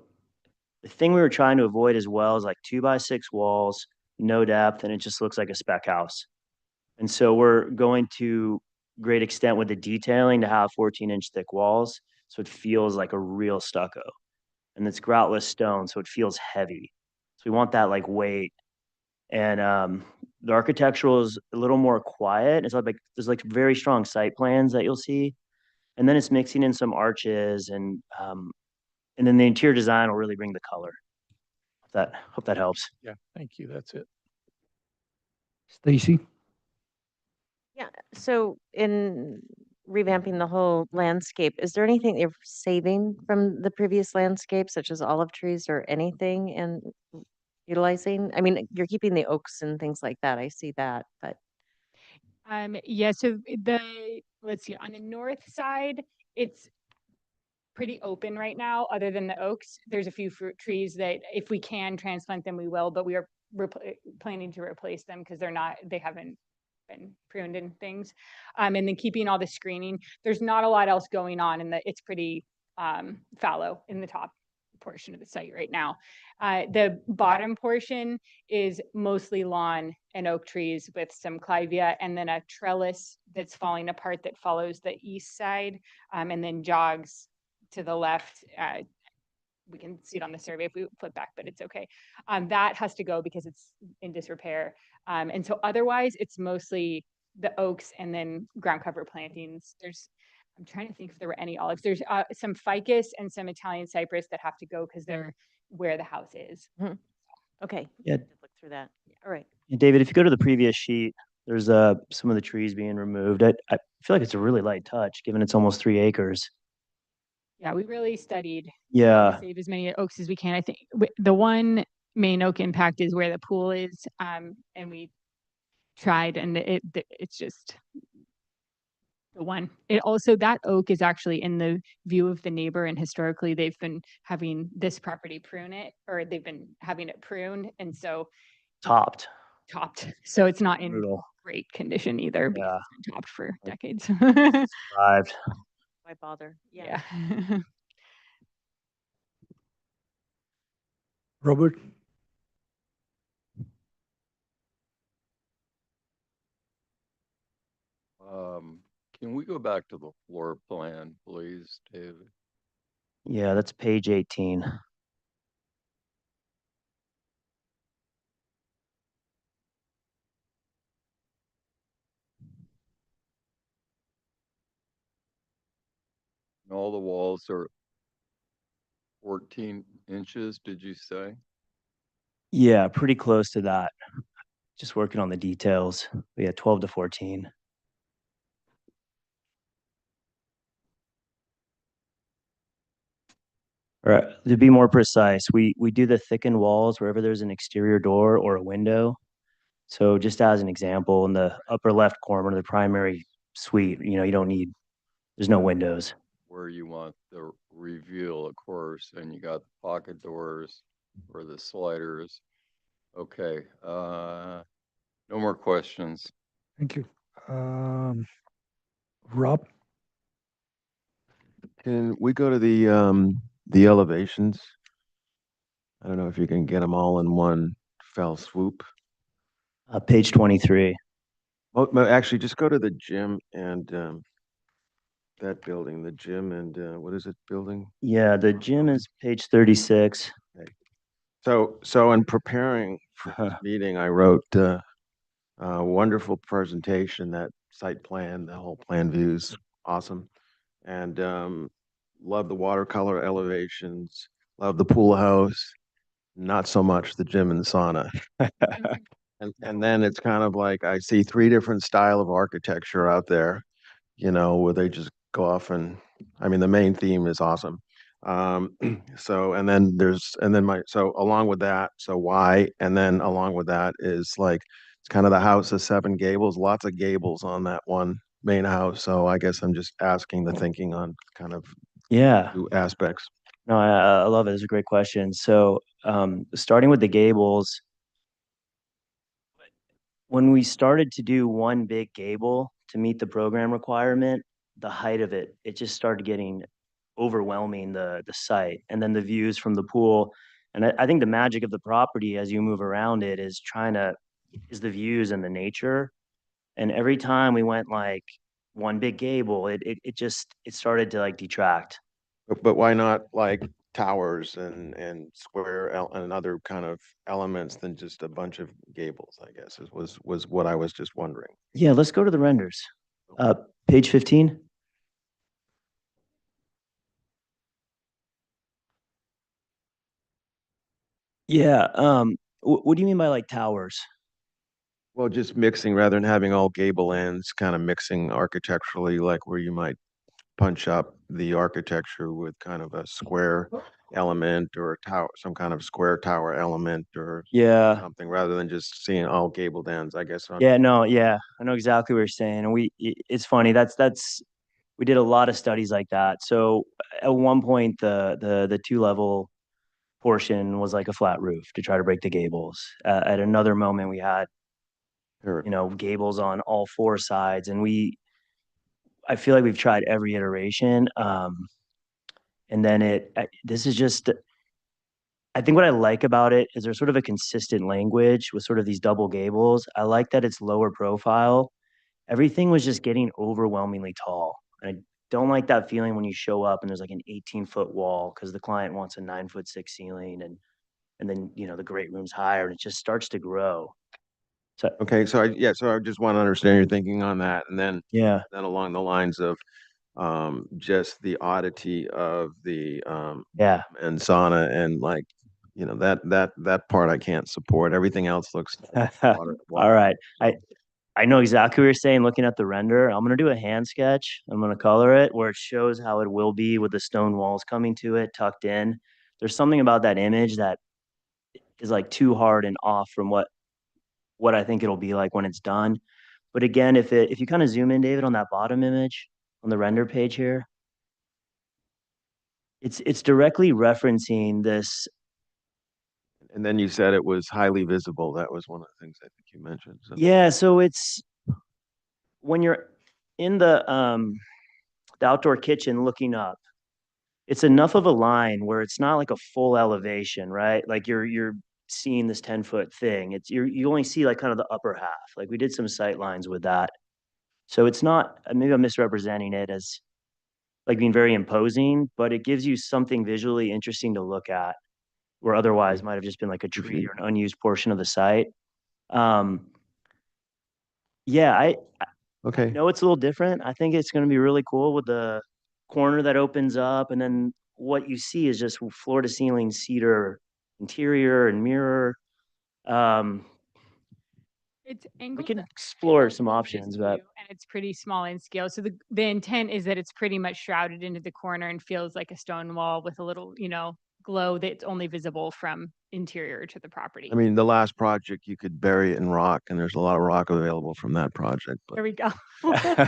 thing we were trying to avoid as well is like 2x6 walls, no depth, and it just looks like a spec house. And so we're going to great extent with the detailing to have 14-inch thick walls, so it feels like a real stucco. And it's groutless stone, so it feels heavy. So we want that like weight. And the architectural is a little more quiet. It's like there's like very strong site plans that you'll see, and then it's mixing in some arches, and then the interior design will really bring the color. Hope that helps. Yeah, thank you. That's it. Stacy? Yeah, so in revamping the whole landscape, is there anything you're saving from the previous landscape, such as olive trees or anything, and utilizing? I mean, you're keeping the oaks and things like that. I see that, but Yeah, so let's see, on the north side, it's pretty open right now, other than the oaks. There's a few fruit trees that if we can transplant them, we will, but we are planning to replace them because they haven't been pruned and things. And then keeping all the screening. There's not a lot else going on it's pretty fallow in the top portion of the site right now. The bottom portion is mostly lawn and oak trees with some clivia, and then a trellis that's falling apart that follows the east side, and then jogs to the left. We can see it on the survey if we flip back, but it's okay. That has to go because it's in disrepair. And so otherwise it's mostly the oaks and then ground cover plantings. I'm trying to think if there were any olives. There's some ficus and some Italian cypress that have to go because they're where the house is. Okay. Yeah. Look through that. All right. And David, if you go to the previous sheet, there's some of the trees being removed. I feel like it's a really light touch, given it's almost 3 acres. Yeah, we really studied how Yeah. to save as many oaks as we can. I think the one main oak impact is where the pool is, and we tried, and it's just the one. It also, that oak is actually in the view of the neighbor, and historically they've been having this property prune it, or they've been having it pruned, and so Topped. So it's not in Brutal. great condition either because Yeah. it's been topped for decades. Survived. Why bother? Yeah. Robert? Can we go back to the floor plan, please, David? Yeah, that's page 18. And all the walls are 14 inches, did you say? Yeah, pretty close to that. Just working on the details. But yeah, 12 to 14. All right, to be more precise, we do the thickened walls wherever there's an exterior door or a window. So just as an example, in the upper left corner, the primary suite, there's no windows. Where you want the reveal, of course, and you got the pocket doors or the sliders. Okay, no more questions. Thank you. Rob? Can we go to the elevations? I don't know if you can get them all in one fell swoop. Page 23. Oh, actually, just go to the gym and that building, the gym and what is it building? Yeah, the gym is page 36. Okay. So in preparing for this meeting, I wrote a wonderful presentation, that site plan, the whole plan views, awesome. And love the watercolor elevations, love the pool house, not so much the gym and sauna. And then it's kind of like I see 3 different style of architecture out there, where they just go off and, I mean, the main theme is awesome. So along with that, so why? And then along with that is like, it's kind of the house of 7 gables, lots of gables on that one main house. So I guess I'm just asking the thinking on kind of Yeah. 2 aspects. No, I love it. It's a great question. So, starting with the gables, when we started to do one big gable to meet the program requirement, the height of it just started getting overwhelming the site, and then the views from the pool. And I think the magic of the property as you move around it is the views and the nature. And every time we went like one big gable, it started to like detract. But why not like towers and square and other kind of elements than just a bunch of gables, I guess, was what I was just wondering. Yeah, let's go to the renders. Page 15. Yeah, what do you mean by like towers? Well, just mixing rather than having all gable ends, kind of mixing architecturally, like where you might punch up the architecture with kind of a square element or a tower, some kind of square tower element or Yeah. something, rather than just seeing all gabled ends, I guess. Yeah, no, yeah, I know exactly what you're saying. And it's funny, that's we did a lot of studies like that. So at one point, the 2-level portion was like a flat roof to try to break the gables. At another moment, we had, you know, gables on all 4 sides, and I feel like we've tried every iteration. And then this is just, I think what I like about it is there's sort of a consistent language with sort of these double gables. I like that it's lower profile. Everything was just getting overwhelmingly tall. I don't like that feeling when you show up and there's like an 18-foot wall because the client wants a 9'6" ceiling, and then, you know, the great room's higher and it just starts to grow. So Okay, so I just want to understand your thinking on that, and then yeah, then along the lines of just the oddity of the yeah. and sauna, and like, you know, that part I can't support. Everything else looks water. All right. I know exactly what you're saying looking at the render. I'm going to do a hand sketch. I'm going to color it where it shows how it will be with the stone walls coming to it, tucked in. There's something about that image that is like too hard and off from what I think it'll be like when it's done. But again, if you kind of zoom in, David, on that bottom image on the render page here, it's directly referencing this. And then you said it was highly visible. That was one of the things I think you mentioned. So. Yeah, so it's when you're in the outdoor kitchen looking up, it's enough of a line where it's not like a full elevation, right? Like you're seeing this 10-foot thing. You only see like kind of the upper half. Like we did some sight lines with that. So it's not, maybe I'm misrepresenting it as like being very imposing, but it gives you something visually interesting to look at, where otherwise might have just been like a tree or an unused portion of the site. Yeah, I Okay. know it's a little different. I think it's going to be really cool with the corner that opens up, and then what you see is just floor to ceiling cedar interior and mirror. Um, It's we angled can at explore this some options, but view, and it's pretty small in scale. So the intent is that it's pretty much shrouded into the corner and feels like a stone wall with a little, you know, glow that's only visible from interior to the property. I mean, the last project, you could bury it in rock, and there's a lot of rock available from that project. But There we go. I'm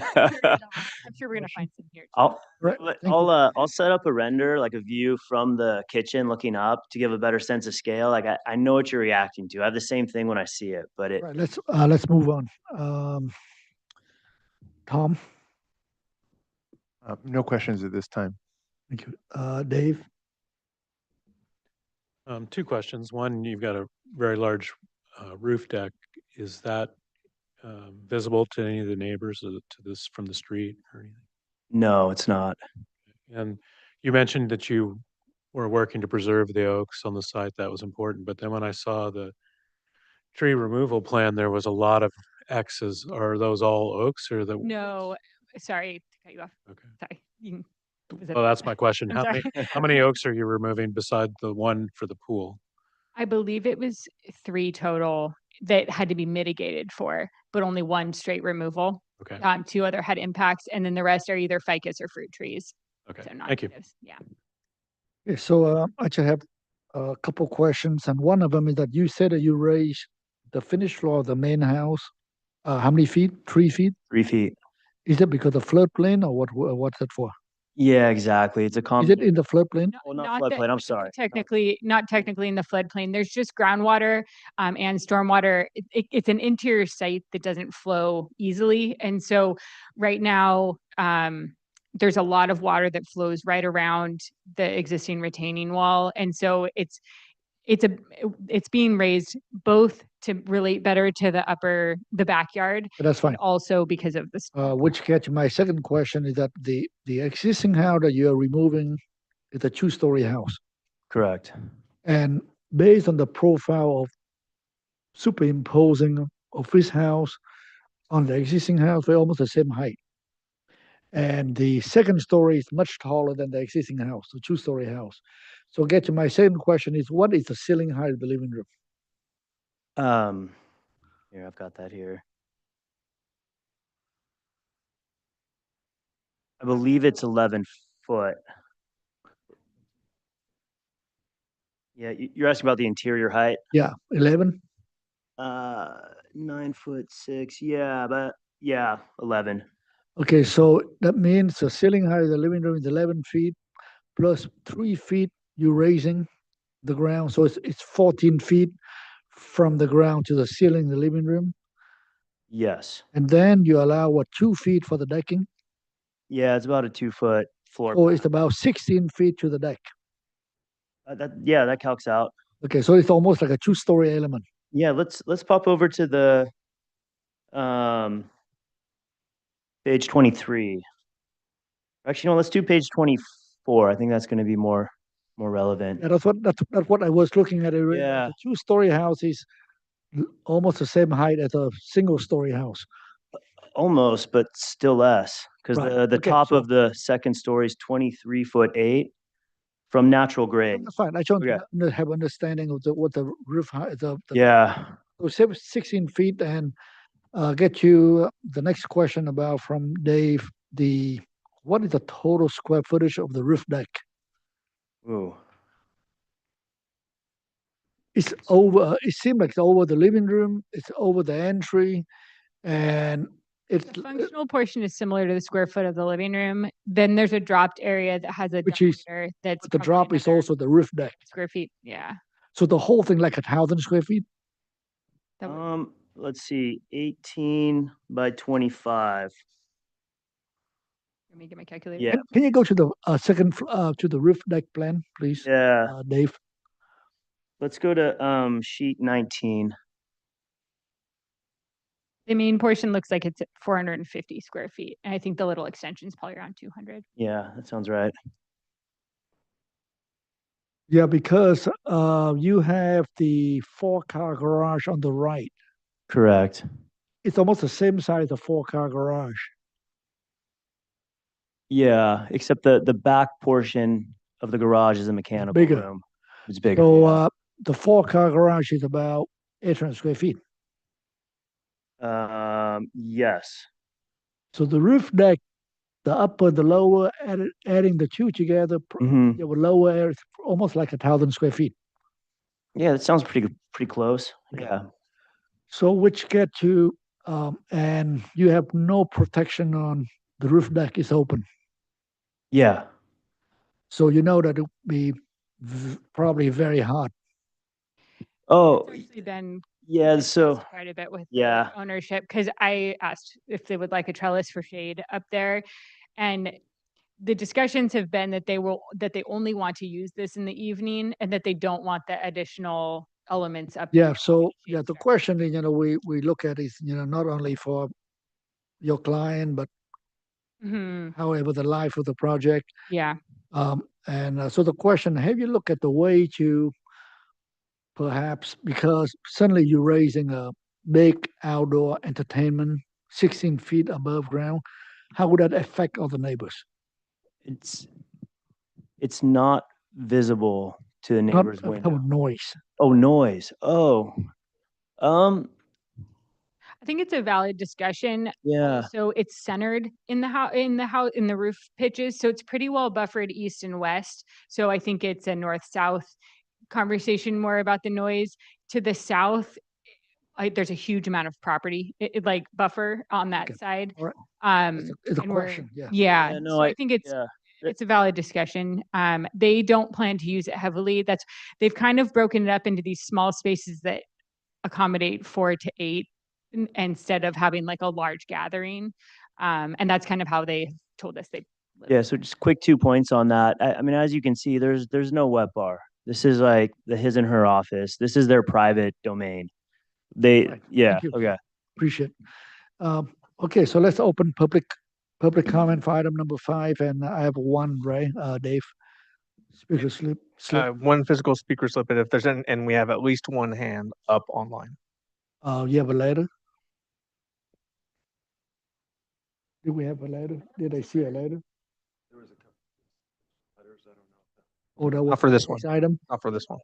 sure we're gonna find some here. Too. I'll set up a render, like a view from the kitchen looking up to give a better sense of scale. Like I know what you're reacting to. I have the same thing when I see it, but it. Right, let's move on. Tom, No questions at this time. thank you. Dave, 2 questions. One, you've got a very large roof deck. Is that visible to any of the neighbors to this from the street or anything? No, it's not. And you mentioned that you were working to preserve the oaks on the site. That was important. But then when I saw the tree removal plan, there was a lot of X's. Are those all oaks or the? No, sorry to cut you off. Okay. Sorry. You Well, that's my question. I'm sorry. How many oaks are you removing beside the one for the pool? I believe it was 3 total that had to be mitigated for, but only 1 straight removal. Okay. 2 other had impacts, and then the rest are either ficus or fruit trees. Okay. So not Thank you. natives. Yeah. okay, so I just have a couple questions, and one of them is that you said that you raised the finished floor of the main house. How many feet? 3 feet? 3 feet. Is it because of floodplain or what's it for? Yeah, exactly. It's a Is combination. it in the floodplain? Well, not floodplain. I'm sorry. Not technically in the floodplain. There's just groundwater and stormwater. It's an interior site that doesn't flow easily. And so right now, there's a lot of water that flows right around the existing retaining wall. And so it's being raised both to relate better to the backyard. That's fine. And also because of this. Which gets my second question is that the existing house that you're removing is a 2-story house. Correct. And based on the profile of superimposing of this house on the existing house, they're almost the same height. And the second story is much taller than the existing house, the 2-story house. So get to my second question is, what is the ceiling height of the living room? Here, I've got that here. I believe it's 11 foot. Yeah, you're asking about the interior height? Yeah, 11? 9'6". Yeah, but yeah, 11. Okay, so that means the ceiling height of the living room is 11 feet plus 3 feet you're raising the ground. So it's 14 feet from the ground to the ceiling in the living room. Yes. And then you allow what, 2 feet for the decking? Yeah, it's about a 2 foot floor. So it's about 16 feet to the deck. Yeah, that calcs out. Okay, so it's almost like a 2-story element. Yeah, let's pop over to the page 23. Actually, no, let's do page 24. I think that's going to be more relevant. Yeah, that's what I was looking at. Yeah. The 2-story house is almost the same height as a single-story house. Almost, but still less, because Right, the okay, top so- of the second story is 23'8" from natural grade. That's fine. I just Okay. want to have understanding of what the roof height, Yeah. so 16 feet, and get you the next question about from Dave. What is the total square footage of the roof deck? Ooh. It's over. It seems like it's over the living room. It's over the entry, and it's The functional portion is similar to the square foot of the living room. Then there's a dropped area that has a which is dumpster that's the drop is also the roof deck. square feet. Yeah. So the whole thing like 1,000 square feet. Let's see, 18 by 25. Let me get my calculator. Yeah. Can you go to the second to the roof deck plan, please? Yeah. Dave. Let's go to sheet 19. The main portion looks like it's at 450 square feet. And I think the little extension is probably around 200. Yeah, that sounds right. Yeah, because you have the 4-car garage on the right. Correct. It's almost the same size as a 4-car garage. Yeah, except the back portion of the garage is a mechanical bigger. room. It's bigger. So Yeah. the 4-car garage is about 800 square feet. Yes. So the roof deck, the upper, the lower, adding the two together, Mhm. you have a lower area, almost like 1,000 square feet. Yeah, that sounds pretty close. Yeah. So which get to, and you have no protection on the roof deck is open. Yeah. So you know that it will be probably very hot. Oh, Actually been yeah. So quite a bit with yeah. the ownership because I asked if they would like a trellis for shade up there, and the discussions have been that they only want to use this in the evening and that they don't want the additional elements up. Yeah. So yeah, the question is, we look at is, not only for your client, but however the life of the project. Yeah. And so the question, have you looked at the way to perhaps, because suddenly you're raising a big outdoor entertainment 16 feet above ground, how would that affect other neighbors? It's not visible to the Not neighbor's how window. noise. Oh, noise. Oh. I think it's a valid discussion. Yeah. So it's centered in the house, in the roof pitches. So it's pretty well buffered east and west. So I think it's a north-south conversation more about the noise. To the south, there's a huge amount of property, like buffer on that side. All right. It's a and we're- question. Yeah. Yeah. Yeah, no, So I think it's a valid discussion. They don't plan to use it heavily. They've kind of broken it up into these small spaces that accommodate 4 to 8 instead of having like a large gathering. And that's kind of how they told us they Yeah, so just quick 2 points on that. I mean, as you can see, there's no wet bar. This is like the his and her office. This is their private domain. Yeah, Thank you. okay. Appreciate it. Okay, so let's open public comment for item number 5, and I have one, right, Dave? Speaker slip. One physical speaker slip, and if there's and we have at least one hand up online. You have a letter? Did we have a letter? Did I see a letter? There was a couple letters, I don't know. Oh, that was Not for this one. item? Not for this one.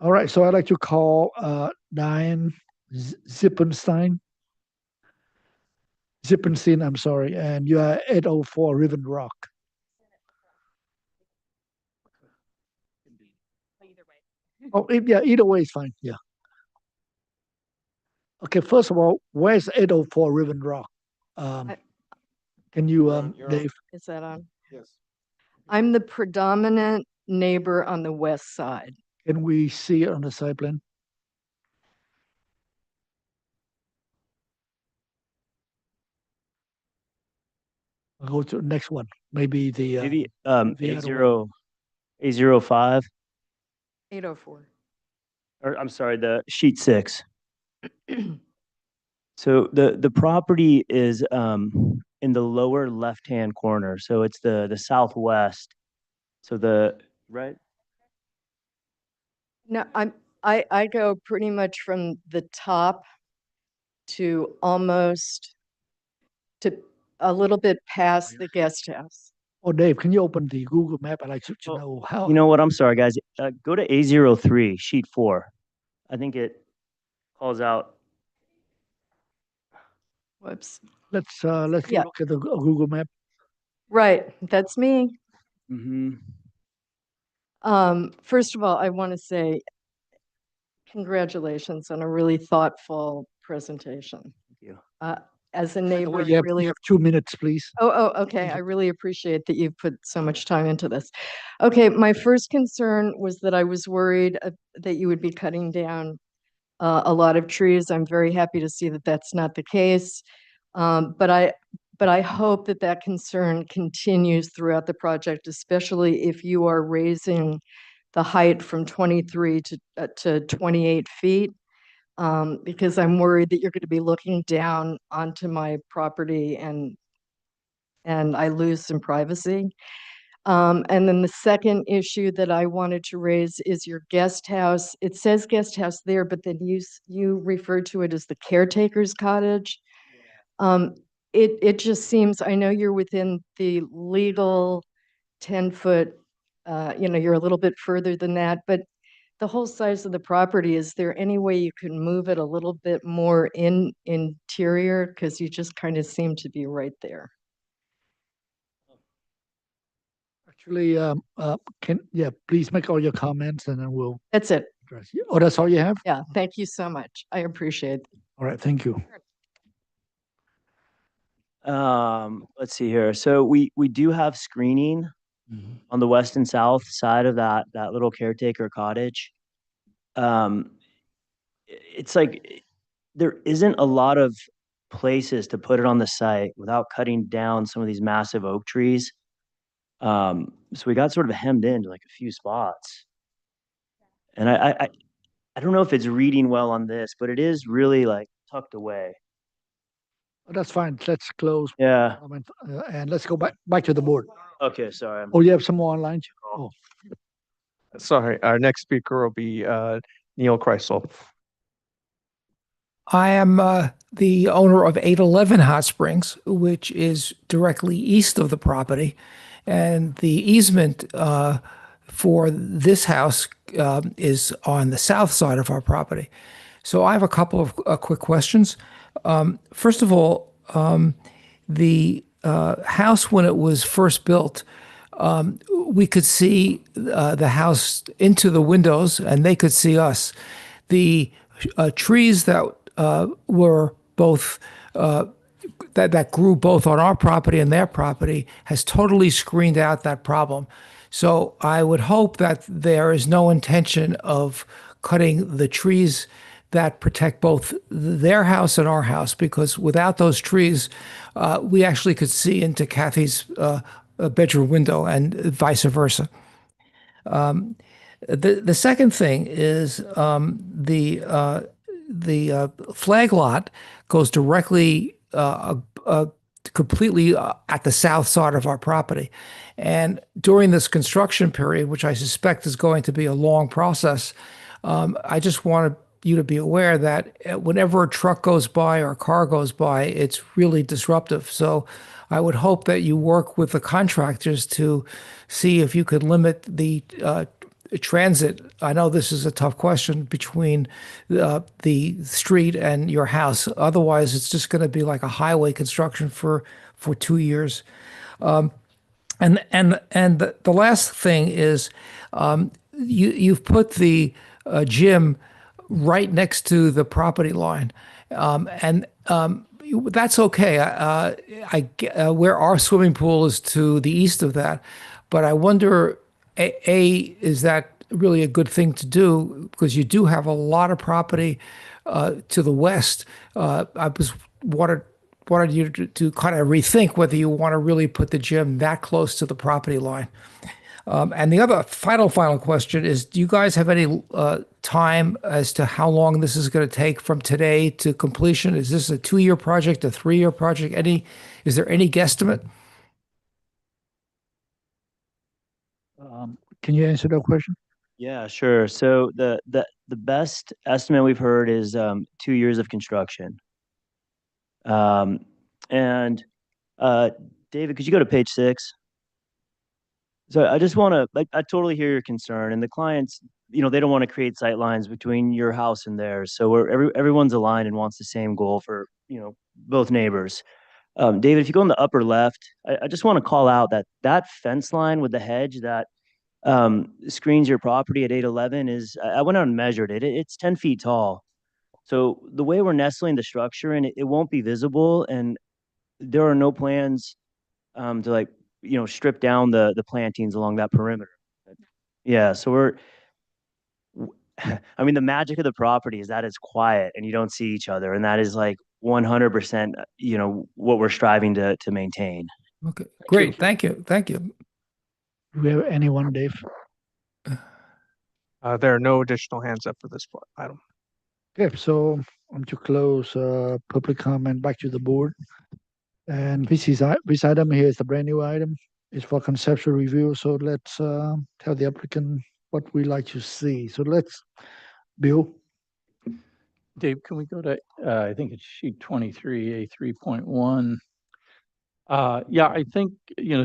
All right, so I'd like to call Diane Zippenstein. Zippenstein, I'm sorry, and you are 804 Riven Rock. Oh, yeah, either way is fine. Yeah. Okay, first of all, where's 804 Riven Rock? Can you, You're on. Dave? Is that on? Yes. I'm the predominant neighbor on the west side. Can we see it on the site plan? I'll go to the next one, maybe the, Maybe the other one. A05, 804. or I'm sorry, the sheet 6. So the property is in the lower left-hand corner. So it's the southwest. So the right. No, I go pretty much from the top to almost to a little bit past the guest house. Oh, Dave, can you open the Google map? I'd like to know how. You know what? I'm sorry, guys. Go to A03, sheet 4. I think it calls out. Whoops. Let's Yeah. look at the Google map. Right, that's me. Mm-hmm. First of all, I want to say congratulations on a really thoughtful presentation. Thank you. As a By the neighbor, way, I you really have 2 minutes, please. okay. I really appreciate that you've put so much time into this. Okay, my first concern was that I was worried that you would be cutting down a lot of trees. I'm very happy to see that that's not the case. But I hope that that concern continues throughout the project, especially if you are raising the height from 23 to 28 feet. Because I'm worried that you're going to be looking down onto my property and I lose some privacy. And then the second issue that I wanted to raise is your guest house. It says guest house there, but then you refer to it as the caretaker's cottage. It just seems, I know you're within the legal 10-foot, you're a little bit further than that, but the whole size of the property, is there any way you can move it a little bit more interior? Because you just kind of seem to be right there. Actually, please make all your comments and then we'll That's it. address you. Oh, that's all you have? Yeah, thank you so much. I appreciate it. All right, thank you. Let's see here. So we do have screening on the west and south side of that little caretaker cottage. It's like there isn't a lot of places to put it on the site without cutting down some of these massive oak trees. So we got sort of hemmed into like a few spots. And I don't know if it's reading well on this, but it is really like tucked away. Oh, that's fine. Let's close. Yeah. And let's go back to the board. Okay, sorry. Oh, you have some more online? Oh, Sorry, our next speaker will be Neil Kreisel. I am the owner of 811 Hot Springs, which is directly east of the property. And the easement for this house is on the south side of our property. So I have a couple of quick questions. First of all, the house, when it was first built, we could see the house into the windows and they could see us. The trees that were both that grew both on our property and their property has totally screened out that problem. So I would hope that there is no intention of cutting the trees that protect both their house and our house, because without those trees, we actually could see into Kathy's bedroom window and vice versa. The second thing is the flag lot goes directly completely at the south side of our property. And during this construction period, which I suspect is going to be a long process, I just wanted you to be aware that whenever a truck goes by or a car goes by, it's really disruptive. So I would hope that you work with the contractors to see if you could limit the transit. I know this is a tough question between the street and your house. Otherwise, it's just going to be like a highway construction for 2 years. And the last thing is you've put the gym right next to the property line, and that's okay. Where our swimming pool is to the east of that, but I wonder, is that really a good thing to do? Because you do have a lot of property to the west. I was wanted you to kind of rethink whether you want to really put the gym that close to the property line. And the other final question is, do you guys have any time as to how long this is going to take from today to completion? Is this a 2-year project, a 3-year project? Is there any guesstimate? Can you answer that question? Yeah, sure. So the best estimate we've heard is 2 years of construction. And David, could you go to page 6? So I just want to, like, I totally hear your concern, and the clients, they don't want to create sight lines between your house and theirs. So everyone's aligned and wants the same goal for, both neighbors. David, if you go in the upper left, I just want to call out that fence line with the hedge that screens your property at 811 is, I went out and measured it. It's 10 feet tall. So the way we're nestling the structure in, it won't be visible, and there are no plans to, like, strip down the plantings along that perimeter. Yeah, so I mean, the magic of the property is that it's quiet and you don't see each other, and that is like 100%, what we're striving to maintain. Okay, great. Thank you. Do we have anyone, Dave? There are no additional hands up for this item. Okay, so I'm to close public comment back to the board. And this item here is the brand new item. It's for conceptual review. So let's tell the applicant what we like to see. So Bill. Dave, can we go to, I think it's sheet 23, A3.1. Yeah, I think,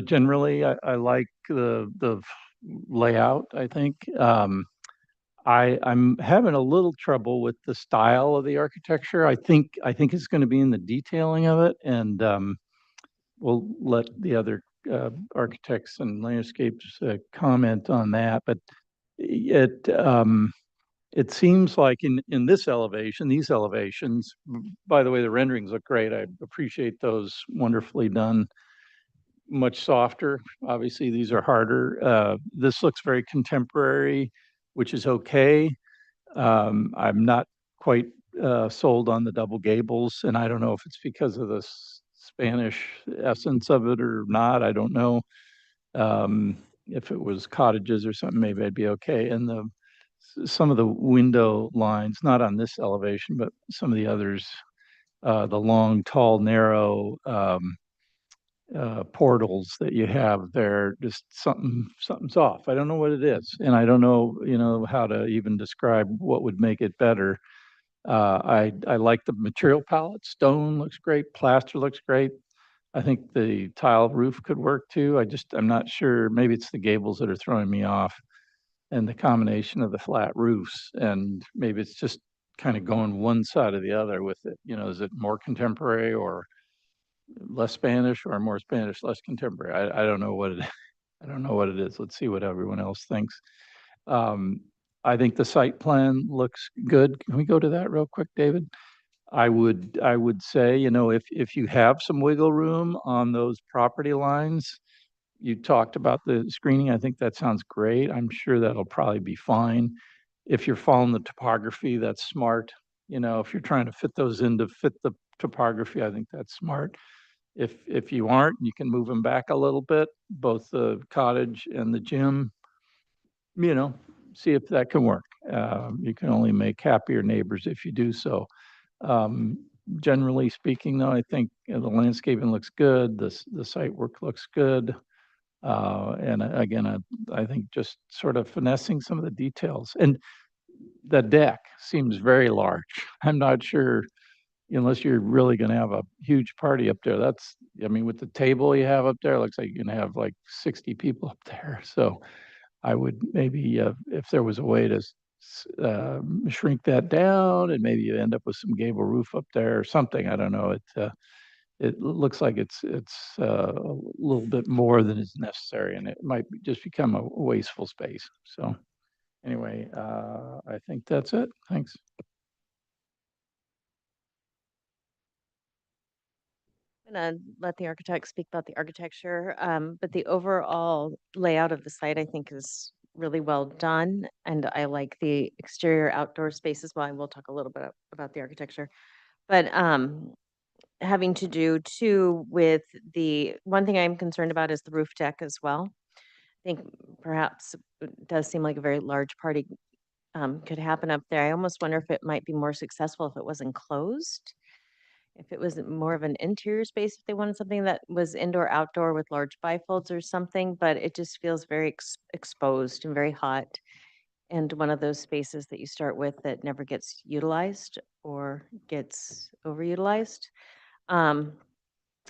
generally I like the layout, I think. I'm having a little trouble with the style of the architecture. I think it's going to be in the detailing of it, and we'll let the other architects and landscapes comment on that. But it seems like in this elevation, these elevations, by the way, the renderings look great. I appreciate those, wonderfully done. Much softer. Obviously, these are harder. This looks very contemporary, which is okay. I'm not quite sold on the double gables, and I don't know if it's because of the Spanish essence of it or not. I don't know. If it was cottages or something, maybe I'd be okay. And some of the window lines, not on this elevation, but some of the others, the long, tall, narrow portals that you have there, just something's off. I don't know what it is, and I don't know, how to even describe what would make it better. I like the material palette. Stone looks great. Plaster looks great. I think the tile roof could work too. I'm not sure. Maybe it's the gables that are throwing me off, and the combination of the flat roofs, and maybe it's just kind of going one side or the other with it. Is it more contemporary or less Spanish, or more Spanish, less contemporary? I don't know what it I don't know what it is. Let's see what everyone else thinks. I think the site plan looks good. Can we go to that real quick, David? I would say, if you have some wiggle room on those property lines, you talked about the screening. I think that sounds great. I'm sure that'll probably be fine. If you're following the topography, that's smart. If you're trying to fit those in to fit the topography, I think that's smart. If you aren't, you can move them back a little bit, both the cottage and the gym, see if that can work. You can only make happier neighbors if you do so. Generally speaking, though, I think the landscaping looks good. The site work looks good. And again, I think just sort of finessing some of the details. And the deck seems very large. I'm not sure, unless you're really going to have a huge party up there. With the table you have up there, it looks like you're going to have like 60 people up there. So I would maybe, if there was a way to shrink that down, and maybe you end up with some gable roof up there or something. I don't know. It looks like it's a little bit more than is necessary, and it might just become a wasteful space. So anyway, I think that's it. Thanks. I'm gonna let the architect speak about the architecture, but the overall layout of the site, I think, is really well done. And I like the exterior outdoor spaces. Well, I will talk a little bit about the architecture, but having to do too with the one thing I'm concerned about is the roof deck as well. I think perhaps it does seem like a very large party could happen up there. I almost wonder if it might be more successful if it was enclosed, if it was more of an interior space, if they wanted something that was indoor, outdoor with large bifolds or something, but it just feels very exposed and very hot. And one of those spaces that you start with that never gets utilized or gets overutilized. Um,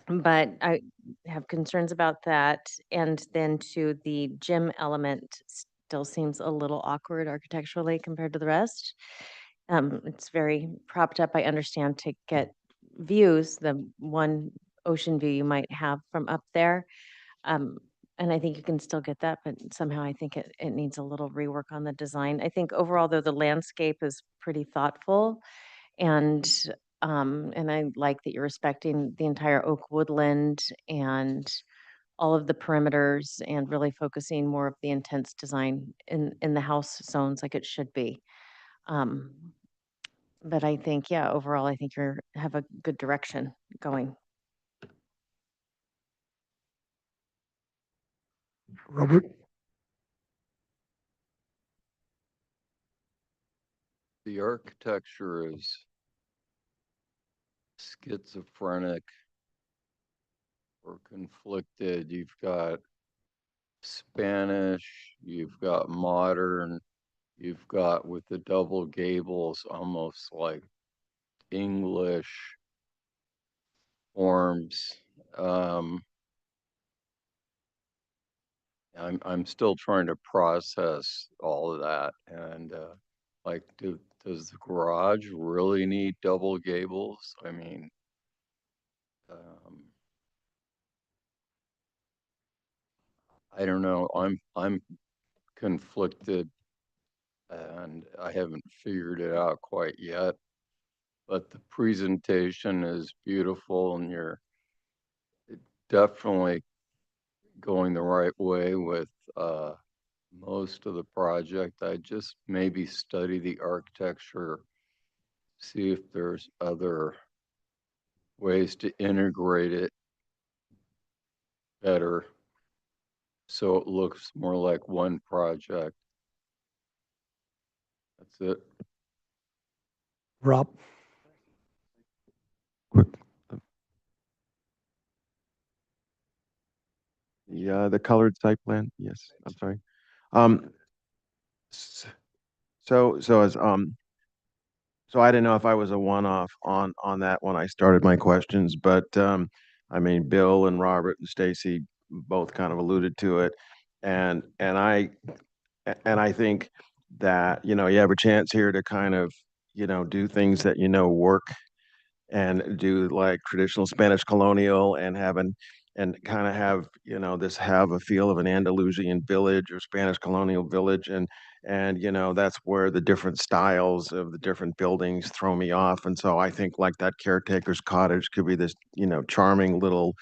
but I have concerns about that. And then to the gym element still seems a little awkward architecturally compared to the rest. It's very propped up, I understand, to get views, the one ocean view you might have from up there. Um, and I think you can still get that, but somehow I think it needs a little rework on the design. I think overall, though, the landscape is pretty thoughtful, and I like that you're respecting the entire oak woodland and all of the perimeters and really focusing more of the intense design in the house zones like it should be. Um, but I think, yeah, overall, I think you're have a good direction going. Robert? The architecture is schizophrenic or conflicted. You've got Spanish, you've got modern, you've got with the double gables almost like English forms. I'm still trying to process all of that, and like, does the garage really need double gables? I mean, I don't know. I'm conflicted, and I haven't figured it out quite yet. But the presentation is beautiful, and you're definitely going the right way with most of the project. I just maybe study the architecture, see if there's other ways to integrate it better so it looks more like one project. That's it. Rob? Quick. Yeah, the colored site plan. Yes, I'm sorry. Um, s- so as so I didn't know if I was a one-off on that when I started my questions, but I mean, Bill and Robert and Stacy both kind of alluded to it, and I think that you have a chance here to kind of do things that work and do like traditional Spanish colonial and and kind of have this have a feel of an Andalusian village or Spanish colonial village, and that's where the different styles of the different buildings throw me off. And so I think like that caretaker's cottage could be this charming little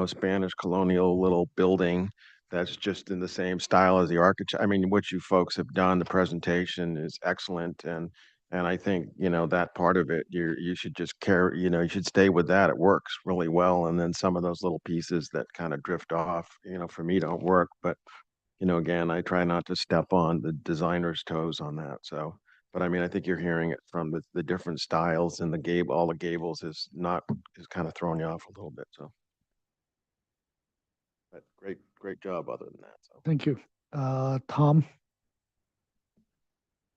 Spanish colonial little building that's just in the same style as the architect. I mean, what you folks have done, the presentation is excellent, and I think that part of it, you should just carry, you should stay with that. It works really well, and then some of those little pieces that kind of drift off, for me don't work. But again, I try not to step on the designer's toes on that. So, but I mean, I think you're hearing it from the different styles and the gable, all the gables is kind of throwing you off a little bit. So. But great job other than that. So. Thank you. Tom?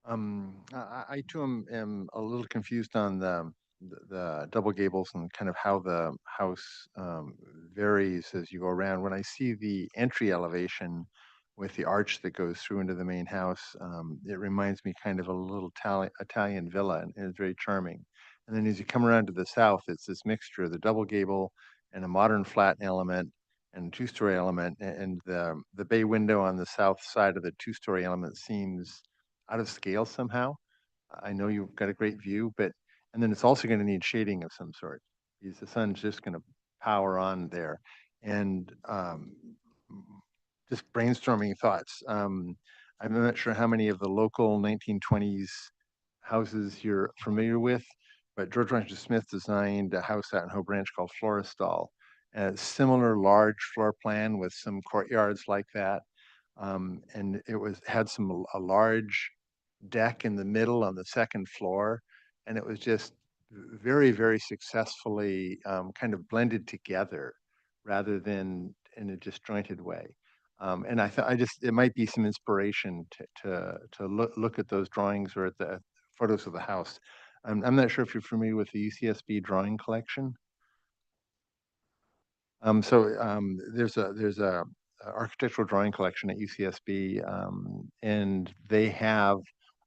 I too am a little confused on the double gables and kind of how the house varies as you go around. When I see the entry elevation with the arch that goes through into the main house, it reminds me kind of a little Italian villa, and it's very charming. And then as you come around to the south, it's this mixture of the double gable and a modern flat element and two-story element, and the bay window on the south side of the two-story element seems out of scale somehow. I know you've got a great view, and then it's also going to need shading of some sort. because the sun's just going to power on there. And just brainstorming thoughts. I'm not sure how many of the local 1920s houses you're familiar with, but George Washington Smith designed a house out in Howe Branch called Florestal. A similar large floor plan with some courtyards like that. And it had a large deck in the middle on the second floor. And it was just very, very successfully kind of blended together rather than in a disjointed way. And it might be some inspiration to look at those drawings or at the photos of the house. I'm not sure if you're familiar with the UCSB drawing collection. There's a architectural drawing collection at UCSB, and they have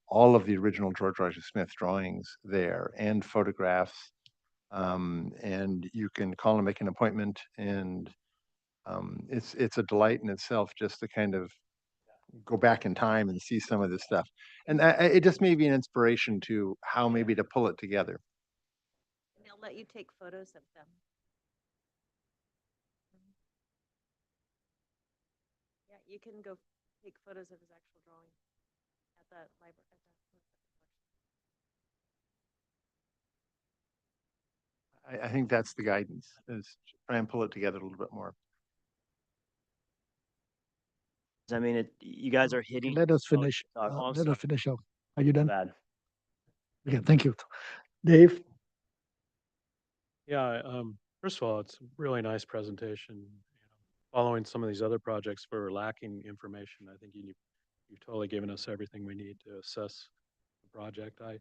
all of the original George Washington Smith drawings there and photographs. And you can call and make an appointment, and it's a delight in itself just to kind of go back in time and see some of this stuff. And it just may be an inspiration to how maybe to pull it together. And they'll let you take photos of them. Yeah, you can go take photos of his actual drawing at the library. I think that's the guidance, is try and pull it together a little bit more. I mean, you guys are hitting. Let us finish. Let us finish up. Are you done? Bad. Okay, thank you. Dave? Yeah, first of all, it's a really nice presentation. You know, following some of these other projects where we're lacking information, I think you've totally given us everything we need to assess the project. I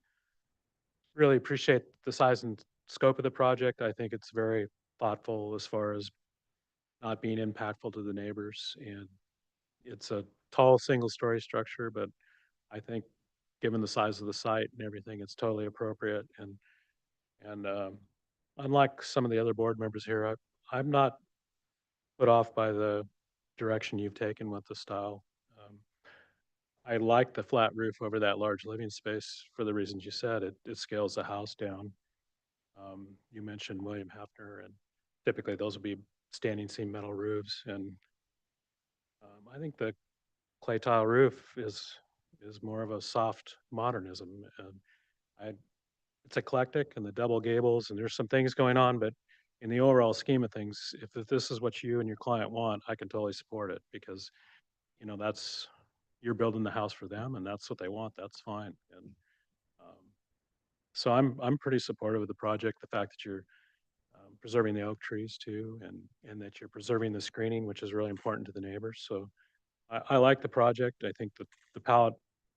really appreciate the size and scope of the project. I think it's very thoughtful as far as not being impactful to the neighbors. And it's a tall single-story structure, but I think given the size of the site and everything, it's totally appropriate. And unlike some of the other board members here, I'm not put off by the direction you've taken with the style. I like the flat roof over that large living space for the reasons you said. It scales the house down. You mentioned William Hefner, and typically those will be standing seam metal roofs. And I think the clay tile roof is more of a soft modernism. And it's eclectic, and the double gables, and there's some things going on, but in the overall scheme of things, if this is what you and your client want, I can totally support it because, you know, you're building the house for them, and that's what they want. That's fine. And so I'm pretty supportive of the project. The fact that you're preserving the oak trees too, and that you're preserving the screening, which is really important to the neighbors. So I like the project. I think that the palette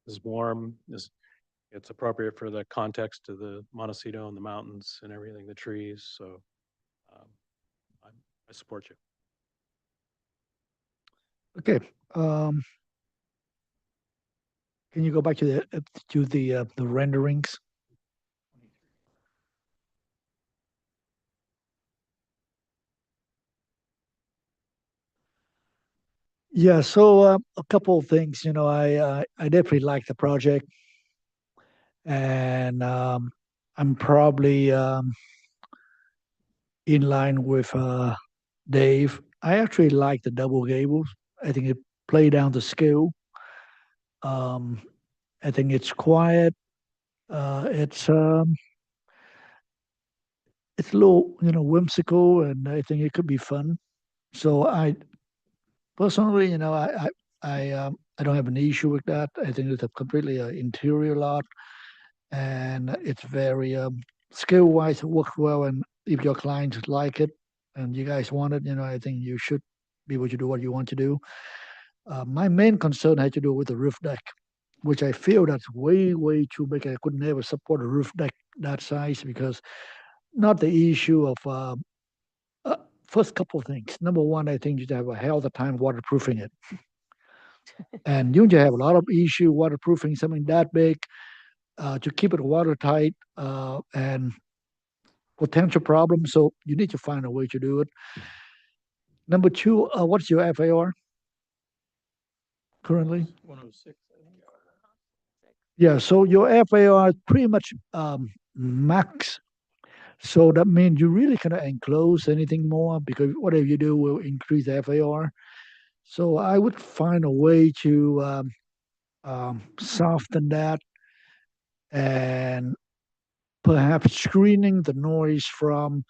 is warm. It's appropriate for the context of the Montecito and the mountains and everything, the trees. So I support you. Okay. Can you go back to the renderings? Yeah, so a couple of things. You know, I definitely like the project, and I'm probably in line with Dave. I actually like the double gables. I think it play down the scale. I think it's quiet. It's a little, you know, whimsical, and I think it could be fun. So I personally, you know, I don't have an issue with that. I think it's a completely interior lot, and it's very skill wise, it works well. And if your clients like it and you guys want it, you know, I think you should be able to do what you want to do. My main concern had to do with the roof deck, which I feel that's way, way too big. I could never support a roof deck that size because not the issue of first couple of things. Number one, I think you have a hell of a time waterproofing it. And you have a lot of issue waterproofing something that big to keep it watertight and potential problems. So you need to find a way to do it. Number two, what's your FAR currently? 106. Yeah, so your FAR is pretty much max. So that means you really cannot enclose anything more because whatever you do will increase the FAR. So I would find a way to soften that and perhaps screening the noise from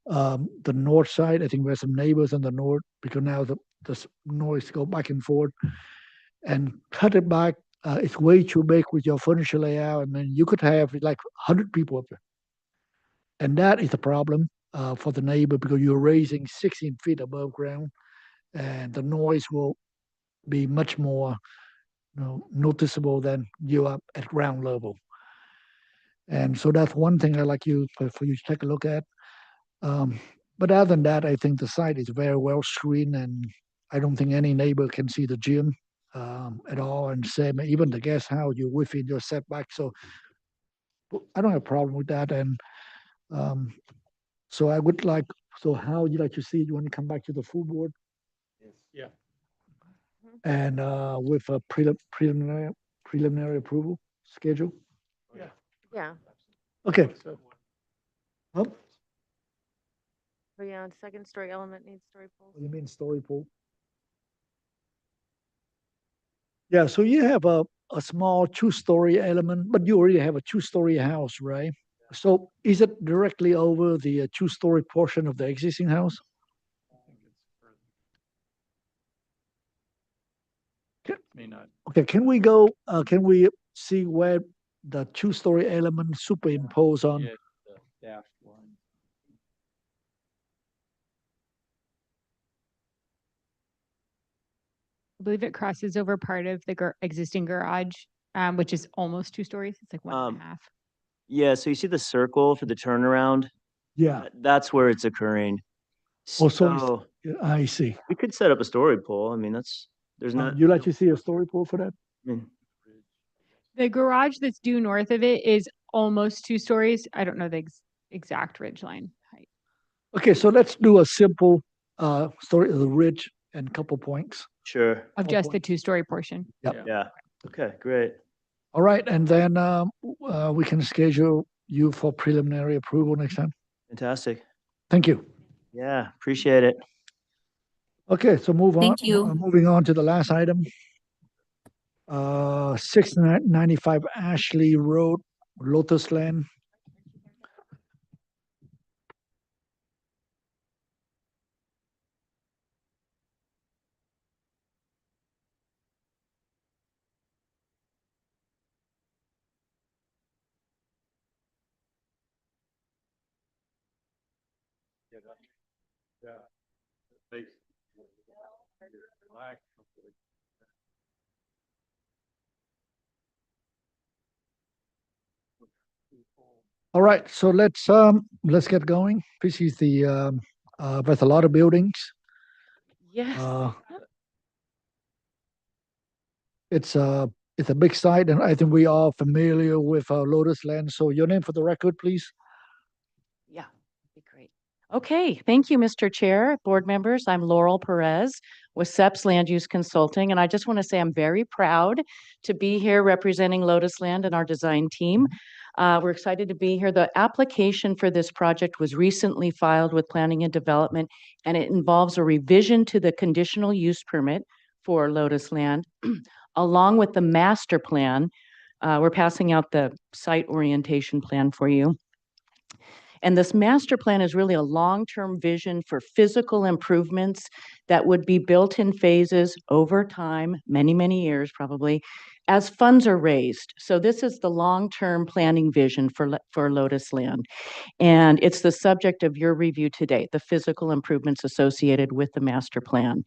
the north side. I think there's some neighbors on the north because now the noise go back and forth and cut it back. It's way too big with your furniture layout, and then you could have like 100 people up there. And that is a problem for the neighbor because you're raising 16 feet above ground, and the noise will be much more noticeable than you are at ground level. And so that's one thing I like you for you to take a look at. But other than that, I think the site is very well screened, and I don't think any neighbor can see the gym at all. And same, even the guest house, you're within your setback. So I don't have a problem with that. And so I would like, so how would you like to see it? You want to come back to the full board Yeah. and with a preliminary approval schedule? Yeah. Okay. Oh, Oh, yeah, second story element needs story poles. you mean story pool? Yeah, so you have a small two-story element, but you already have a two-story house, right? So is it directly over the two-story portion of the existing house? May not. Okay, can we see where the two-story element superimpose on? Yeah, the dashed line. I believe it crosses over part of the existing garage, which is almost 2 stories. It's like 1.5. Yeah, so you see the circle for the turnaround? Yeah. That's where it's occurring. Oh, so So I see. we could set up a story pole. I mean, there's not. You like to see a story pool for that? I mean, The garage that's due north of it is almost 2 stories. I don't know the exact ridge line height. Okay, so let's do a simple story of the ridge and couple points. Sure. Of just the 2-story portion. Yep. Yeah. Okay, great. All right, and then we can schedule you for preliminary approval next time. Fantastic. Thank you. Yeah, appreciate it. Okay, so Thank you. moving on to the last item. 695 Ashley Road, Lotus Land. All right, so let's get going. This is the with a lot of buildings. Yes. It's a big site, and I think we are familiar with Lotus Land. So your name for the record, please. Yeah, be great. Okay, thank you, Mr. Chair, board members. I'm Laurel Perez with SEPS Land Use Consulting, and I just want to say I'm very proud to be here representing Lotus Land and our design team. We're excited to be here. The application for this project was recently filed with Planning and Development, and it involves a revision to the conditional use permit for Lotus Land, along with the master plan. We're passing out the site orientation plan for you. And this master plan is really a long-term vision for physical improvements that would be built in phases over time, many, many years probably, as funds are raised. So this is the long-term planning vision for Lotus Land. And it's the subject of your review today, the physical improvements associated with the master plan.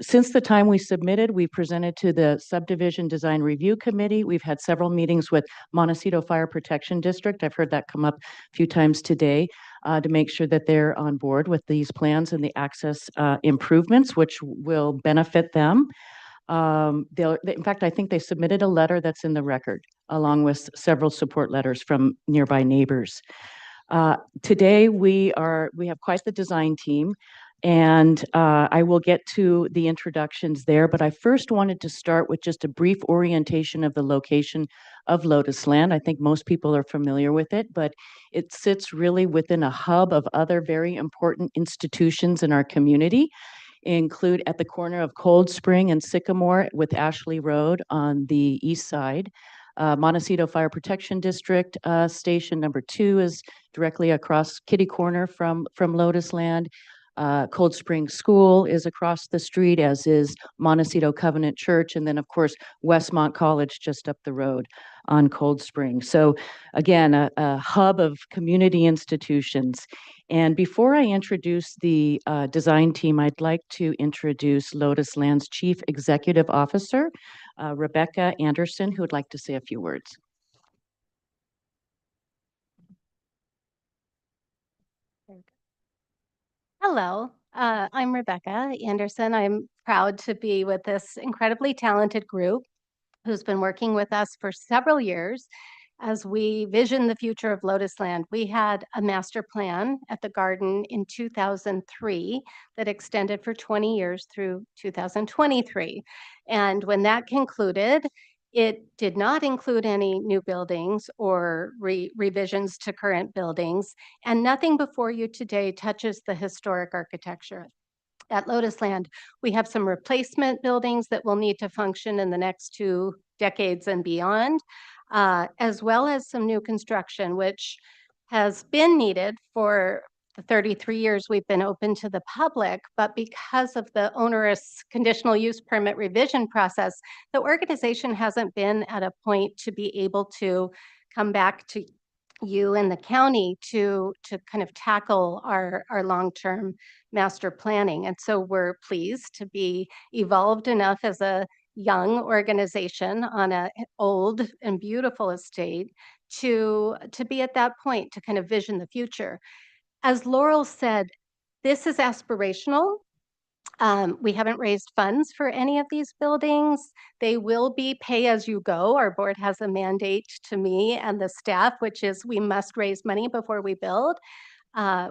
Since the time we submitted, we presented to the Subdivision Design Review Committee. We've had several meetings with Montecito Fire Protection District. I've heard that come up a few times today to make sure that they're on board with these plans and the access improvements, which will benefit them. In fact, I think they submitted a letter that's in the record, along with several support letters from nearby neighbors. Today, we have quite the design team. And I will get to the introductions there, but I first wanted to start with just a brief orientation of the location of Lotus Land. I think most people are familiar with it, but it sits really within a hub of other very important institutions in our community, include at the corner of Cold Spring and Sycamore with Ashley Road on the east side. Montecito Fire Protection District Station number 2 is directly across kitty corner from Lotus Land. Cold Spring School is across the street, as is Montecito Covenant Church, and then of course Westmont College just up the road on Cold Spring. So again, a hub of community institutions. And before I introduce the design team, I'd like to introduce Lotus Land's Chief Executive Officer, Rebecca Anderson, who would like to say a few words. Hello, I'm Rebecca Anderson. I'm proud to be with this incredibly talented group who's been working with us for several years as we vision the future of Lotus Land. We had a master plan at the garden in 2003 that extended for 20 years through 2023. And when that concluded, it did not include any new buildings or revisions to current buildings, and nothing before you today touches the historic architecture. At Lotus Land, we have some replacement buildings that will need to function in the next 2 decades and beyond, as well as some new construction, which has been needed for the 33 years we've been open to the public, but because of the onerous conditional use permit revision process, the organization hasn't been at a point to be able to come back to you and the county to kind of tackle our long-term master planning. And so we're pleased to be evolved enough as a young organization on an old and beautiful estate to be at that point to kind of vision the future. As Laurel said, this is aspirational. We haven't raised funds for any of these buildings. They will be pay as you go. Our board has a mandate to me and the staff, which is we must raise money before we build.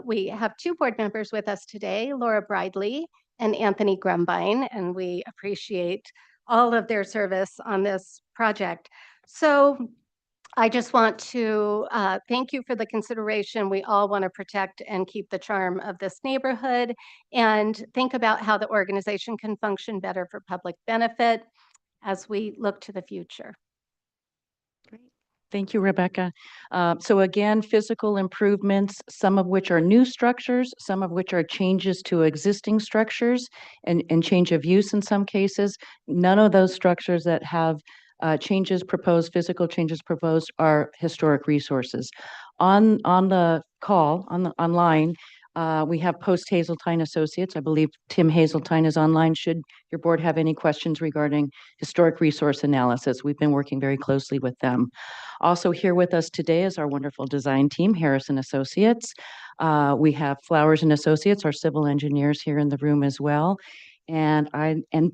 We have 2 board members with us today, Laura Bridley and Anthony Grumbine, and we appreciate all of their service on this project. So I just want to thank you for the consideration. We all want to protect and keep the charm of this neighborhood and think about how the organization can function better for public benefit as we look to the future. Thank you, Rebecca. So again, physical improvements, some of which are new structures, some of which are changes to existing structures and change of use in some cases. None of those structures that have changes proposed, physical changes proposed, are historic resources. On the call, online, we have Post Hazeltine Associates. I believe Tim Hazeltine is online. Should your board have any questions regarding historic resource analysis, we've been working very closely with them. Also here with us today is our wonderful design team, Harrison Associates. We have Flowers and Associates, our civil engineers, here in the room as well. And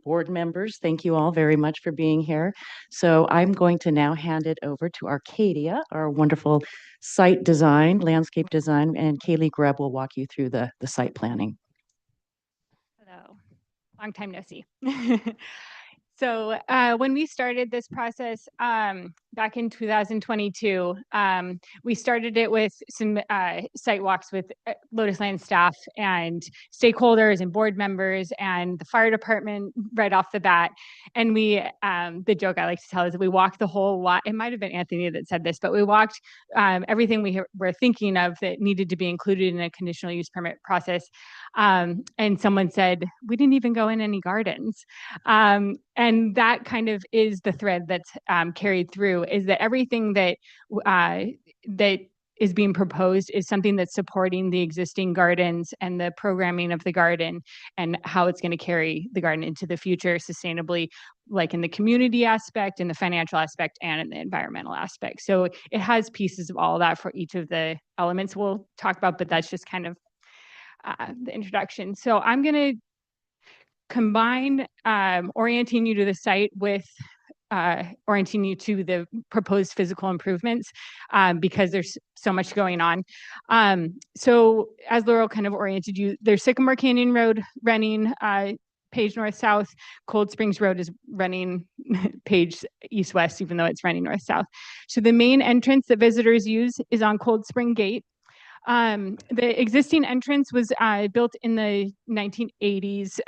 board members, thank you all very much for being here. So I'm going to now hand it over to Arcadia, our wonderful site design, landscape design, and Kaylee Grubb will walk you through the site planning. Hello, long time no see. So when we started this process back in 2022, we started it with some site walks with Lotus Land staff and stakeholders and board members and the fire department right off the bat. And we, the joke I like to tell is that we walked the whole lot. It might have been Anthony that said this, but we walked everything we were thinking of that needed to be included in a conditional use permit process. And someone said, we didn't even go in any gardens. And that kind of is the thread that's carried through, is that everything that that is being proposed is something that's supporting the existing gardens and the programming of the garden and how it's going to carry the garden into the future sustainably, like in the community aspect, in the financial aspect, and in the environmental aspect. So it has pieces of all of that for each of the elements we'll talk about, but that's just kind of the introduction. So I'm going to combine orienting you to the site with orienting you to the proposed physical improvements because there's so much going on. So as Laurel kind of oriented you, there's Sycamore Canyon Road running page north-south. Cold Springs Road is running page east-west, even though it's running north-south. So the main entrance that visitors use is on Cold Spring Gate. The existing entrance was built in the 1980s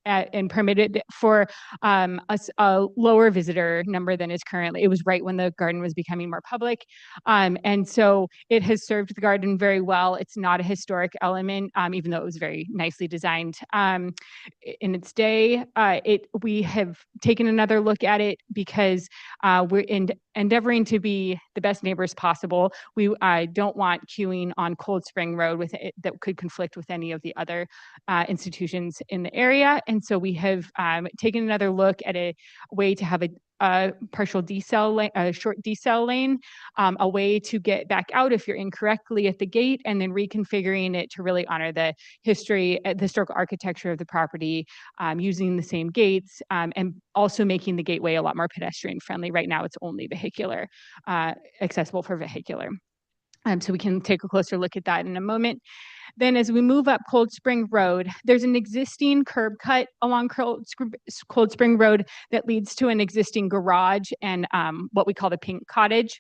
and permitted for a lower visitor number than is currently. It was right when the garden was becoming more public. And so it has served the garden very well. It's not a historic element, even though it was very nicely designed in its day. We have taken another look at it because we're endeavoring to be the best neighbors possible. We don't want queuing on Cold Spring Road with it that could conflict with any of the other institutions in the area. And so we have taken another look at a way to have a partial decel lane, a short decel lane, a way to get back out if you're incorrectly at the gate, and then reconfiguring it to really honor the history, the historical architecture of the property, using the same gates, and also making the gateway a lot more pedestrian friendly. Right now, it's only vehicular, accessible for vehicular. So we can take a closer look at that in a moment. Then as we move up Cold Spring Road, there's an existing curb cut along Cold Spring Road that leads to an existing garage and what we call the Pink Cottage.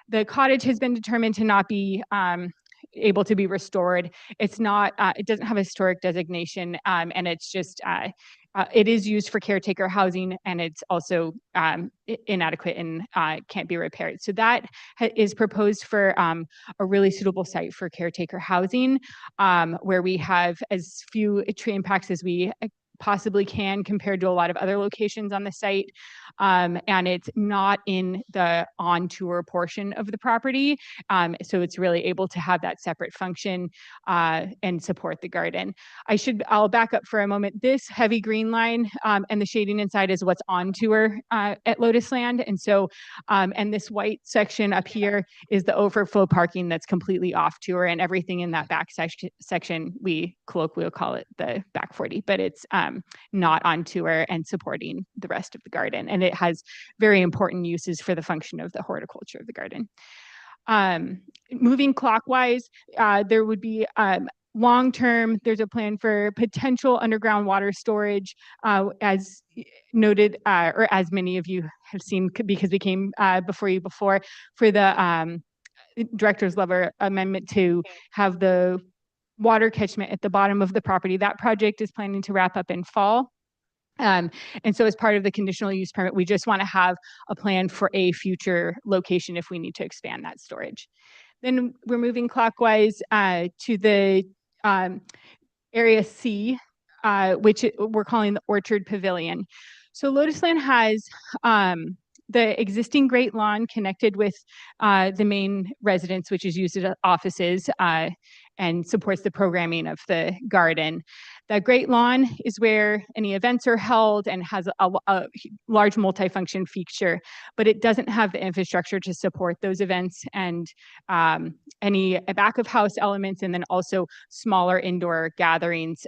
The cottage has been determined to not be able to be restored. It's not, it doesn't have a historic designation, and it's just, it is used for caretaker housing, and it's also inadequate and can't be repaired. So that is proposed for a really suitable site for caretaker housing, where we have as few tree impacts as we possibly can compared to a lot of other locations on the site. And it's not in the on tour portion of the property. So it's really able to have that separate function and support the garden. I'll back up for a moment. This heavy green line and the shading inside is what's on tour at Lotus Land. And so, and this white section up here is the overflow parking that's completely off tour, and everything in that back section, we colloquially call it the back 40, but it's not on tour and supporting the rest of the garden. And it has very important uses for the function of the horticulture of the garden. Moving clockwise, there would be long-term, there's a plan for potential underground water storage, as noted, or as many of you have seen because we came before you before, for the director's level amendment to have the water catchment at the bottom of the property. That project is planning to wrap up in fall. And so as part of the conditional use permit, we just want to have a plan for a future location if we need to expand that storage. Then we're moving clockwise to the area C, which we're calling the Orchard Pavilion. So Lotus Land has the existing Great Lawn connected with the main residence, which is used as offices and supports the programming of the garden. The Great Lawn is where any events are held and has a large multifunction feature, but it doesn't have the infrastructure to support those events and any back of house elements, and then also smaller indoor gatherings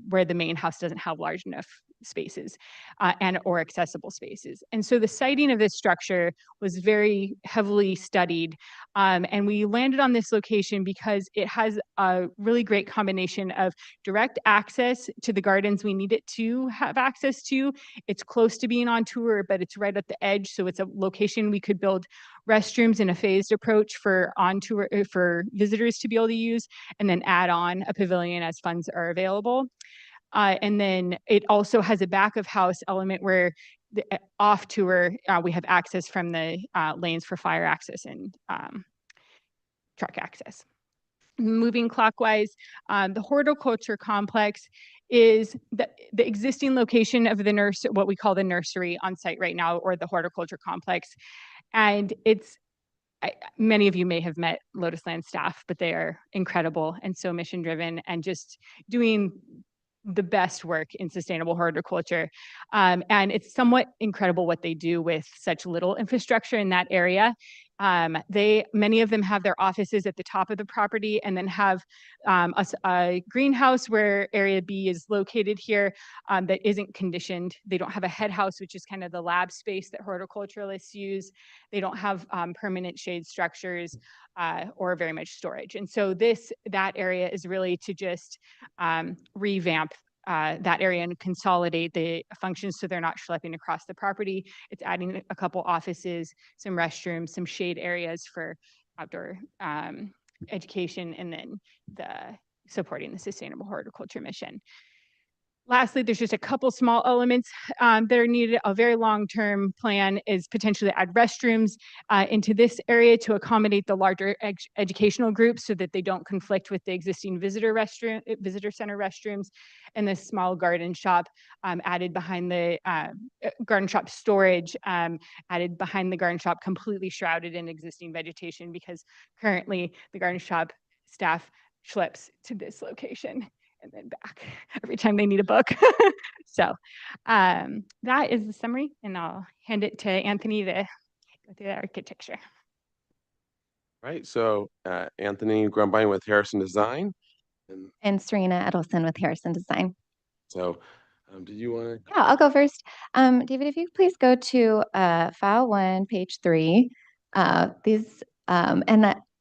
where the main house doesn't have large enough spaces and or accessible spaces. And so the siting of this structure was very heavily studied, and we landed on this location because it has a really great combination of direct access to the gardens we need it to have access to. It's close to being on tour, but it's right at the edge, so it's a location we could build restrooms in a phased approach for on tour for visitors to be able to use, and then add on a pavilion as funds are available. And then it also has a back of house element where off tour, we have access from the lanes for fire access and truck access. Moving clockwise, the horticulture complex is the existing location of the what we call the nursery on site right now, or the horticulture complex. And it's, many of you may have met Lotus Land staff, but they are incredible and so mission driven and just doing the best work in sustainable horticulture. And it's somewhat incredible what they do with such little infrastructure in that area. Many of them have their offices at the top of the property and then have a greenhouse where Area B is located here that isn't conditioned. They don't have a head house, which is kind of the lab space that horticulturalists use. They don't have permanent shade structures or very much storage. And so that area is really to just revamp that area and consolidate the functions so they're not schlepping across the property. It's adding a couple offices, some restrooms, some shade areas for outdoor education, and then supporting the sustainable horticulture mission. Lastly, there's just a couple small elements that are needed. A very long-term plan is potentially add restrooms into this area to accommodate the larger educational groups so that they don't conflict with the existing visitor center restrooms, and this small garden shop added behind the garden shop storage added behind the garden shop, completely shrouded in existing vegetation because currently the garden shop staff schleps to this location and then back every time they need a book. So that is the summary, and I'll hand it to Anthony to go through the architecture. Right, so Anthony Grumbine with Harrison Design. And Serena Edelson with Harrison Design. So did you want to? Yeah, I'll go first. David, if you please go to file 1, page 3.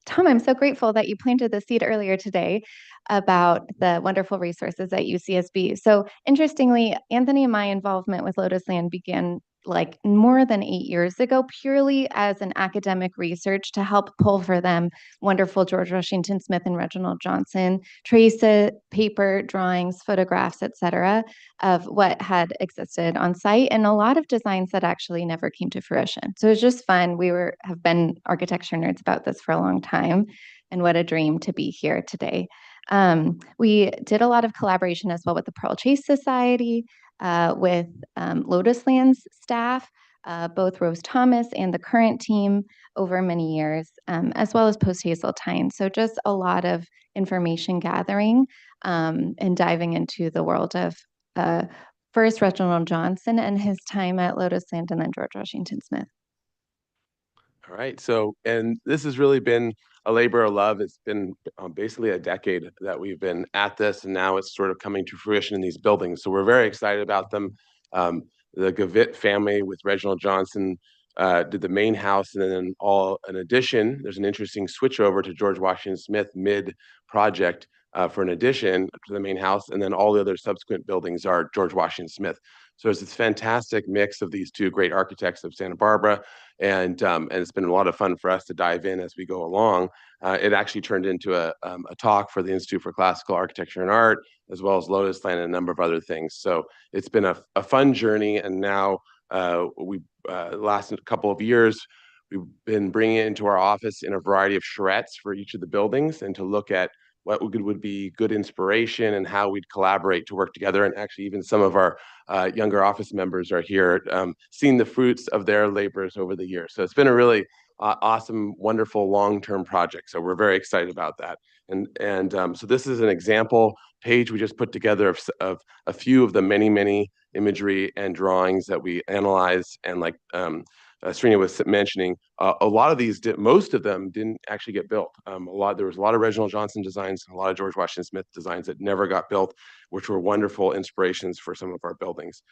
Tom, I'm so grateful that you planted the seed earlier today about the wonderful resources at UCSB. So interestingly, Anthony and my involvement with Lotus Land began like more than 8 years ago, purely as an academic research to help pull for them wonderful George Washington Smith and Reginald Johnson trace paper, drawings, photographs, etc., of what had existed on site, and a lot of designs that actually never came to fruition. So it was just fun. We have been architecture nerds about this for a long time, and what a dream to be here today. We did a lot of collaboration as well with the Pearl Chase Society, with Lotus Land's staff, both Rose Thomas and the current team over many years, as well as Post Hazeltine. So just a lot of information gathering and diving into the world of first Reginald Johnson and his time at Lotus Land, and then George Washington Smith. All right, so, and this has really been a labor of love. It's been basically a decade that we've been at this, and now it's sort of coming to fruition in these buildings. So we're very excited about them. The Gavitt family with Reginald Johnson did the main house, and then in addition, there's an interesting switch over to George Washington Smith mid-project for an addition to the main house, and then all the other subsequent buildings are George Washington Smith. So there's this fantastic mix of these two great architects of Santa Barbara, and it's been a lot of fun for us to dive in as we go along. It actually turned into a talk for the Institute for Classical Architecture and Art, as well as Lotus Land and a number of other things. So it's been a fun journey, and now last couple of years, we've been bringing it into our office in a variety of charrettes for each of the buildings, and to look at what would be good inspiration and how we'd collaborate to work together. And actually, even some of our younger office members are here, seeing the fruits of their labors over the years. So it's been a really awesome, wonderful long-term project. So we're very excited about that. And so this is an example page we just put together of a few of the many imagery and drawings that we analyzed, and like Serena was mentioning, a lot of these, most of them didn't actually get built. There was a lot of Reginald Johnson designs, a lot of George Washington Smith designs that never got built, which were wonderful inspirations for some of our buildings.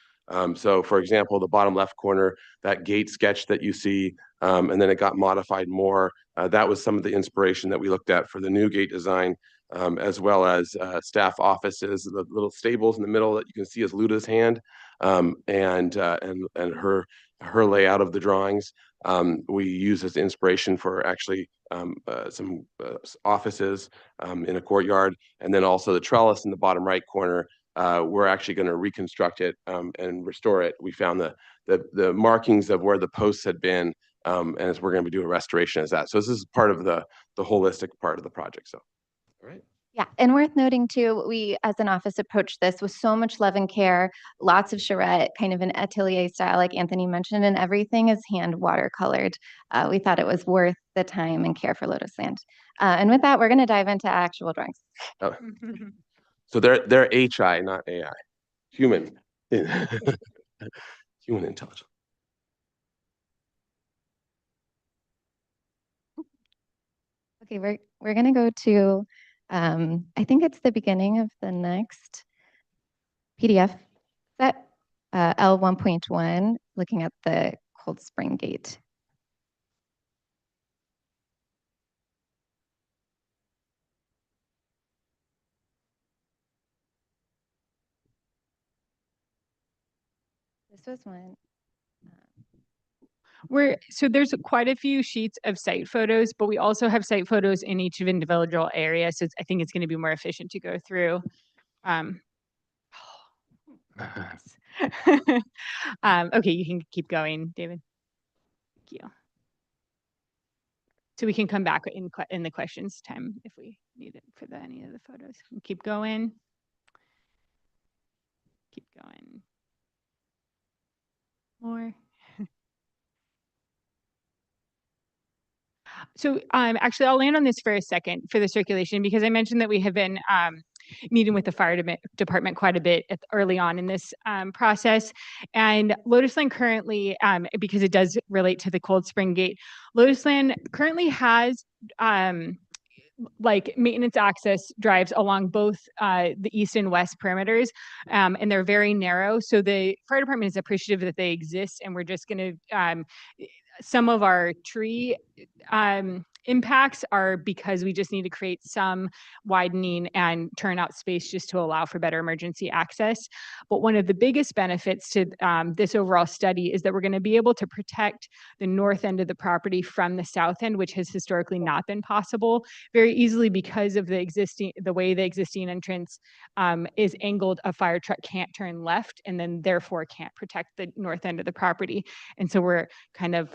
So for example, the bottom left corner, that gate sketch that you see, and then it got modified more. That was some of the inspiration that we looked at for the new gate design, as well as staff offices, the little stables in the middle that you can see as Luda's hand, and her layout of the drawings. We use as inspiration for actually some offices in a courtyard, and then also the trellis in the bottom right corner. We're actually going to reconstruct it and restore it. We found the markings of where the posts had been, and as we're going to be doing a restoration as that. So this is part of the holistic part of the project. So, all right. Yeah, and worth noting too, we as an office approached this with so much love and care, lots of charrette, kind of an atelier style, like Anthony mentioned, and everything is hand watercolored. We thought it was worth the time and care for Lotus Land. And with that, we're going to dive into actual drawings. Oh. So they're HI, not AI, human, human intelligence. Okay, we're gonna go to, I think it's the beginning of the next PDF set, L 1.1, looking at the Cold Spring Gate. This was one. So there's quite a few sheets of site photos, but we also have site photos in each of individual areas. So I think it's going to be more efficient to go through. Okay, you can keep going, David. Thank you. So we can come back in the questions time if we need it for any of the photos. Keep going. Keep going. More. So actually, I'll land on this for a second for the circulation, because I mentioned that we have been meeting with the fire department quite a bit early on in this process. And Lotus Land currently, because it does relate to the Cold Spring Gate, Lotus Land currently has like maintenance access drives along both the east and west perimeters, and they're very narrow. So the fire department is appreciative that they exist, and we're just going to some of our tree impacts are because we just need to create some widening and turnout space just to allow for better emergency access. But one of the biggest benefits to this overall study is that we're going to be able to protect the north end of the property from the south end, which has historically not been possible very easily because of the way the existing entrance is angled. A fire truck can't turn left and then therefore can't protect the north end of the property. And so we're kind of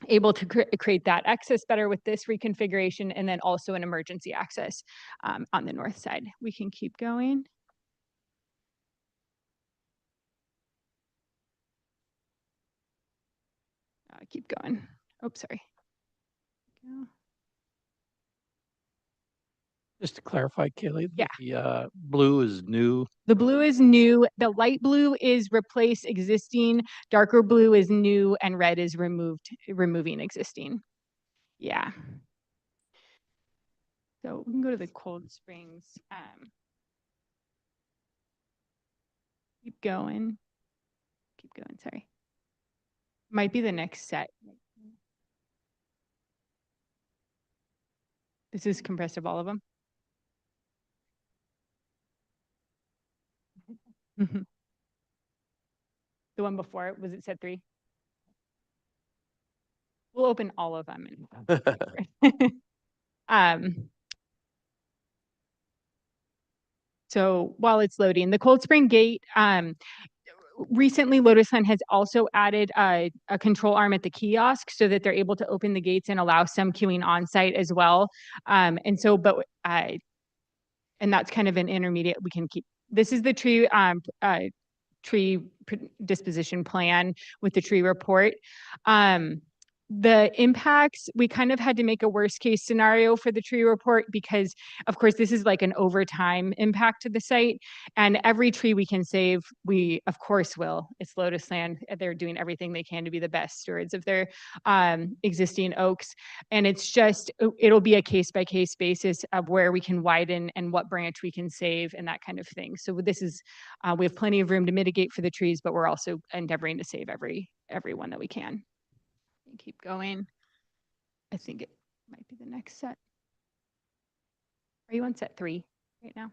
able to create that access better with this reconfiguration, and then also an emergency access on the north side. We can keep going. Keep going. Oh, sorry. Just to clarify, Kaylee, Yeah. the blue is new. The blue is new. The light blue is replace existing. Darker blue is new, and red is removing existing. Yeah. So we can go to the Cold Springs. Keep going. Keep going. Sorry. Might be the next set. This is compressive, all of them. The one before, was it set 3? We'll open all of them. So while it's loading, the Cold Spring Gate, recently Lotus Land has also added a control arm at the kiosk so that they're able to open the gates and allow some queuing on site as well. And that's kind of an intermediate. We can keep, this is the tree disposition plan with the tree report. The impacts, we kind of had to make a worst case scenario for the tree report because, of course, this is like an overtime impact to the site. And every tree we can save, we of course will. It's Lotus Land. They're doing everything they can to be the best stewards of their existing oaks. And it's just, it'll be a case by case basis of where we can widen and what branch we can save and that kind of thing. So this is, we have plenty of room to mitigate for the trees, but we're also endeavoring to save every one that we can. Keep going. I think it might be the next set. Are you on set 3 right now?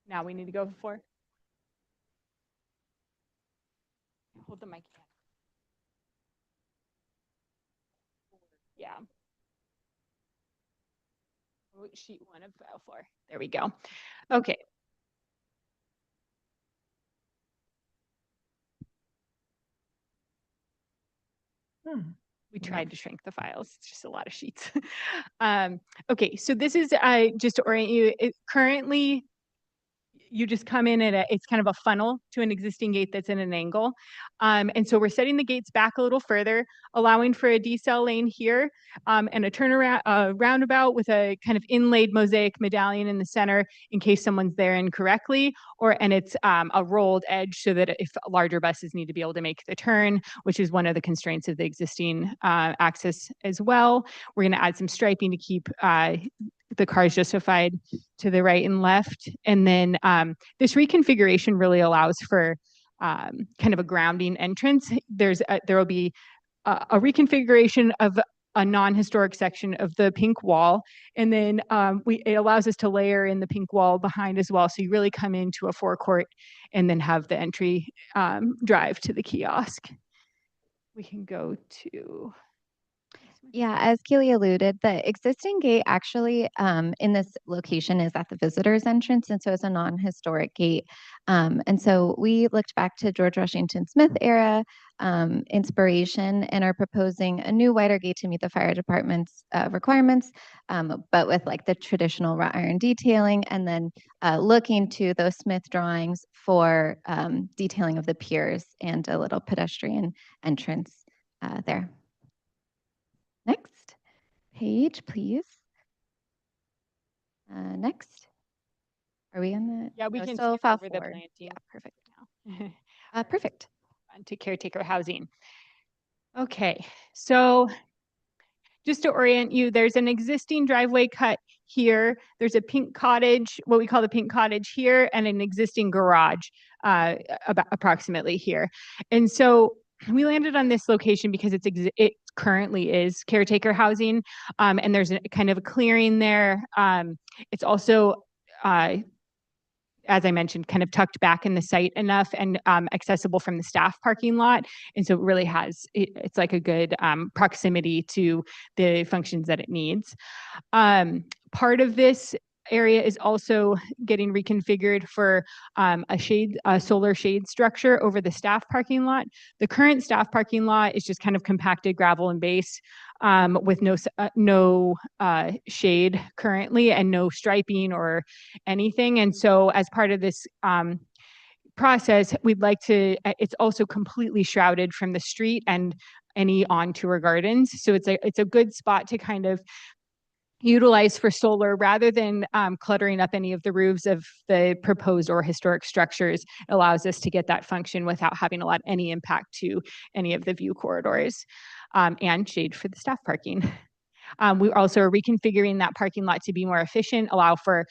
Now we need to go for 4. Hold the mic. Yeah. Sheet 1 of file 4. There we go. Okay. We tried to shrink the files. It's just a lot of sheets. Okay, so this is just to orient you. Currently, you just come in at it's kind of a funnel to an existing gate that's in an angle. And so we're setting the gates back a little further, allowing for a decel lane here, and a turnaround, roundabout with a kind of inlaid mosaic medallion in the center in case someone's there incorrectly, and it's a rolled edge so that if larger buses need to be able to make the turn, which is one of the constraints of the existing access as well. We're going to add some striping to keep the cars justified to the right and left. And then this reconfiguration really allows for kind of a grounding entrance. There will be a reconfiguration of a non-historic section of the pink wall. And then it allows us to layer in the pink wall behind as well. So you really come into a forecourt and then have the entry drive to the kiosk. We can go to... Yeah, as Keely alluded, the existing gate actually in this location is at the visitor's entrance, and so it's a non-historic gate. And so we looked back to George Washington Smith era inspiration and are proposing a new wider gate to meet the fire department's requirements, but with like the traditional wrought iron detailing, and then looking to those Smith drawings for detailing of the piers and a little pedestrian entrance there. Next page, please. Next. Are we in the? Yeah, we can still skip file over the forward. planting. Yeah, perfect. Now. Perfect. On to caretaker housing. Okay, so just to orient you, there's an existing driveway cut here. There's a pink cottage, what we call the pink cottage here, and an existing garage about approximately here. And so we landed on this location because it currently is caretaker housing, and there's a kind of a clearing there. It's also, as I mentioned, kind of tucked back in the site enough and accessible from the staff parking lot. And so it really it's like a good proximity to the functions that it needs. Part of this area is also getting reconfigured for a solar shade structure over the staff parking lot. The current staff parking lot is just kind of compacted gravel and base with no shade currently and no striping or anything. And so as part of this process, we'd like to, it's also completely shrouded from the street and any on-tour gardens. So it's a good spot to kind of utilize for solar rather than cluttering up any of the roofs of the proposed or historic structures. It allows us to get that function without having any impact to any of the view corridors and shade for the staff parking. We also are reconfiguring that parking lot to be more efficient, allow for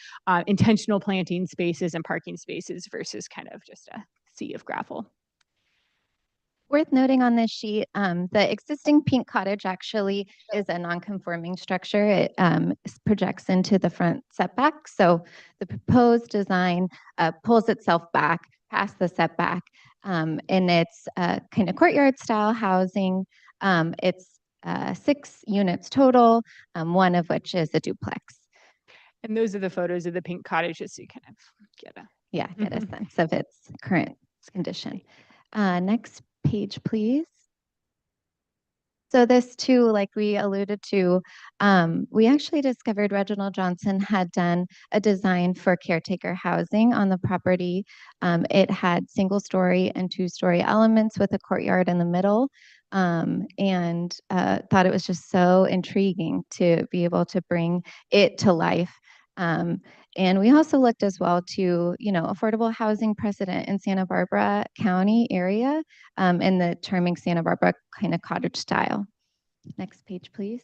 intentional planting spaces and parking spaces versus kind of just a sea of gravel. Worth noting on this sheet, the existing pink cottage actually is a non-conforming structure. It projects into the front setback. So the proposed design pulls itself back past the setback, and it's kind of courtyard style housing. It's 6 units total, one of which is a duplex. And those are the photos of the pink cottage, just so you kind of get a sense of its current condition. Next page, please. So this too, like we alluded to, we actually discovered Reginald Johnson had done a design for caretaker housing on the property. It had single-story and 2-story elements with a courtyard in the middle, and thought it was just so intriguing to be able to bring it to life. And we also looked as well to, affordable housing precedent in Santa Barbara County area in the charming Santa Barbara kind of cottage style. Next page, please.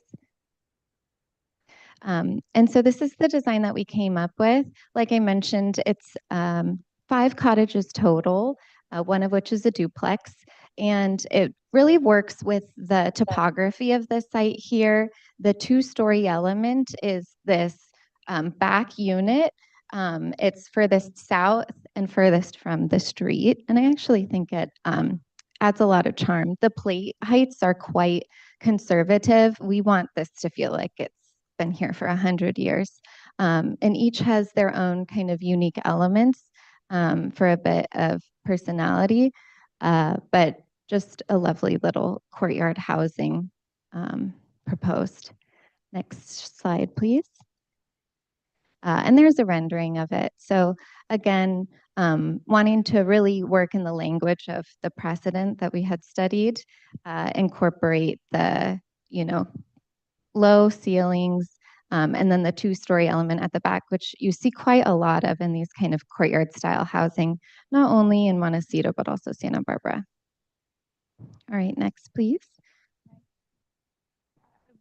And so this is the design that we came up with. Like I mentioned, it's 5 cottages total, one of which is a duplex. And it really works with the topography of the site here. The 2-story element is this back unit. It's furthest south and furthest from the street. And I actually think it adds a lot of charm. The plate heights are quite conservative. We want this to feel like it's been here for 100 years. And each has their own kind of unique elements for a bit of personality, but just a lovely little courtyard housing proposed. Next slide, please. And there's a rendering of it. So again, wanting to really work in the language of the precedent that we had studied, incorporate the, low ceilings, and then the two-story element at the back, which you see quite a lot of in these kind of courtyard style housing, not only in Montecito, but also Santa Barbara. All right, next, please.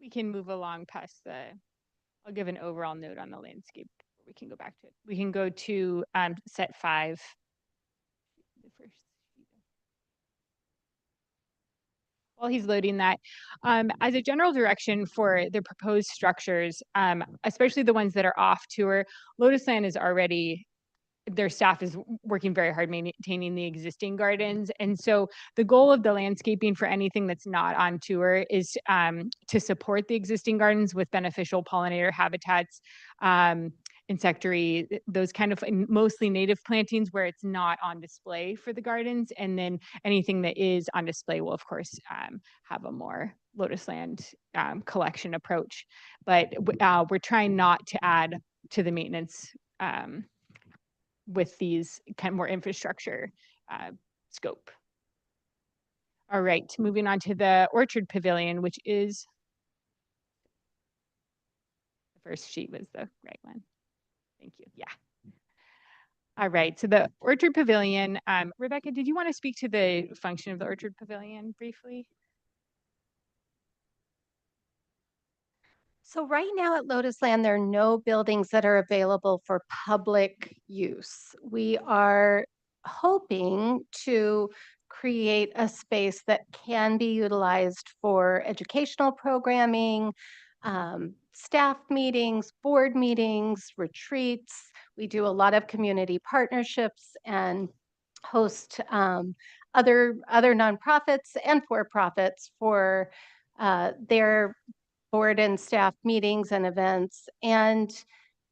We can move along past I'll give an overall note on the landscape. We can go back to it. We can go to set 5. The first. While he's loading that, as a general direction for the proposed structures, especially the ones that are off tour, Lotus Land is already, their staff is working very hard maintaining the existing gardens. And so the goal of the landscaping for anything that's not on tour is to support the existing gardens with beneficial pollinator habitats, insectary, those kind of mostly native plantings where it's not on display for the gardens. And then anything that is on display will, of course, have a more Lotus Land collection approach. But we're trying not to add to the maintenance with these kind of more infrastructure scope. All right, moving on to the Orchard Pavilion, which is the first sheet was the right one. Thank you. Yeah. All right, so the Orchard Pavilion, Rebecca, did you want to speak to the function of the Orchard Pavilion briefly? So right now at Lotus Land, there are no buildings that are available for public use. We are hoping to create a space that can be utilized for educational programming, staff meetings, board meetings, retreats. We do a lot of community partnerships and host other nonprofits and for-profits for their board and staff meetings and events. And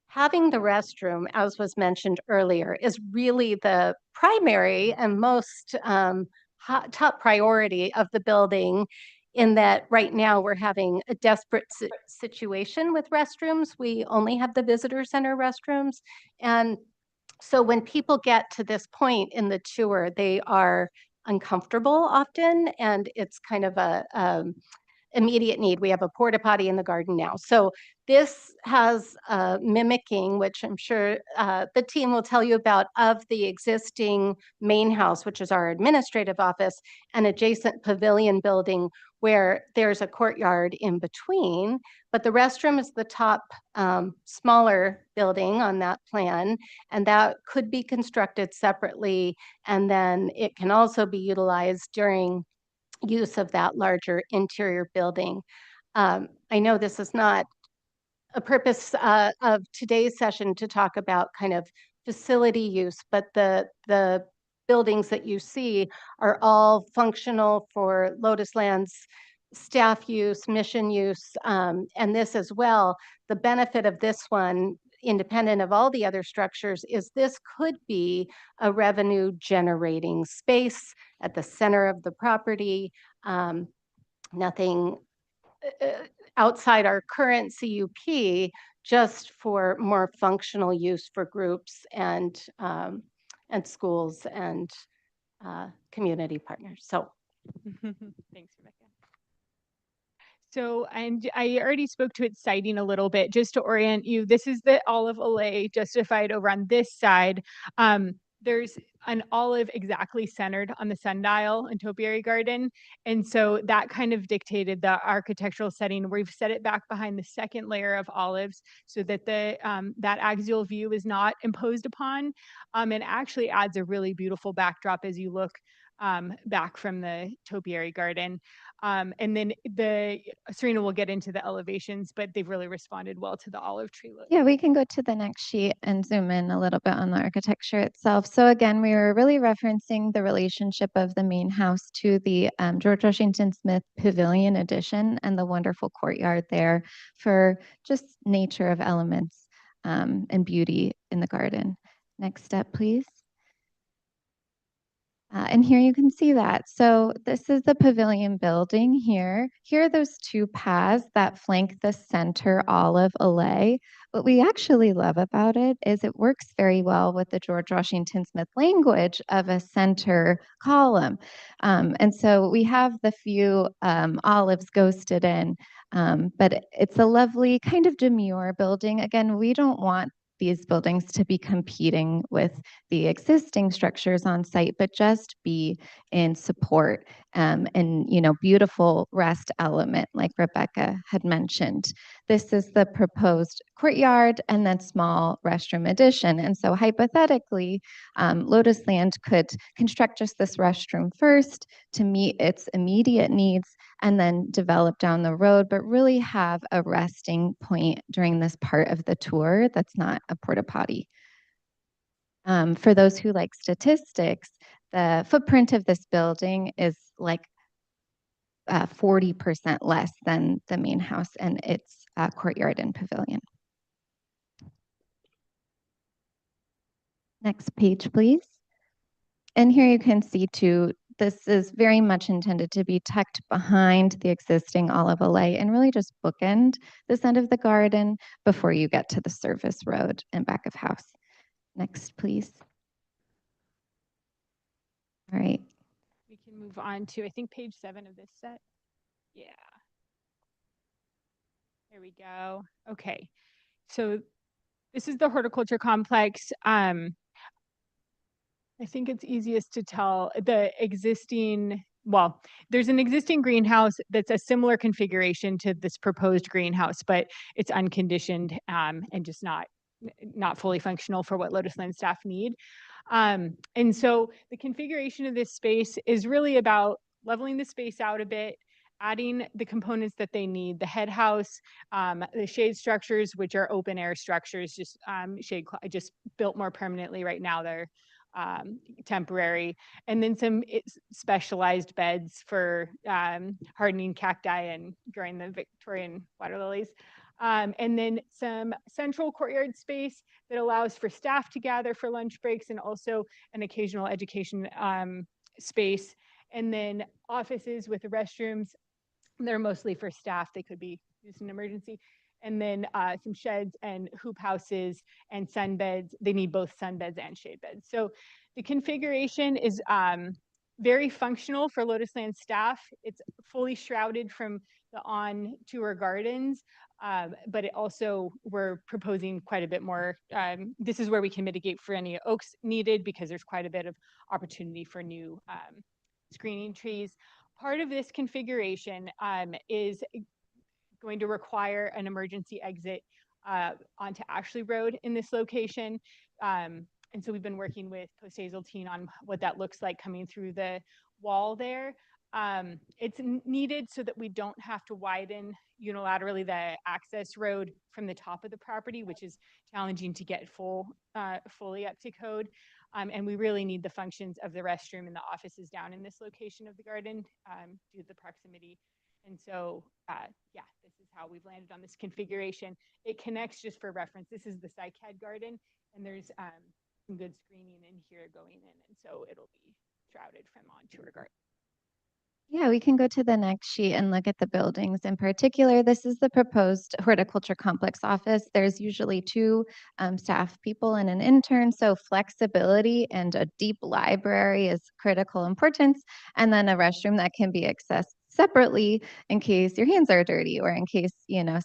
having the restroom, as was mentioned earlier, is really the primary and most top priority of the building, in that right now we're having a desperate situation with restrooms. We only have the visitor center restrooms. And so when people get to this point in the tour, they are uncomfortable often, and it's kind of a immediate need. We have a porta potty in the garden now. So this has mimicking, which I'm sure the team will tell you about, of the existing main house, which is our administrative office, an adjacent pavilion building where there's a courtyard in between. But the restroom is the top smaller building on that plan, and that could be constructed separately. And then it can also be utilized during use of that larger interior building. I know this is not a purpose of today's session to talk about kind of facility use, but the buildings that you see are all functional for Lotus Land's staff use, mission use, and this as well. The benefit of this one, independent of all the other structures, is this could be a revenue generating space at the center of the property. Nothing outside our current CUP, just for more functional use for groups and schools and community partners. So thanks, Rebecca. So, and I already spoke to its siting a little bit, just to orient you. This is the olive alley justified over on this side. There's an olive exactly centered on the sundial in Topiary Garden. And so that kind of dictated the architectural setting. We've set it back behind the second layer of olives so that the that axial view is not imposed upon, and actually adds a really beautiful backdrop as you look back from the Topiary Garden. And then Serena will get into the elevations, but they've really responded well to the olive tree look. Yeah, we can go to the next sheet and zoom in a little bit on the architecture itself. So again, we were really referencing the relationship of the main house to the George Washington Smith Pavilion addition and the wonderful courtyard there for just nature of elements and beauty in the garden. Next step, please. And here you can see that. So this is the pavilion building here. Here are those two paths that flank the center olive alley. What we actually love about it is it works very well with the George Washington Smith language of a center column. And so we have the few olives ghosted in, but it's a lovely kind of demure building. Again, we don't want these buildings to be competing with the existing structures on site, but just be in support and beautiful rest element like Rebecca had mentioned. This is the proposed courtyard and then small restroom addition. And so hypothetically, Lotus Land could construct just this restroom first to meet its immediate needs and then develop down the road, but really have a resting point during this part of the tour that's not a porta potty. For those who like statistics, the footprint of this building is like 40% less than the main house and its courtyard and pavilion. Next page, please. And here you can see too, this is very much intended to be tucked behind the existing olive alley and really just bookend this end of the garden before you get to the service road and back of house. Next, please. All right. We can move on to, I think, page 7 of this set. Yeah. There we go. Okay. So this is the horticulture complex. I think it's easiest to tell the existing, well, there's an existing greenhouse that's a similar configuration to this proposed greenhouse, but it's unconditioned and just not fully functional for what Lotus Land staff need. And so the configuration of this space is really about leveling the space out a bit, adding the components that they need, the head house, the shade structures, which are open air structures, just just built more permanently right now. They're temporary, and then some specialized beds for hardening cacti and growing the Victorian water lilies. And then some central courtyard space that allows for staff to gather for lunch breaks and also an occasional education space. And then offices with the restrooms. They're mostly for staff. They could be used in emergency. And then some sheds and hoop houses and sunbeds. They need both sunbeds and shade beds. So the configuration is very functional for Lotus Land staff. It's fully shrouded from the on-tour gardens, but it also, we're proposing quite a bit more. This is where we can mitigate for any oaks needed because there's quite a bit of opportunity for new screening trees. Part of this configuration is going to require an emergency exit onto Ashley Road in this location. And so we've been working with Post Hazeltine on what that looks like coming through the wall there. It's needed so that we don't have to widen unilaterally the access road from the top of the property, which is challenging to get fully up to code. And we really need the functions of the restroom and the offices down in this location of the garden due to the proximity. And so, yeah, this is how we've landed on this configuration. It connects, just for reference, this is the cycad garden, and there's some good screening in here going in, and so it'll be shrouded from on-tour garden. Yeah, we can go to the next sheet and look at the buildings. In particular, this is the proposed horticulture complex office. There's usually 2 staff people and an intern, so flexibility and a deep library is critical importance, and then a restroom that can be accessed separately in case your hands are dirty or in case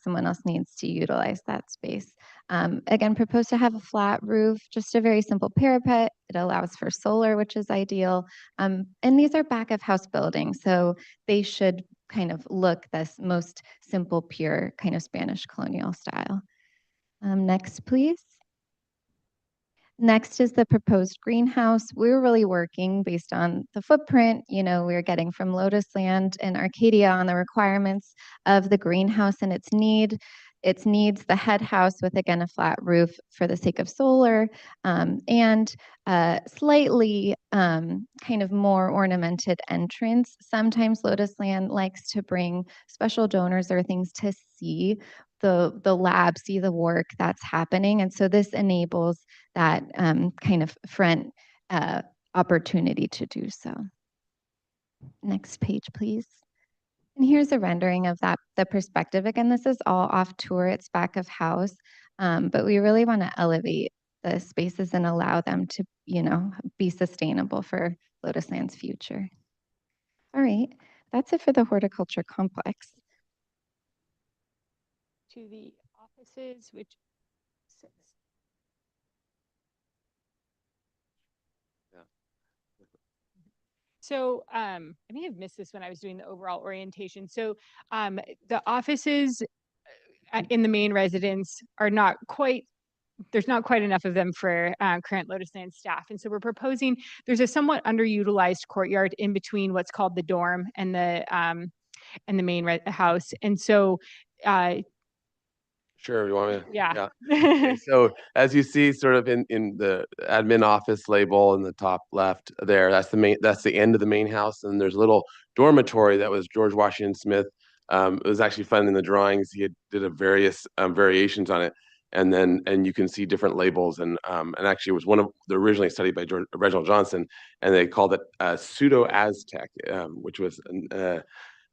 someone else needs to utilize that space. Again, proposed to have a flat roof, just a very simple parapet. It allows for solar, which is ideal. And these are back of house buildings, so they should kind of look this most simple, pure kind of Spanish colonial style. Next, please. Next is the proposed greenhouse. We're really working based on the footprint, we're getting from Lotus Land and Arcadia on the requirements of the greenhouse and its needs, the head house with, again, a flat roof for the sake of solar, and slightly kind of more ornamented entrance. Sometimes Lotus Land likes to bring special donors or things to see the lab, see the work that's happening. And so this enables that kind of front opportunity to do so. Next page, please. And here's a rendering of the perspective. Again, this is all off tour, it's back of house, but we really want to elevate the spaces and allow them to, be sustainable for Lotus Land's future. All right, that's it for the horticulture complex. To the offices, which So I may have missed this when I was doing the overall orientation. So the offices in the main residence are not quite, there's not quite enough of them for current Lotus Land staff. And so we're proposing, there's a somewhat underutilized courtyard in between what's called the dorm and the main house. And so Sure, you want me to? yeah. Okay, so as you see sort of in the admin office label in the top left there, that's the end of the main house. And there's a little dormitory that was George Washington Smith. It was actually fun in the drawings. He did a various variations on it. And you can see different labels. And actually it was one of the originally studied by Reginald Johnson, and they called it Pseudo-Aztec, which was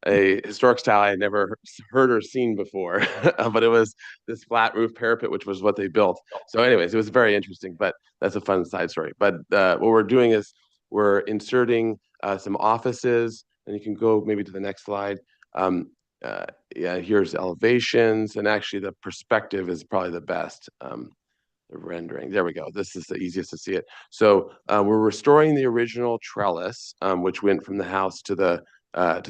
a historic style I had never heard or seen before, but it was this flat roof parapet, which was what they built. So anyways, it was very interesting, but that's a fun side story. But what we're doing is we're inserting some offices, and you can go maybe to the next slide. Yeah, here's elevations, and actually the perspective is probably the best. The rendering. There we go. This is the easiest to see it. So we're restoring the original trellis, which went from the house to the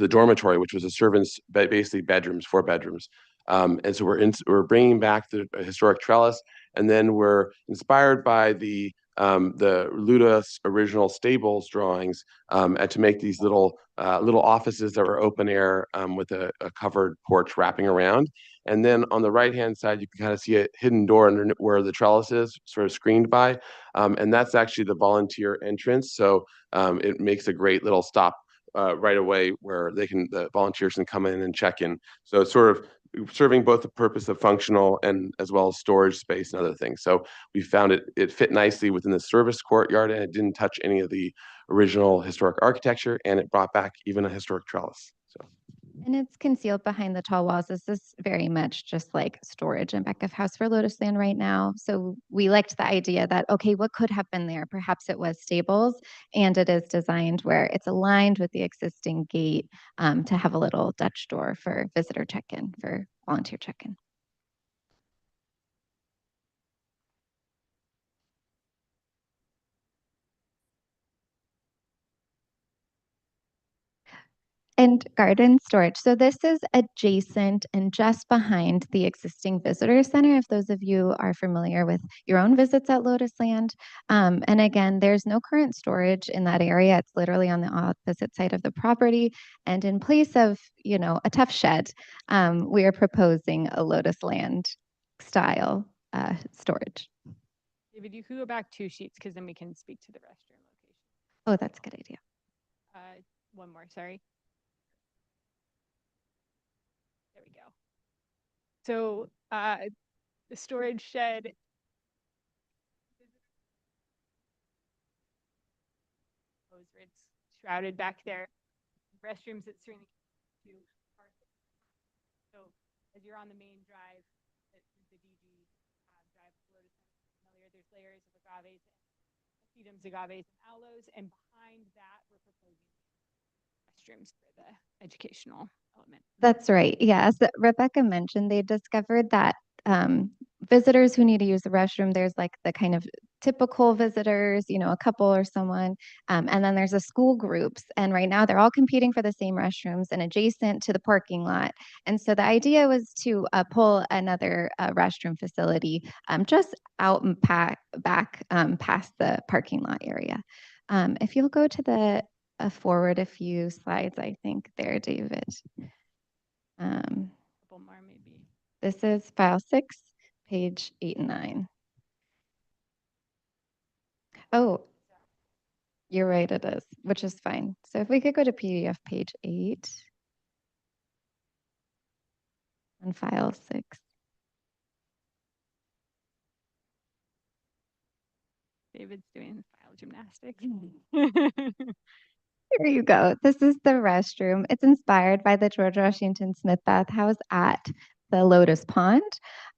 dormitory, which was a servant's basically bedrooms, 4 bedrooms. And so we're bringing back the historic trellis, and then we're inspired by the Luda's original stables drawings, and to make these little offices that were open air with a covered porch wrapping around. And then on the right-hand side, you can kind of see a hidden door under where the trellis is, sort of screened by. And that's actually the volunteer entrance. So it makes a great little stop right away where the volunteers can come in and check in. So it's sort of serving both the purpose of functional and as well as storage space and other things. So we found it fit nicely within the service courtyard, and it didn't touch any of the original historic architecture, and it brought back even a historic trellis. So. And it's concealed behind the tall walls. This is very much just like storage and back of house for Lotus Land right now. So we liked the idea that, okay, what could have been there? Perhaps it was stables, and it is designed where it's aligned with the existing gate to have a little Dutch door for visitor check-in, for volunteer check-in. And garden storage. So this is adjacent and just behind the existing visitor center, if those of you are familiar with your own visits at Lotus Land. And again, there's no current storage in that area. It's literally on the opposite side of the property. And in place of, a tough shed, we are proposing a Lotus Land style storage. David, you could go back 2 sheets because then we can speak to the restroom location. Oh, that's a good idea. One more, sorry. There we go. So the storage shed. It's shrouded back there. Restrooms that certainly to park. So as you're on the main drive, the DG drive familiar, there's layers of agaves, sedums, agaves, and aloes, and behind that we're proposing restrooms for the educational element. That's right. Yeah, as Rebecca mentioned, they discovered that visitors who need to use the restroom, there's like the kind of typical visitors, a couple or someone, and then there's the school groups. And right now they're all competing for the same restrooms and adjacent to the parking lot. And so the idea was to pull another restroom facility just out and back past the parking lot area. If you'll go to the forward a few slides, I think there, David. Couple more maybe. This is file 6, page 8 and 9. Oh, you're right, it is, which is fine. So if we could go to PDF page 8 on file 6. David's doing the file Gymnastics. Here you go. This is the restroom. It's inspired by the George Washington Smith bathhouse at the Lotus Pond,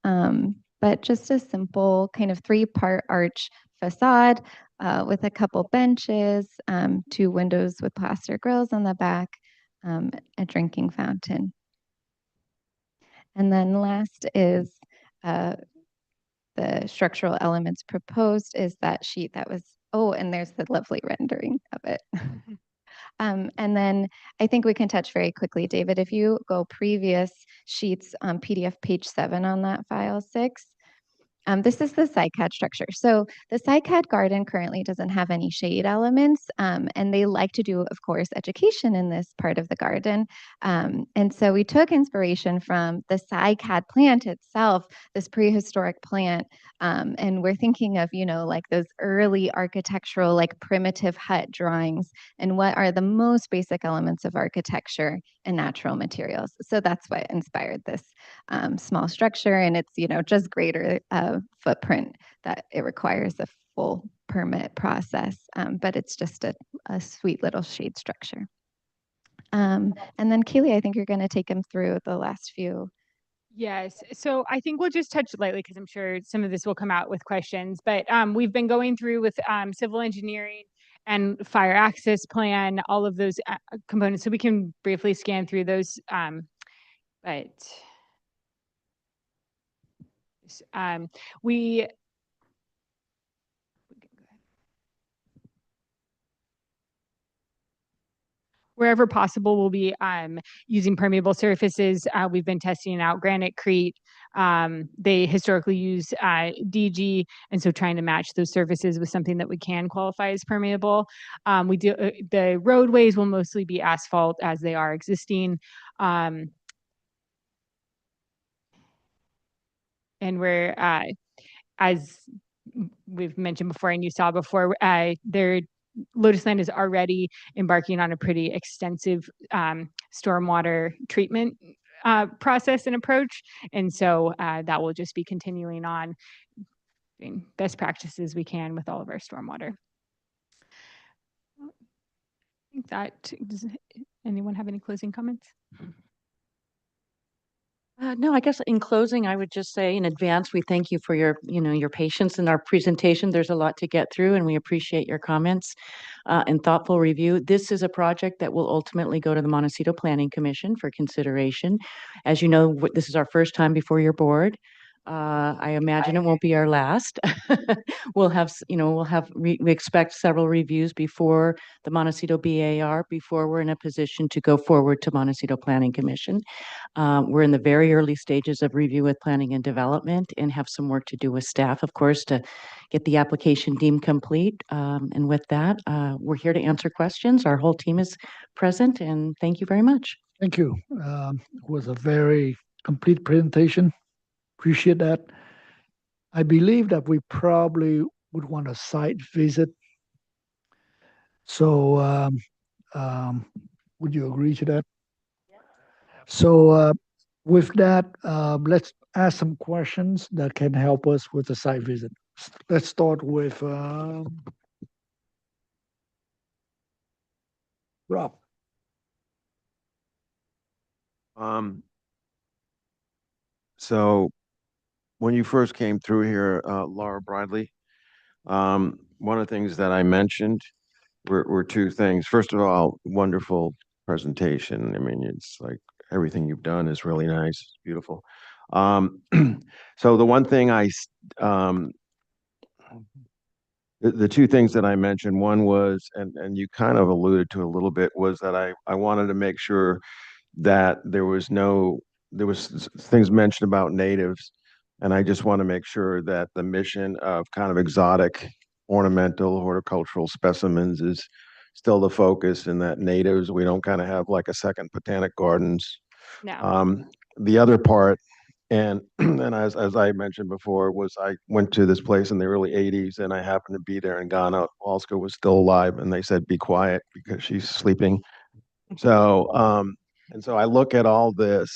but just a simple kind of three-part arch facade with a couple benches, two windows with plaster grills on the back, a drinking fountain. And then last is the structural elements proposed is that sheet that was, oh, and there's the lovely rendering of it. And then I think we can touch very quickly, David, if you go previous sheets on PDF page 7 on that file 6. This is the SciCAD structure. So the SciCAD garden currently doesn't have any shade elements, and they like to do, of course, education in this part of the garden. And so we took inspiration from the SciCAD plant itself, this prehistoric plant, and we're thinking of, you know, like those early architectural, like primitive hut drawings, and what are the most basic elements of architecture and natural materials. So that's what inspired this small structure, and it's, you know, just greater footprint that it requires a full permit process, but it's just a sweet little shade structure. And then Kaylee, I think you're going to take him through the last few. Yes. So I think we'll just touch lightly because I'm sure some of this will come out with questions. But we've been going through with civil engineering and fire access plan, all of those components. So we can briefly scan through those. But we wherever possible, we'll be using permeable surfaces. We've been testing out granitecrete. They historically use DG, and so trying to match those surfaces with something that we can qualify as permeable. We do the roadways will mostly be asphalt as they are existing. And we're, as we've mentioned before and you saw before, Lotus Land is already embarking on a pretty extensive stormwater treatment process and approach. And so that will just be continuing on doing best practices we can with all of our stormwater. Does anyone have any closing comments? No, I guess in closing, I would just say in advance, we thank you for your, your patience in our presentation. There's a lot to get through, and we appreciate your comments and thoughtful review. This is a project that will ultimately go to the Montecito Planning Commission for consideration. As you know, this is our first time before your board. I imagine it won't be our last. We expect several reviews before the Montecito BAR before we're in a position to go forward to Montecito Planning Commission. We're in the very early stages of review with planning and development and have some work to do with staff, of course, to get the application deemed complete. And with that, we're here to answer questions. Our whole team is present, and thank you very much. Thank you. It was a very complete presentation. Appreciate that. I believe that we probably would want a site visit. So would you agree to that? So with that, let's ask some questions that can help us with the site visit. Let's start with Rob. So when you first came through here, Laura Bradley, one of the things that I mentioned were two things. First of all, wonderful presentation. I mean, it's like everything you've done is really nice. It's beautiful. So the one thing the two things that I mentioned, one was, and you kind of alluded to a little bit, was that I wanted to make sure that there was things mentioned about natives, and I just want to make sure that the mission of kind of exotic ornamental horticultural specimens is still the focus, and that natives, we don't kind of have like a second botanic gardens. No. The other part, and and as I mentioned before, was I went to this place in the early 80s, and I happened to be there in Ghana. Walska was still alive, and they said, be quiet because she's sleeping. So, and so I look at all this,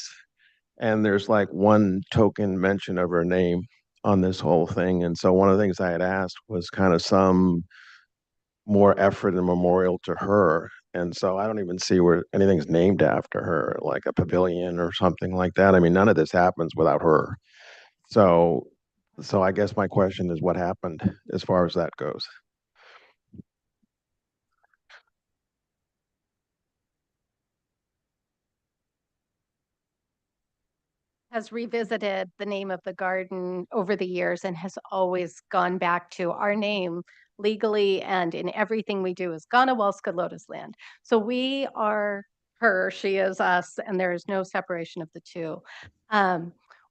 and there's like one token mention of her name on this whole thing. And so one of the things I had asked was kind of some more effort and memorial to her. And so I don't even see where anything's named after her, like a pavilion or something like that. I mean, none of this happens without her. So, so I guess my question is what happened as far as that goes? Has revisited the name of the garden over the years and has always gone back to our name legally and in everything we do is Ganawalska Lotus Land. So we are her, she is us, and there is no separation of the two.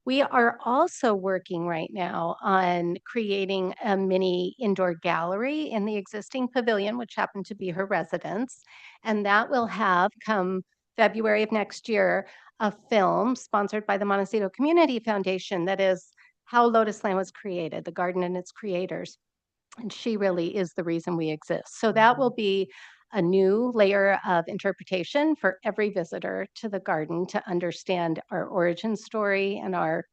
We are also working right now on creating a mini indoor gallery in the existing pavilion, which happened to be her residence. And that will have come February of next year a film sponsored by the Montecito Community Foundation that is how Lotus Land was created, the garden and its creators. And she really is the reason we exist. So that will be a new layer of interpretation for every visitor to the garden to understand our origin story and our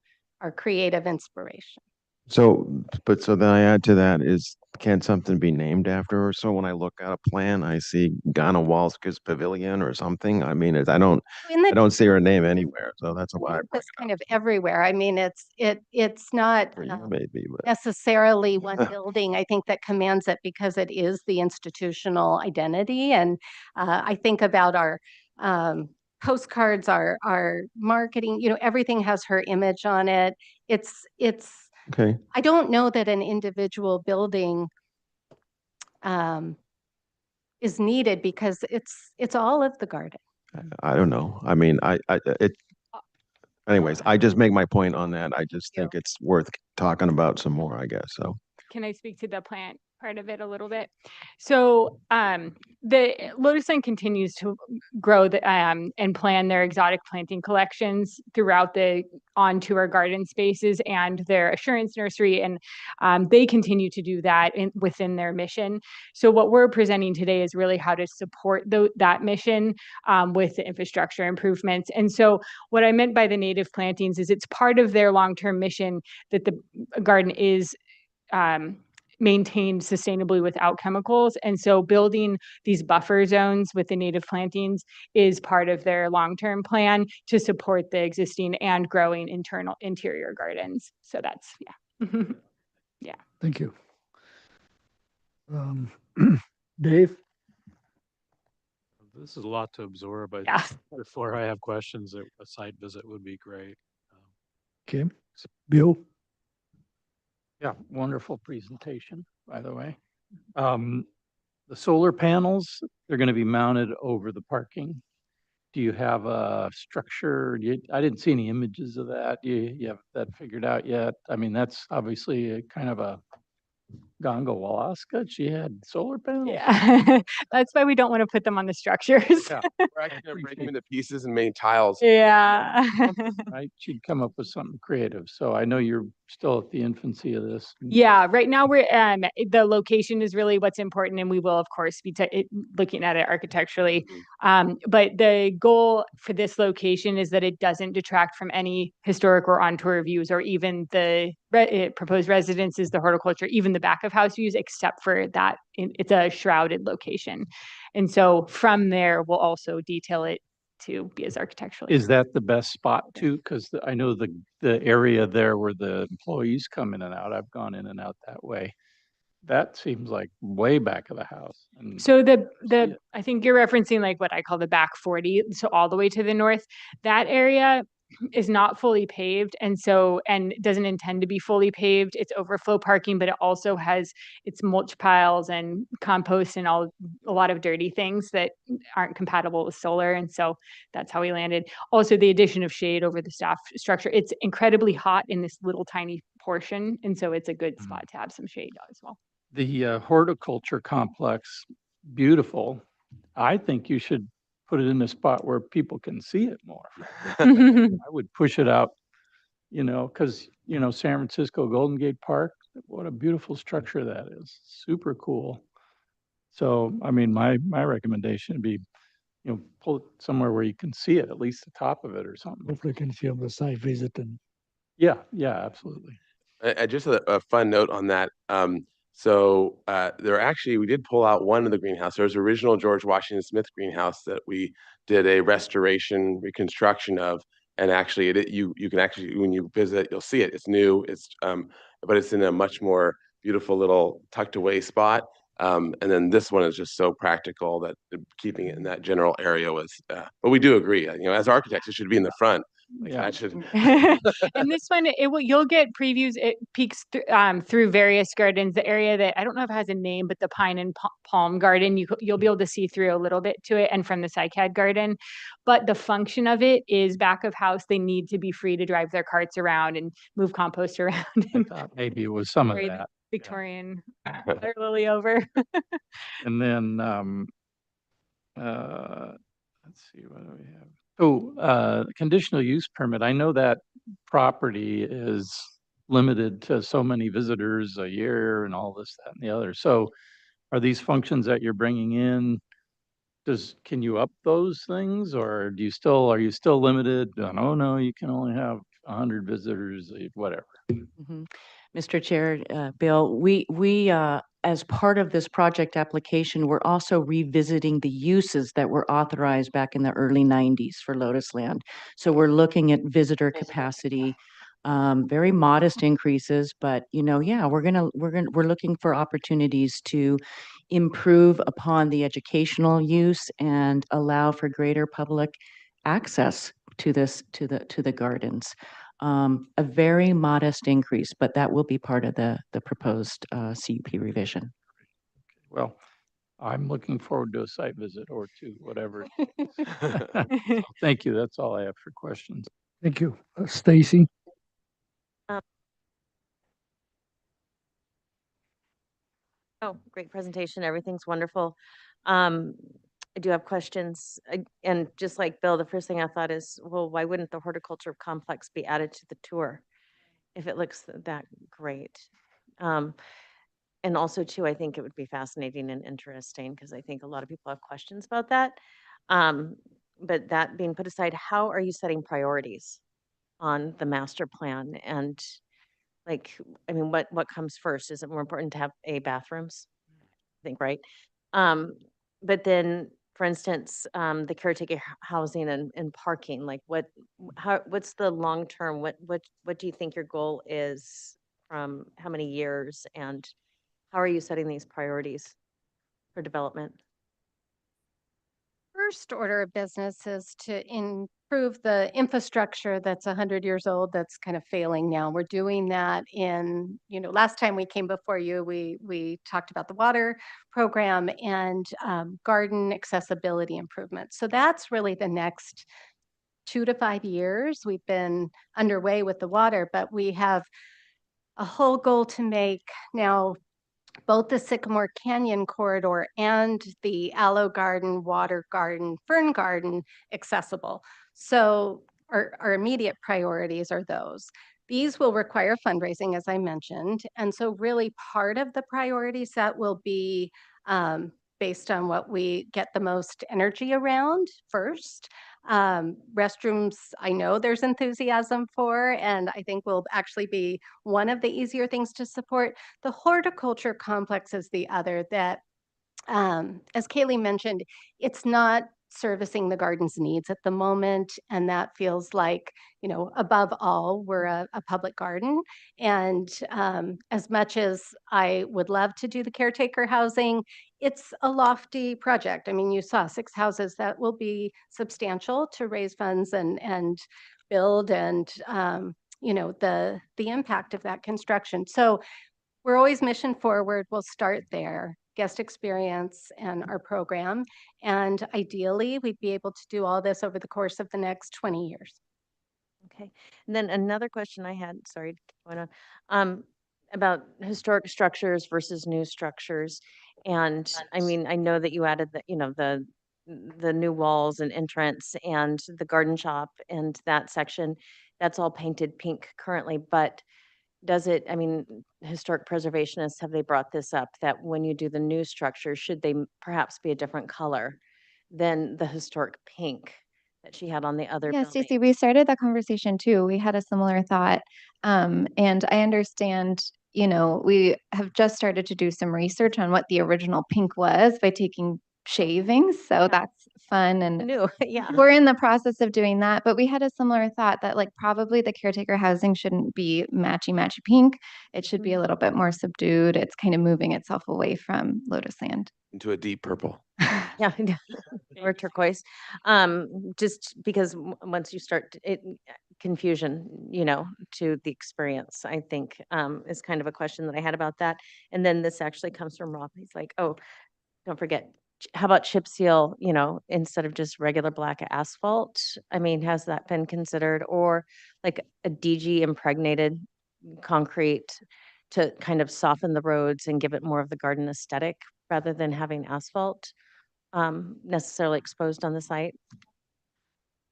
creative inspiration. So, but so then I add to that is, can something be named after her? So when I look at a plan, I see Ghana Walska's Pavilion or something. I mean, I I don't see her name anywhere. So that's why I bring it's kind of everywhere. I mean, it's not it for you maybe, but necessarily one building, I think, that commands it because it is the institutional identity. And I think about our postcards, our marketing, everything has her image on it. It's okay. I don't know that an individual building is needed because it's all of the garden. I don't know. I mean, anyways, I just make my point on that. I just think it's worth talking about some more, I guess. So. Can I speak to the plant part of it a little bit? So the Lotus Land continues to grow and plan their exotic planting collections throughout the onto our garden spaces and their assurance nursery, and they continue to do that within their mission. So what we're presenting today is really how to support that mission with the infrastructure improvements. And so what I meant by the native plantings is it's part of their long-term mission that the garden is maintained sustainably without chemicals. And so building these buffer zones with the native plantings is part of their long-term plan to support the existing and growing interior gardens. So that's, yeah. Yeah. Thank you. Dave? This is a lot to absorb. Yeah. Before I have questions, a site visit would be great. Okay. Bill? Yeah, wonderful presentation, by the way. The solar panels, they're going to be mounted over the parking. Do you have a structure? I didn't see any images of that. You have that figured out yet? I mean, that's obviously a kind of a Ganga Walaska. She had solar panels. Yeah. That's why we don't want to put them on the structures. Yeah, we're actually gonna break them into pieces and make tiles. Yeah. Right? She'd come up with something creative. So I know you're still at the infancy of this. Yeah, right now we're the location is really what's important, and we will of course be looking at it architecturally. But the goal for this location is that it doesn't detract from any historic or on-tour views, or even the proposed residences, the horticulture, even the back of house views, except for that it's a shrouded location. And so from there, we'll also detail it to be as architecturally. Is that the best spot too? Because I know the area there where the employees come in and out, I've gone in and out that way. That seems like way back of the house. And So I think you're referencing like what I call the back 40, so all the way to the north. That area is not fully paved, and doesn't intend to be fully paved. It's overflow parking, but it also has its mulch piles and compost and a lot of dirty things that aren't compatible with solar, and so that's how we landed. Also, the addition of shade over the staff structure. It's incredibly hot in this little tiny portion, and so it's a good spot to have some shade as well. the horticulture complex, beautiful. I think you should put it in a spot where people can see it more. I would push it out, because, San Francisco Golden Gate Park, what a beautiful structure that is. Super cool. So, I mean, my recommendation would be, pull it somewhere where you can see it, at least the top of it or something. Hopefully can see on the site visit and. Yeah, absolutely. Just a fun note on that. So we did pull out one of the greenhouse. There's original George Washington Smith greenhouse that we did a restoration reconstruction of, and actually you can actually, when you visit, you'll see it. It's new. But it's in a much more beautiful little tucked away spot. And then this one is just so practical that keeping it in that general area was. But we do agree. As architects, it should be in the front. Like Yeah. that should. And this one, you'll get previews. It peeks through various gardens. The area that I don't know if it has a name, but the pine and palm garden, you'll be able to see through a little bit to it, and from the cycad garden. But the function of it is back of house. They need to be free to drive their carts around and move compost around. I thought maybe it was some of spray the that. Victorian water lily over. And then, let's see, what do we have? Oh, conditional use permit. I know that property is limited to so many visitors a year and all this, that, and the other. So are these functions that you're bringing in, can you up those things, or are you still limited? Oh, no, you can only have 100 visitors, whatever. Mr. Chair, Bill, as part of this project application, we're also revisiting the uses that were authorized back in the early 90s for Lotus Land. So we're looking at visitor capacity, very modest increases, but yeah, we're looking for opportunities to improve upon the educational use and allow for greater public access to the gardens. A very modest increase, but that will be part of the proposed CUP revision. Well, I'm looking forward to a site visit or two, whatever. So, thank you. That's all I have for questions. Thank you. Stacy? Oh, great presentation. Everything's wonderful. I do have questions. And just like Bill, the first thing I thought is, well, why wouldn't the horticulture complex be added to the tour if it looks that great? And also, too, I think it would be fascinating and interesting because I think a lot of people have questions about that. But that being put aside, how are you setting priorities on the master plan? And what comes first? Is it more important to have bathrooms? I think, right? But then, for instance, the caretaker housing and parking, what's the long term? What do you think your goal is from how many years, and how are you setting these priorities for development? First order of business is to improve the infrastructure that's 100 years old, that's kind of failing now. We're doing that last time we came before you, we talked about the water program and garden accessibility improvements. So that's really the next 2 to 5 years. We've been underway with the water, but we have a whole goal to make now both the Sycamore Canyon corridor and the Aloe Garden, Water Garden, Fern Garden accessible. So our immediate priorities are those. These will require fundraising, as I mentioned. And so really part of the priorities that will be based on what we get the most energy around first. Restrooms, I know there's enthusiasm for, and I think will actually be one of the easier things to support. The horticulture complex is the other that, as Kaylee mentioned, it's not servicing the garden's needs at the moment. And that feels like, above all, we're a public garden. And as much as I would love to do the caretaker housing, it's a lofty project. I mean, you saw 6 houses that will be substantial to raise funds and build and, the impact of that construction. So we're always mission forward. We'll start there, guest experience and our program. And ideally, we'd be able to do all this over the course of the next 20 years. Okay. And then another question I had, sorry, going on, about historic structures versus new structures. And I mean, I know that you added the new walls and entrance and the garden shop and that section, that's all painted pink currently, but historic preservationists, have they brought this up, that when you do the new structure, should they perhaps be a different color than the historic pink that she had on the other Yeah, building? Stacey, we started that conversation too. We had a similar thought. And I understand you know, we have just started to do some research on what the original pink was by taking shavings. So that's fun. And New, yeah. we're in the process of doing that. But we had a similar thought that like probably the caretaker housing shouldn't be matchy pink. It should be a little bit more subdued. It's kind of moving itself away from Lotus Land. Into a deep purple. Yeah, or turquoise. Just because once you start confusion, you know, to the experience, I think is kind of a question that I had about that. And then this actually comes from Rob. He's like, oh, don't forget, how about chip seal, you know, instead of just regular black asphalt? I mean, has that been considered? Or like a DG impregnated concrete to kind of soften the roads and give it more of the garden aesthetic rather than having asphalt necessarily exposed on the site?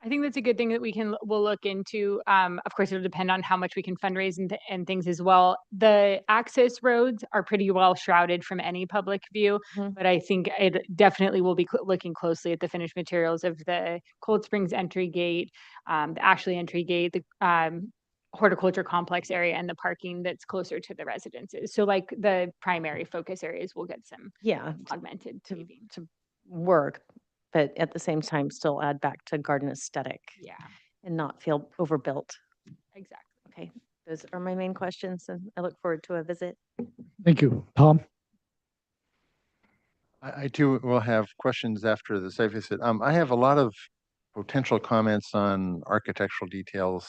I think that's a good thing that we'll look into. Of course, it'll depend on how much we can fundraise and things as well. The access roads are pretty well shrouded from any public view, but I think it definitely will be looking closely at the finished materials of the Cold Springs entry gate, the Ashley entry gate, the horticulture complex area, and the parking that's closer to the residences. So like the primary focus areas will get some augmented paving. To work, but at the same time still add back to garden aesthetic. Yeah. And not feel overbuilt. Exactly. Okay, those are my main questions, and I look forward to a visit. Thank you. Tom? I too will have questions after the site visit. I have a lot of potential comments on architectural details,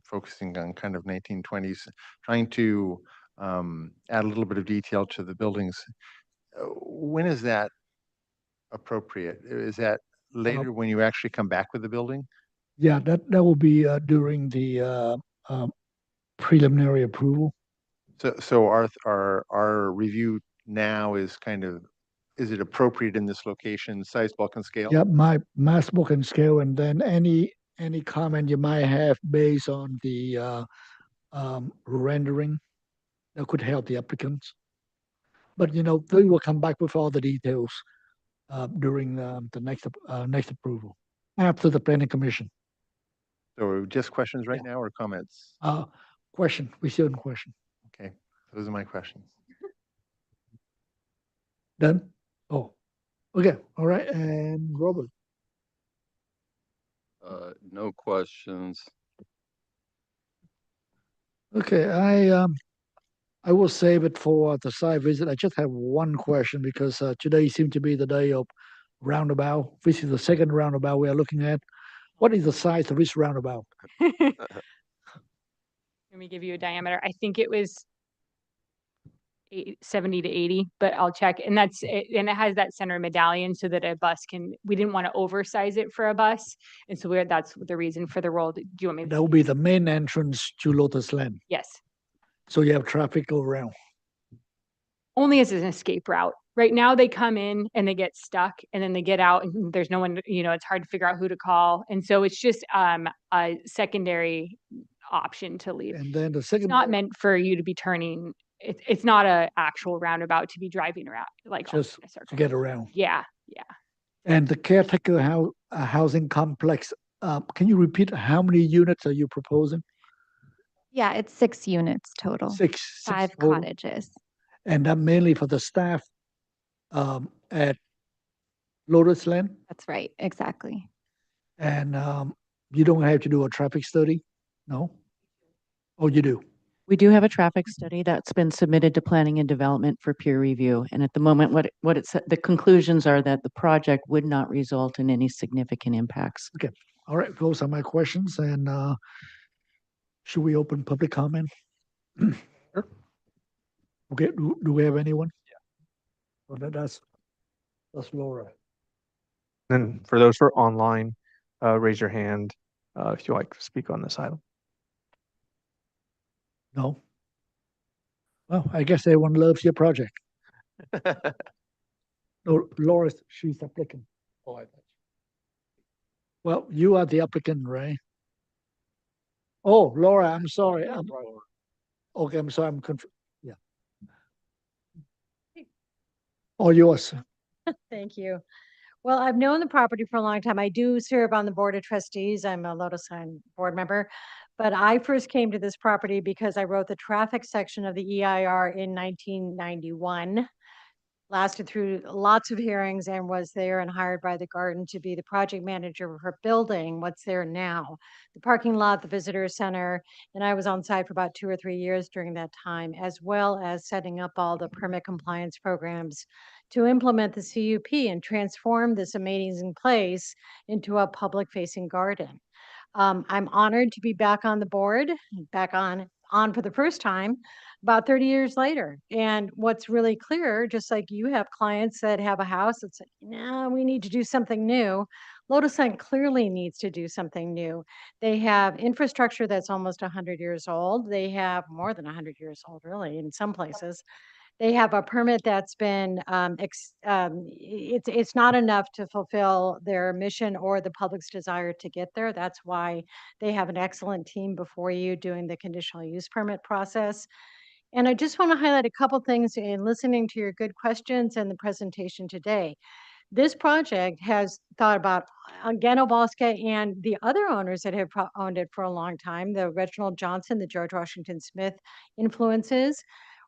focusing on kind of 1920s, trying to add a little bit of detail to the buildings. When is that appropriate? Is that later when you actually come back with the building? Yeah, that will be during the preliminary approval. So our review now is kind of, is it appropriate in this location, size, bulk, and scale? Yeah, my mass book and scale, and then any comment you might have based on the rendering that could help the applicants. But you know, they will come back with all the details during the next approval after the planning commission. So just questions right now or comments? Question. We still have a question. Okay, those are my questions. Done? Oh, okay. All right. And Robert? No questions. Okay, I will save it for the site visit. I just have one question because today seemed to be the day of roundabout. This is the second roundabout we are looking at. What is the size of this roundabout? Let me give you a diameter. I think it was 70 to 80, but I'll check. And that's it, and it has that center medallion so that a bus can, we didn't want to oversize it for a bus. And so that's the reason for the roll. Do you want me to? That will be the main entrance to Lotus Land. Yes. So you have traffic go around. Only as an escape route. Right now they come in and they get stuck and then they get out and there's no one, you know, it's hard to figure out who to call. And so it's just a secondary option to leave. And then the second, it's not meant for you to be turning. It's not a actual roundabout to be driving around, like just to get around. Yeah, yeah. And the caretaker housing complex, can you repeat how many units are you proposing? Yeah, it's 6 units total. Six 5 total? cottages. And that mainly for the staff at Lotus Land? That's right, exactly. And you don't have to do a traffic study? No? Oh, you do? We do have a traffic study that's been submitted to planning and development for peer review. And at the moment, the conclusions are that the project would not result in any significant impacts. Okay. All right. Those are my questions. And should we open public comment? Sure. Okay. Do we have anyone? Yeah. Well, that's Laura. And for those who are online, raise your hand if you like to speak on this item. No. Well, I guess everyone loves your project. No, Laura, she's applicant. Oh, I thought. Well, you are the applicant, right? Oh, Laura, I'm sorry. Okay, I'm sorry. I'm confused. Yeah. All yours. Thank you. Well, I've known the property for a long time. I do serve on the Board of Trustees. I'm a Lotus Sign board member. But I first came to this property because I wrote the traffic section of the EIR in 1991. Lasted through lots of hearings and was there and hired by the garden to be the project manager for building what's there now, the parking lot, the visitor center. And I was on site for about 2 or 3 years during that time, as well as setting up all the permit compliance programs to implement the CUP and transform this amazing place into a public facing garden. I'm honored to be back on the board, back on for the first time about 30 years later. And what's really clear, just like you have clients that have a house that's like, no, we need to do something new. Lotus Lane clearly needs to do something new. They have infrastructure that's almost 100 years old. They have more than 100 years old, really, in some places. They have a permit that's been, it's not enough to fulfill their mission or the public's desire to get there. That's why they have an excellent team before you doing the conditional use permit process. And I just want to highlight a couple things in listening to your good questions and the presentation today. This project has thought about Gano Bosque and the other owners that have owned it for a long time, the Reginald Johnson, the George Washington Smith influences.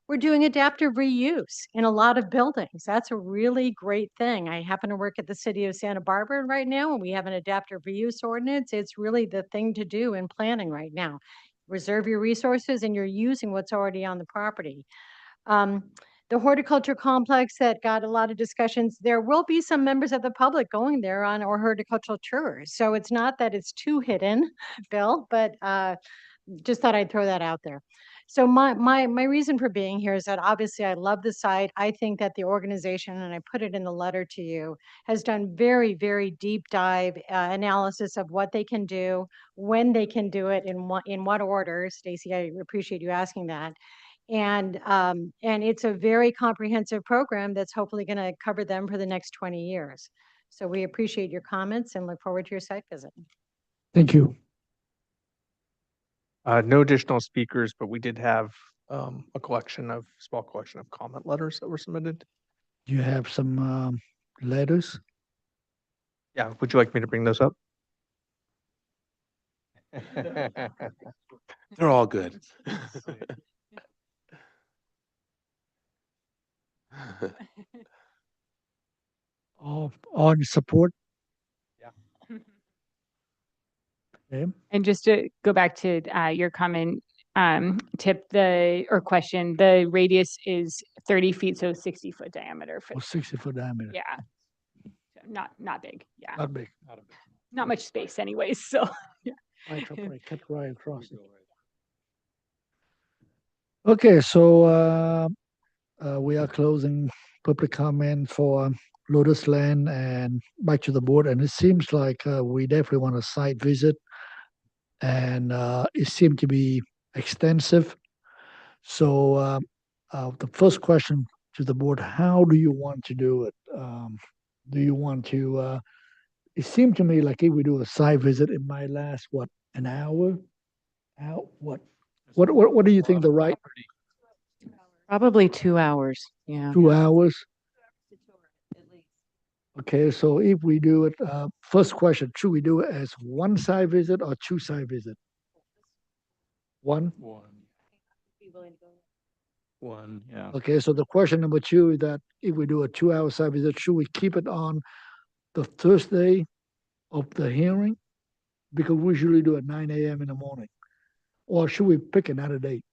We're doing adaptive reuse in a lot of buildings. That's a really great thing. I happen to work at the city of Santa Barbara right now, and we have an adaptive reuse ordinance. It's really the thing to do in planning right now. Reserve your resources and you're using what's already on the property. Um, the horticulture complex that got a lot of discussions, there will be some members of the public going there on or horticultural tours. So it's not that it's too hidden, Bill, but just thought I'd throw that out there. So my reason for being here is that obviously I love the site. I think that the organization, and I put it in the letter to you, has done very, very deep dive analysis of what they can do, when they can do it, in what order. Stacy, I appreciate you asking that. And it's a very comprehensive program that's hopefully going to cover them for the next 20 years. So we appreciate your comments and look forward to your site visit. Thank you. No additional speakers, but we did have a small collection of comment letters that were submitted. You have some letters? Yeah, would you like me to bring those up? They're all good. All on support? Yeah. Okay. And just to go back to your comment, Tip, or question, the radius is 30 feet, so 60-foot diameter. Or 60-foot diameter? Yeah. So not big. Yeah. Not big. Not much space anyways, so. Yeah. Cut right across it. Okay, so we are closing public comment for Lotus Land and back to the board. And it seems like we definitely want a site visit. And it seemed to be extensive. So the first question to the board, how do you want to do it? Do you want to, it seemed to me like if we do a site visit, it might last, what, an hour? What do you think the right? Probably 2 hours. Yeah. 2 hours? Okay, so if we do it, first question, should we do it as one site visit or two site visit? One? One, yeah. Okay, so the question number two is that if we do a 2 hour site visit, should we keep it on the Thursday of the hearing? Because we usually do at 9 a.m. in the morning. Or should we pick another date?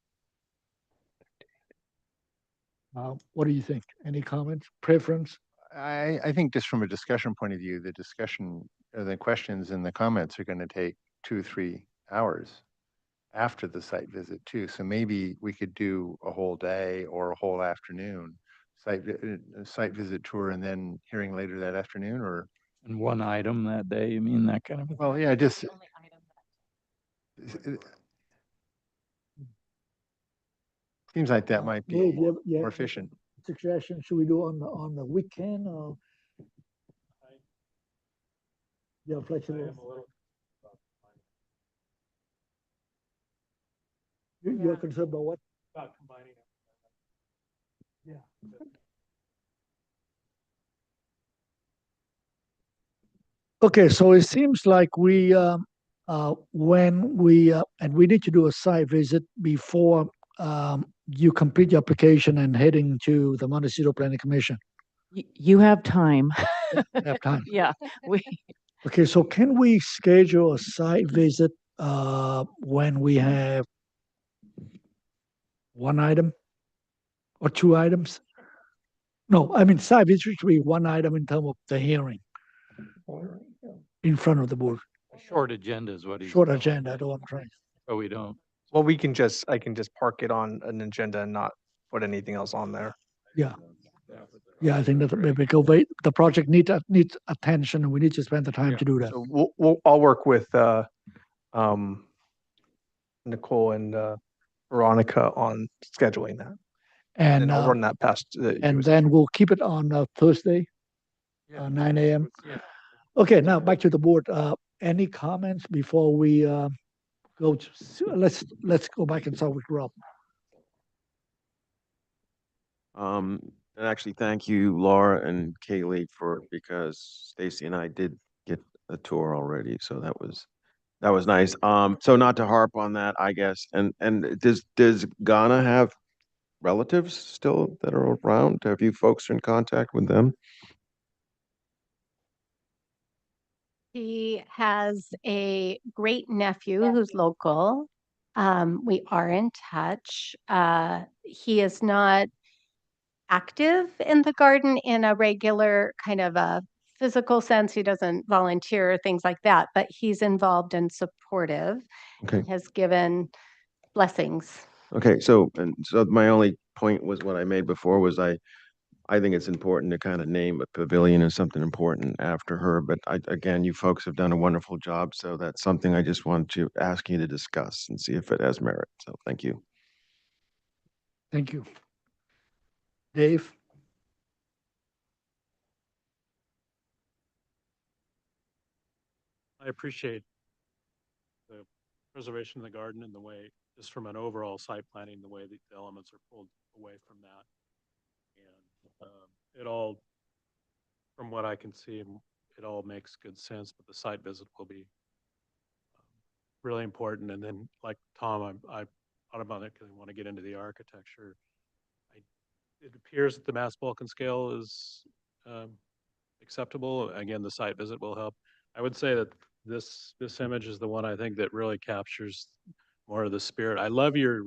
What do you think? Any comments, preference? I think just from a discussion point of view, the questions and the comments are going to take 2-3 hours after the site visit too. So maybe we could do a whole day or a whole afternoon site visit tour and then hearing later that afternoon, or And one item that day, you mean that kind of a? well, yeah, just seems like that might be more efficient. Suggestion, should we do on the weekend or? Yeah, flexible. You're concerned about what? About combining it. Yeah. Okay, so it seems like we when we, and we need to do a site visit before you complete your application and heading to the Montecito Planning Commission. You have time. Have time. Yeah, we, Okay, so can we schedule a site visit when we have one item or two items? No, I mean, site visit should be one item in terms of the hearing in front of the board. A short agenda is what he's. Short agenda, I don't want to try. Oh, we don't. Well, I can just park it on an agenda and not put anything else on there. Yeah. Yeah, I think that because the project needs attention and we need to spend the time to do that. So I'll work with Nicole and Veronica on scheduling that. And I'll run that past and then we'll keep it on Thursday, 9 a.m. Okay, now back to the board. Any comments before we go to, let's go back and start with Rob. And actually, thank you, Laura and Kaylee, because Stacy and I did get a tour already, so that was nice. So not to harp on that, I guess. And does Ghana have relatives still that are around? Have you folks in contact with them? He has a great nephew who's local. We are in touch. He is not active in the garden in a regular kind of a physical sense. He doesn't volunteer or things like that, but he's involved and supportive. Okay. And has given blessings. Okay, so my only point was what I made before was I think it's important to kind of name a pavilion as something important after her. But again, you folks have done a wonderful job, so that's something I just wanted to ask you to discuss and see if it has merit. So thank you. Thank you. Dave? I appreciate the preservation of the garden and the way, just from an overall site planning, the way the elements are pulled away from that. And it all, from what I can see, it all makes good sense, but the site visit will be really important. And then, like Tom, I thought about it because I want to get into the architecture. It appears that the mass bulk and scale is acceptable. Again, the site visit will help. I would say that this image is the one I think that really captures more of the spirit. I love your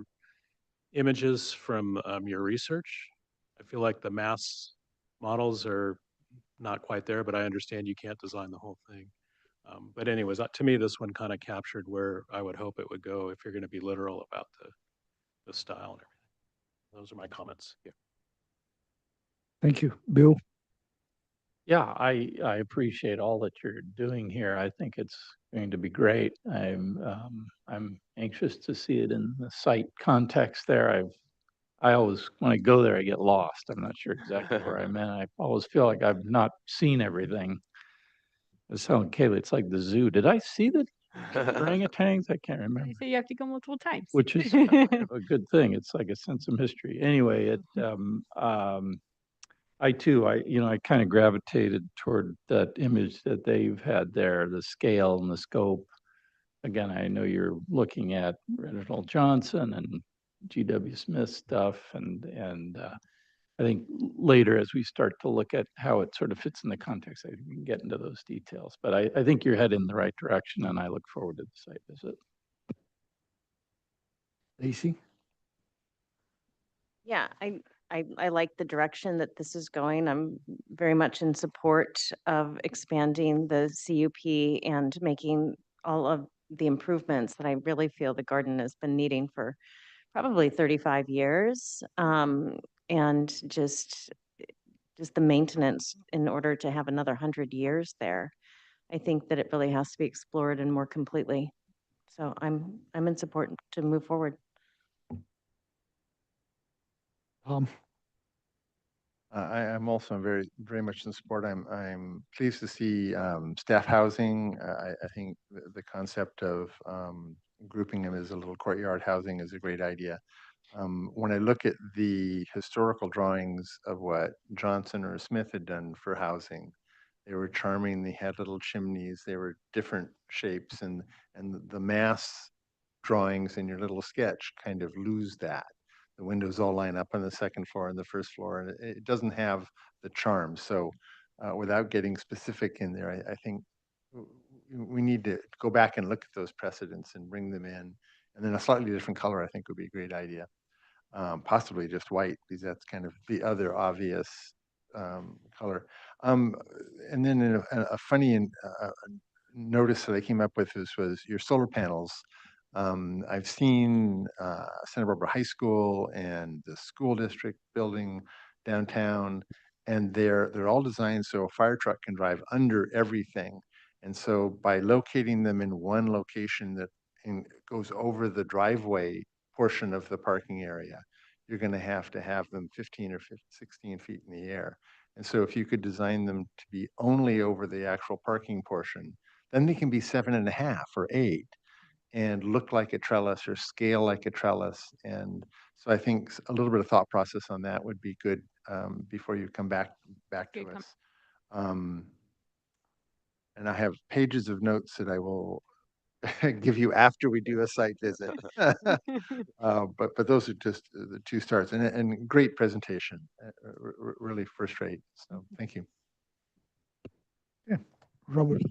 images from your research. I feel like the mass models are not quite there, but I understand you can't design the whole thing. But anyways, to me, this one kind of captured where I would hope it would go if you're going to be literal about the style and everything. Those are my comments. Yeah. Thank you. Bill? Yeah, I appreciate all that you're doing here. I think it's going to be great. I'm anxious to see it in the site context there. I always, when I go there, I get lost. I'm not sure exactly where I'm at. I always feel like I've not seen everything. It's telling Kaylee, it's like the zoo. Did I see the orangutans? I can't remember. So you have to go multiple times. Which is kind of a good thing. It's like a sense of mystery. Anyway, I too, I kind of gravitated toward that image that they've had there, the scale and the scope. Again, I know you're looking at Reginald Johnson and G.W. Smith stuff, and I think later as we start to look at how it sort of fits in the context, I think we can get into those details. But I think you're headed in the right direction, and I look forward to the site visit. Lacey? Yeah, I like the direction that this is going. I'm very much in support of expanding the CUP and making all of the improvements that I really feel the garden has been needing for probably 35 years. And just the maintenance in order to have another 100 years there. I think that it really has to be explored and more completely. So I'm in support to move forward. I'm also very much in support. I'm pleased to see staff housing. I think the concept of grouping them as a little courtyard housing is a great idea. When I look at the historical drawings of what Johnson or Smith had done for housing, They were charming. They had little chimneys. They were different shapes, and the mass drawings in your little sketch kind of lose that. The windows all line up on the second floor and the first floor, and it doesn't have the charm. So, without getting specific in there, I think we need to go back and look at those precedents and bring them in. And then a slightly different color, I think, would be a great idea. Possibly just white, because that's kind of the other obvious color. And then a funny notice that I came up with was your solar panels. I've seen Santa Barbara High School and the school district building downtown, and they're all designed so a fire truck can drive under everything. And so by locating them in one location that goes over the driveway portion of the parking area, you're going to have them 15 or 16 feet in the air. And so if you could design them to be only over the actual parking portion, then they can be 7.5 or 8 and look like a trellis or scale like a trellis. And so I think a little bit of thought process on that would be good before you come back to us. And I have pages of notes that I will give you after we do a site visit. But those are just the two starts, and great presentation, really first rate. So thank you. Yeah, Robert.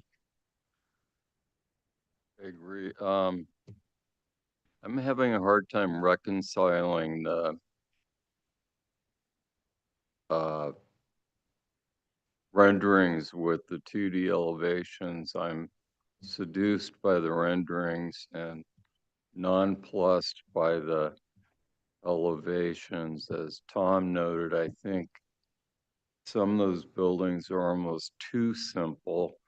I agree. I'm having a hard time reconciling the renderings with the 2D elevations. I'm seduced by the renderings and nonplussed by the elevations. As Tom noted, I think some of those buildings are almost too simple.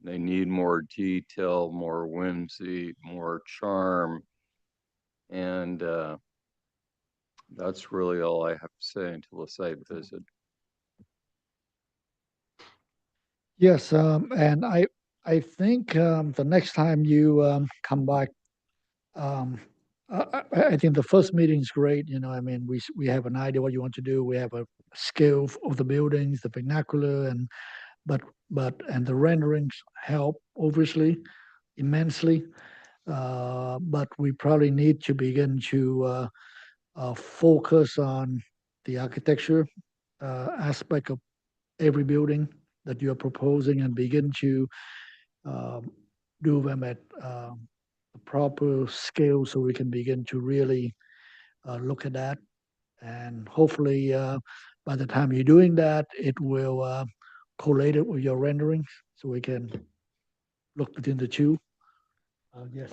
They need more detail, more whimsy, more charm. And that's really all I have to say until the site visit. Yes, and I think the next time you come back, I think the first meeting is great. I mean, we have an idea what you want to do. We have a scale of the buildings, the vernacular, and the renderings help obviously immensely. But we probably need to begin to focus on the architecture aspect of every building that you're proposing and begin to do them at the proper scale so we can begin to really look at that. And hopefully, by the time you're doing that, it will collate it with your renderings so we can look between the two. Yes.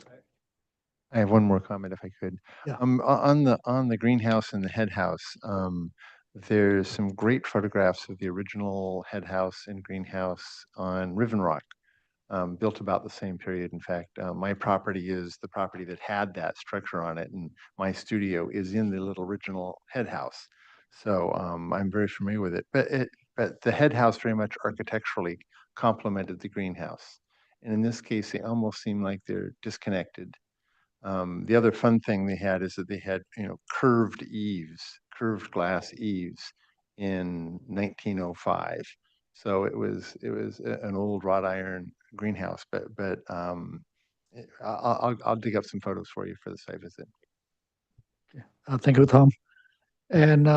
I have one more comment if I could. Yeah. On the greenhouse and the head house, there's some great photographs of the original head house and greenhouse on Riven Rock, built about the same period. In fact, my property is the property that had that structure on it, and my studio is in the little original head house. So I'm very familiar with it. But the head house very much architecturally complemented the greenhouse. And in this case, they almost seem like they're disconnected. The other fun thing they had is that they had, curved glass eaves in 1905. So it was an old wrought iron greenhouse, but I'll dig up some photos for you for the site visit. Thank you, Tom. And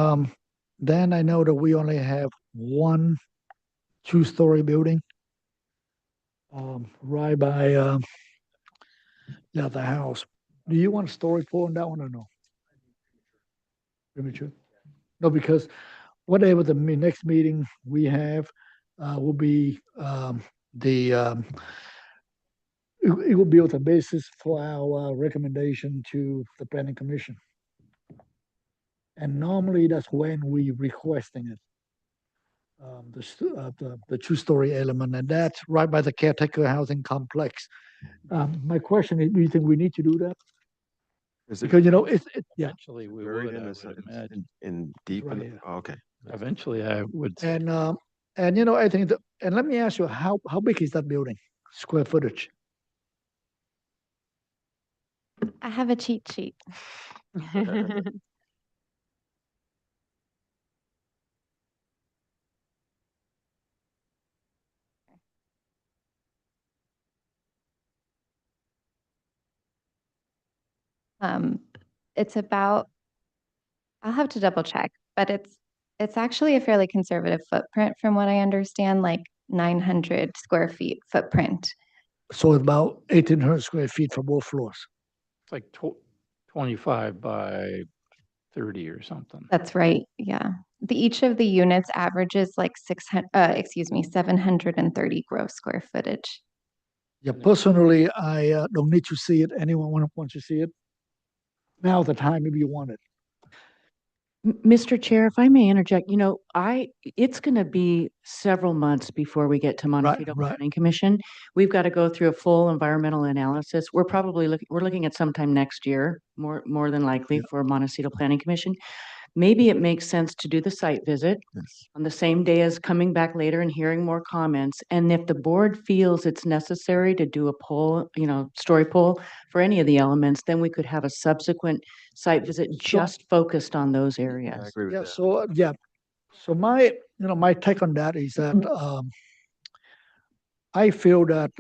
then I know that we only have one two-story building right by the house. Do you want a story for on that one or no? Premature? No, because whatever the next meeting we have will be it will build a basis for our recommendation to the planning commission. And normally that's when we requesting it. The two-story element, and that's right by the caretaker housing complex. My question is, do you think we need to do that? Because it's yeah. Eventually we Buried would, in I this, would imagine. in deep Right in, here. oh, okay. Eventually I would say. And I think that, and let me ask you, how big is that building, square footage? I have a cheat sheet. It's about, I'll have to double check, but it's actually a fairly conservative footprint from what I understand, like 900 square feet footprint. So about 1,800 square feet for both floors. It's like 25 by 30 or something. That's right. Yeah. Each of the units averages like 730 gross square footage. Yeah, personally, I don't need to see it. Anyone want to see it? Now's the time if you want it. Mr. Chair, if I may interject, it's going to be several months before we get to Montecito right. Planning Commission. We've got to go through a full environmental analysis. We're looking at sometime next year, more than likely for Montecito Planning Commission. Maybe it makes sense to do the site visit on the same day as coming back later and hearing more comments. And if the board feels it's necessary to do a poll, story poll for any of the elements, then we could have a subsequent site visit just focused on those areas. I agree with Yeah. that. So so my take on that is that I feel that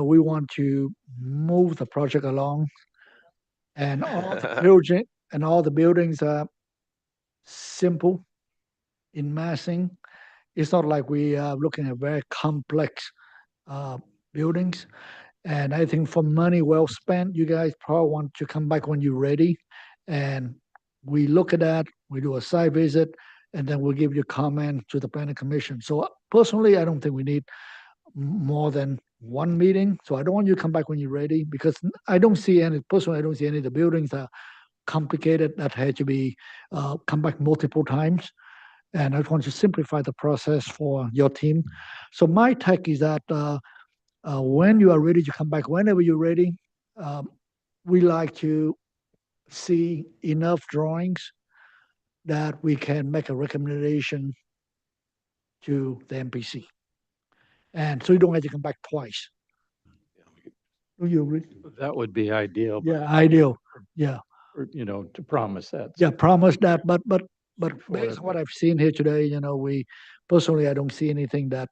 we want to move the project along, and all the buildings are simple in massing. It's not like we are looking at very complex buildings. And I think for money well spent, you guys probably want to come back when you're ready. And we look at that, we do a site visit, and then we'll give you comment to the planning commission. So personally, I don't think we need more than one meeting. So I don't want you to come back when you're ready, because I don't see any of the buildings that are complicated that had to be come back multiple times. And I just want to simplify the process for your team. So my take is that when you are ready to come back, whenever you're ready, we like to see enough drawings that we can make a recommendation to the MPC. And so you don't have to come back twice. Do you agree? That would be ideal. Yeah, ideal. Yeah. Or, to promise that. Yeah, promise that. But Shoot for based it, on what I've seen here today, we personally, I don't see anything that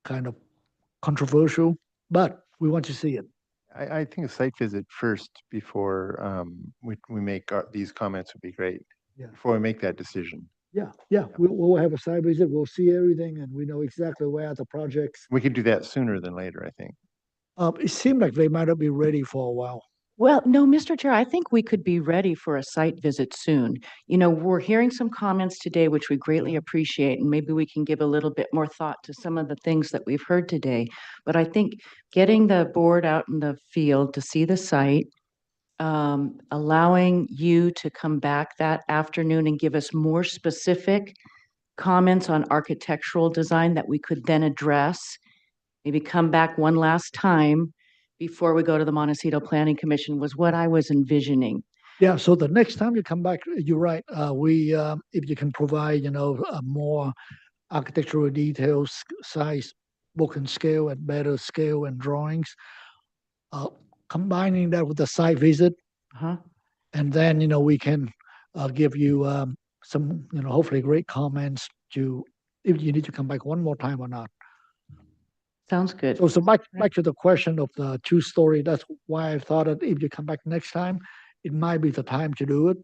kind of controversial, but we want to see it. I think a site visit first before we make these comments would be great. Yeah. Before we make that decision. Yeah. We'll have a site visit. We'll see everything, and we know exactly where the projects. We could do that sooner than later, I think. It seemed like they might not be ready for a while. Well, no, Mr. Chair, I think we could be ready for a site visit soon. We're hearing some comments today, which we greatly appreciate, and maybe we can give a little bit more thought to some of the things that we've heard today. But I think getting the board out in the field to see the site, allowing you to come back that afternoon and give us more specific comments on architectural design that we could then address, maybe come back one last time before we go to the Montecito Planning Commission was what I was envisioning. Yeah, so the next time you come back, you're right. If you can provide, more architectural details, size, book and scale, and better scale and drawings, combining that with the site visit, and then we can give you some, hopefully great comments to if you need to come back one more time or not. Sounds good. So back to the question of the two-story. That's why I thought that if you come back next time, it might be the time to do it.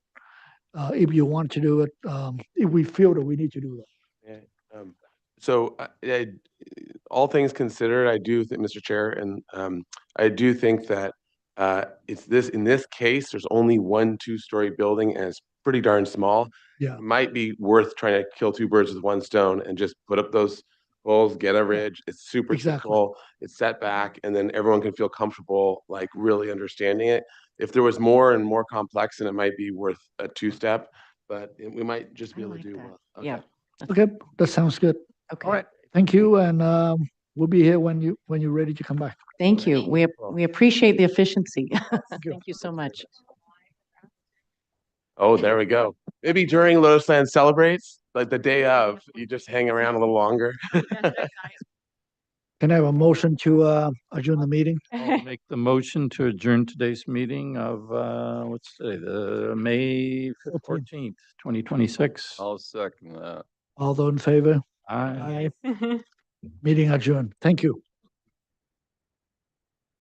If you want to do it, if we feel that we need to do that. Yeah. So all things considered, I do think, Mr. Chair, and I do think that in this case, there's only one two-story building and it's pretty darn small. Yeah. It might be worth trying to kill two birds with one stone and just put up those poles, get a ridge. It's super simple. It's set back, and then everyone can feel comfortable, like really understanding it. If there was more and more complex, then it might be worth a two-step, but we might just be able to do one. Okay. Yeah. Okay, that sounds good. Okay. All right. Thank you, and we'll be here when you're ready to come back. Thank you. We appreciate the efficiency. Thank you so much. Oh, there we go. Maybe during Lotus Land Celebrates, like the day of, you just hang around a little longer. Can I have a motion to adjourn the meeting? I'll make the motion to adjourn today's meeting of, what's today, the May 14th, 2026. I'll second that. All those in favor? Aye. Meeting adjourned. Thank you.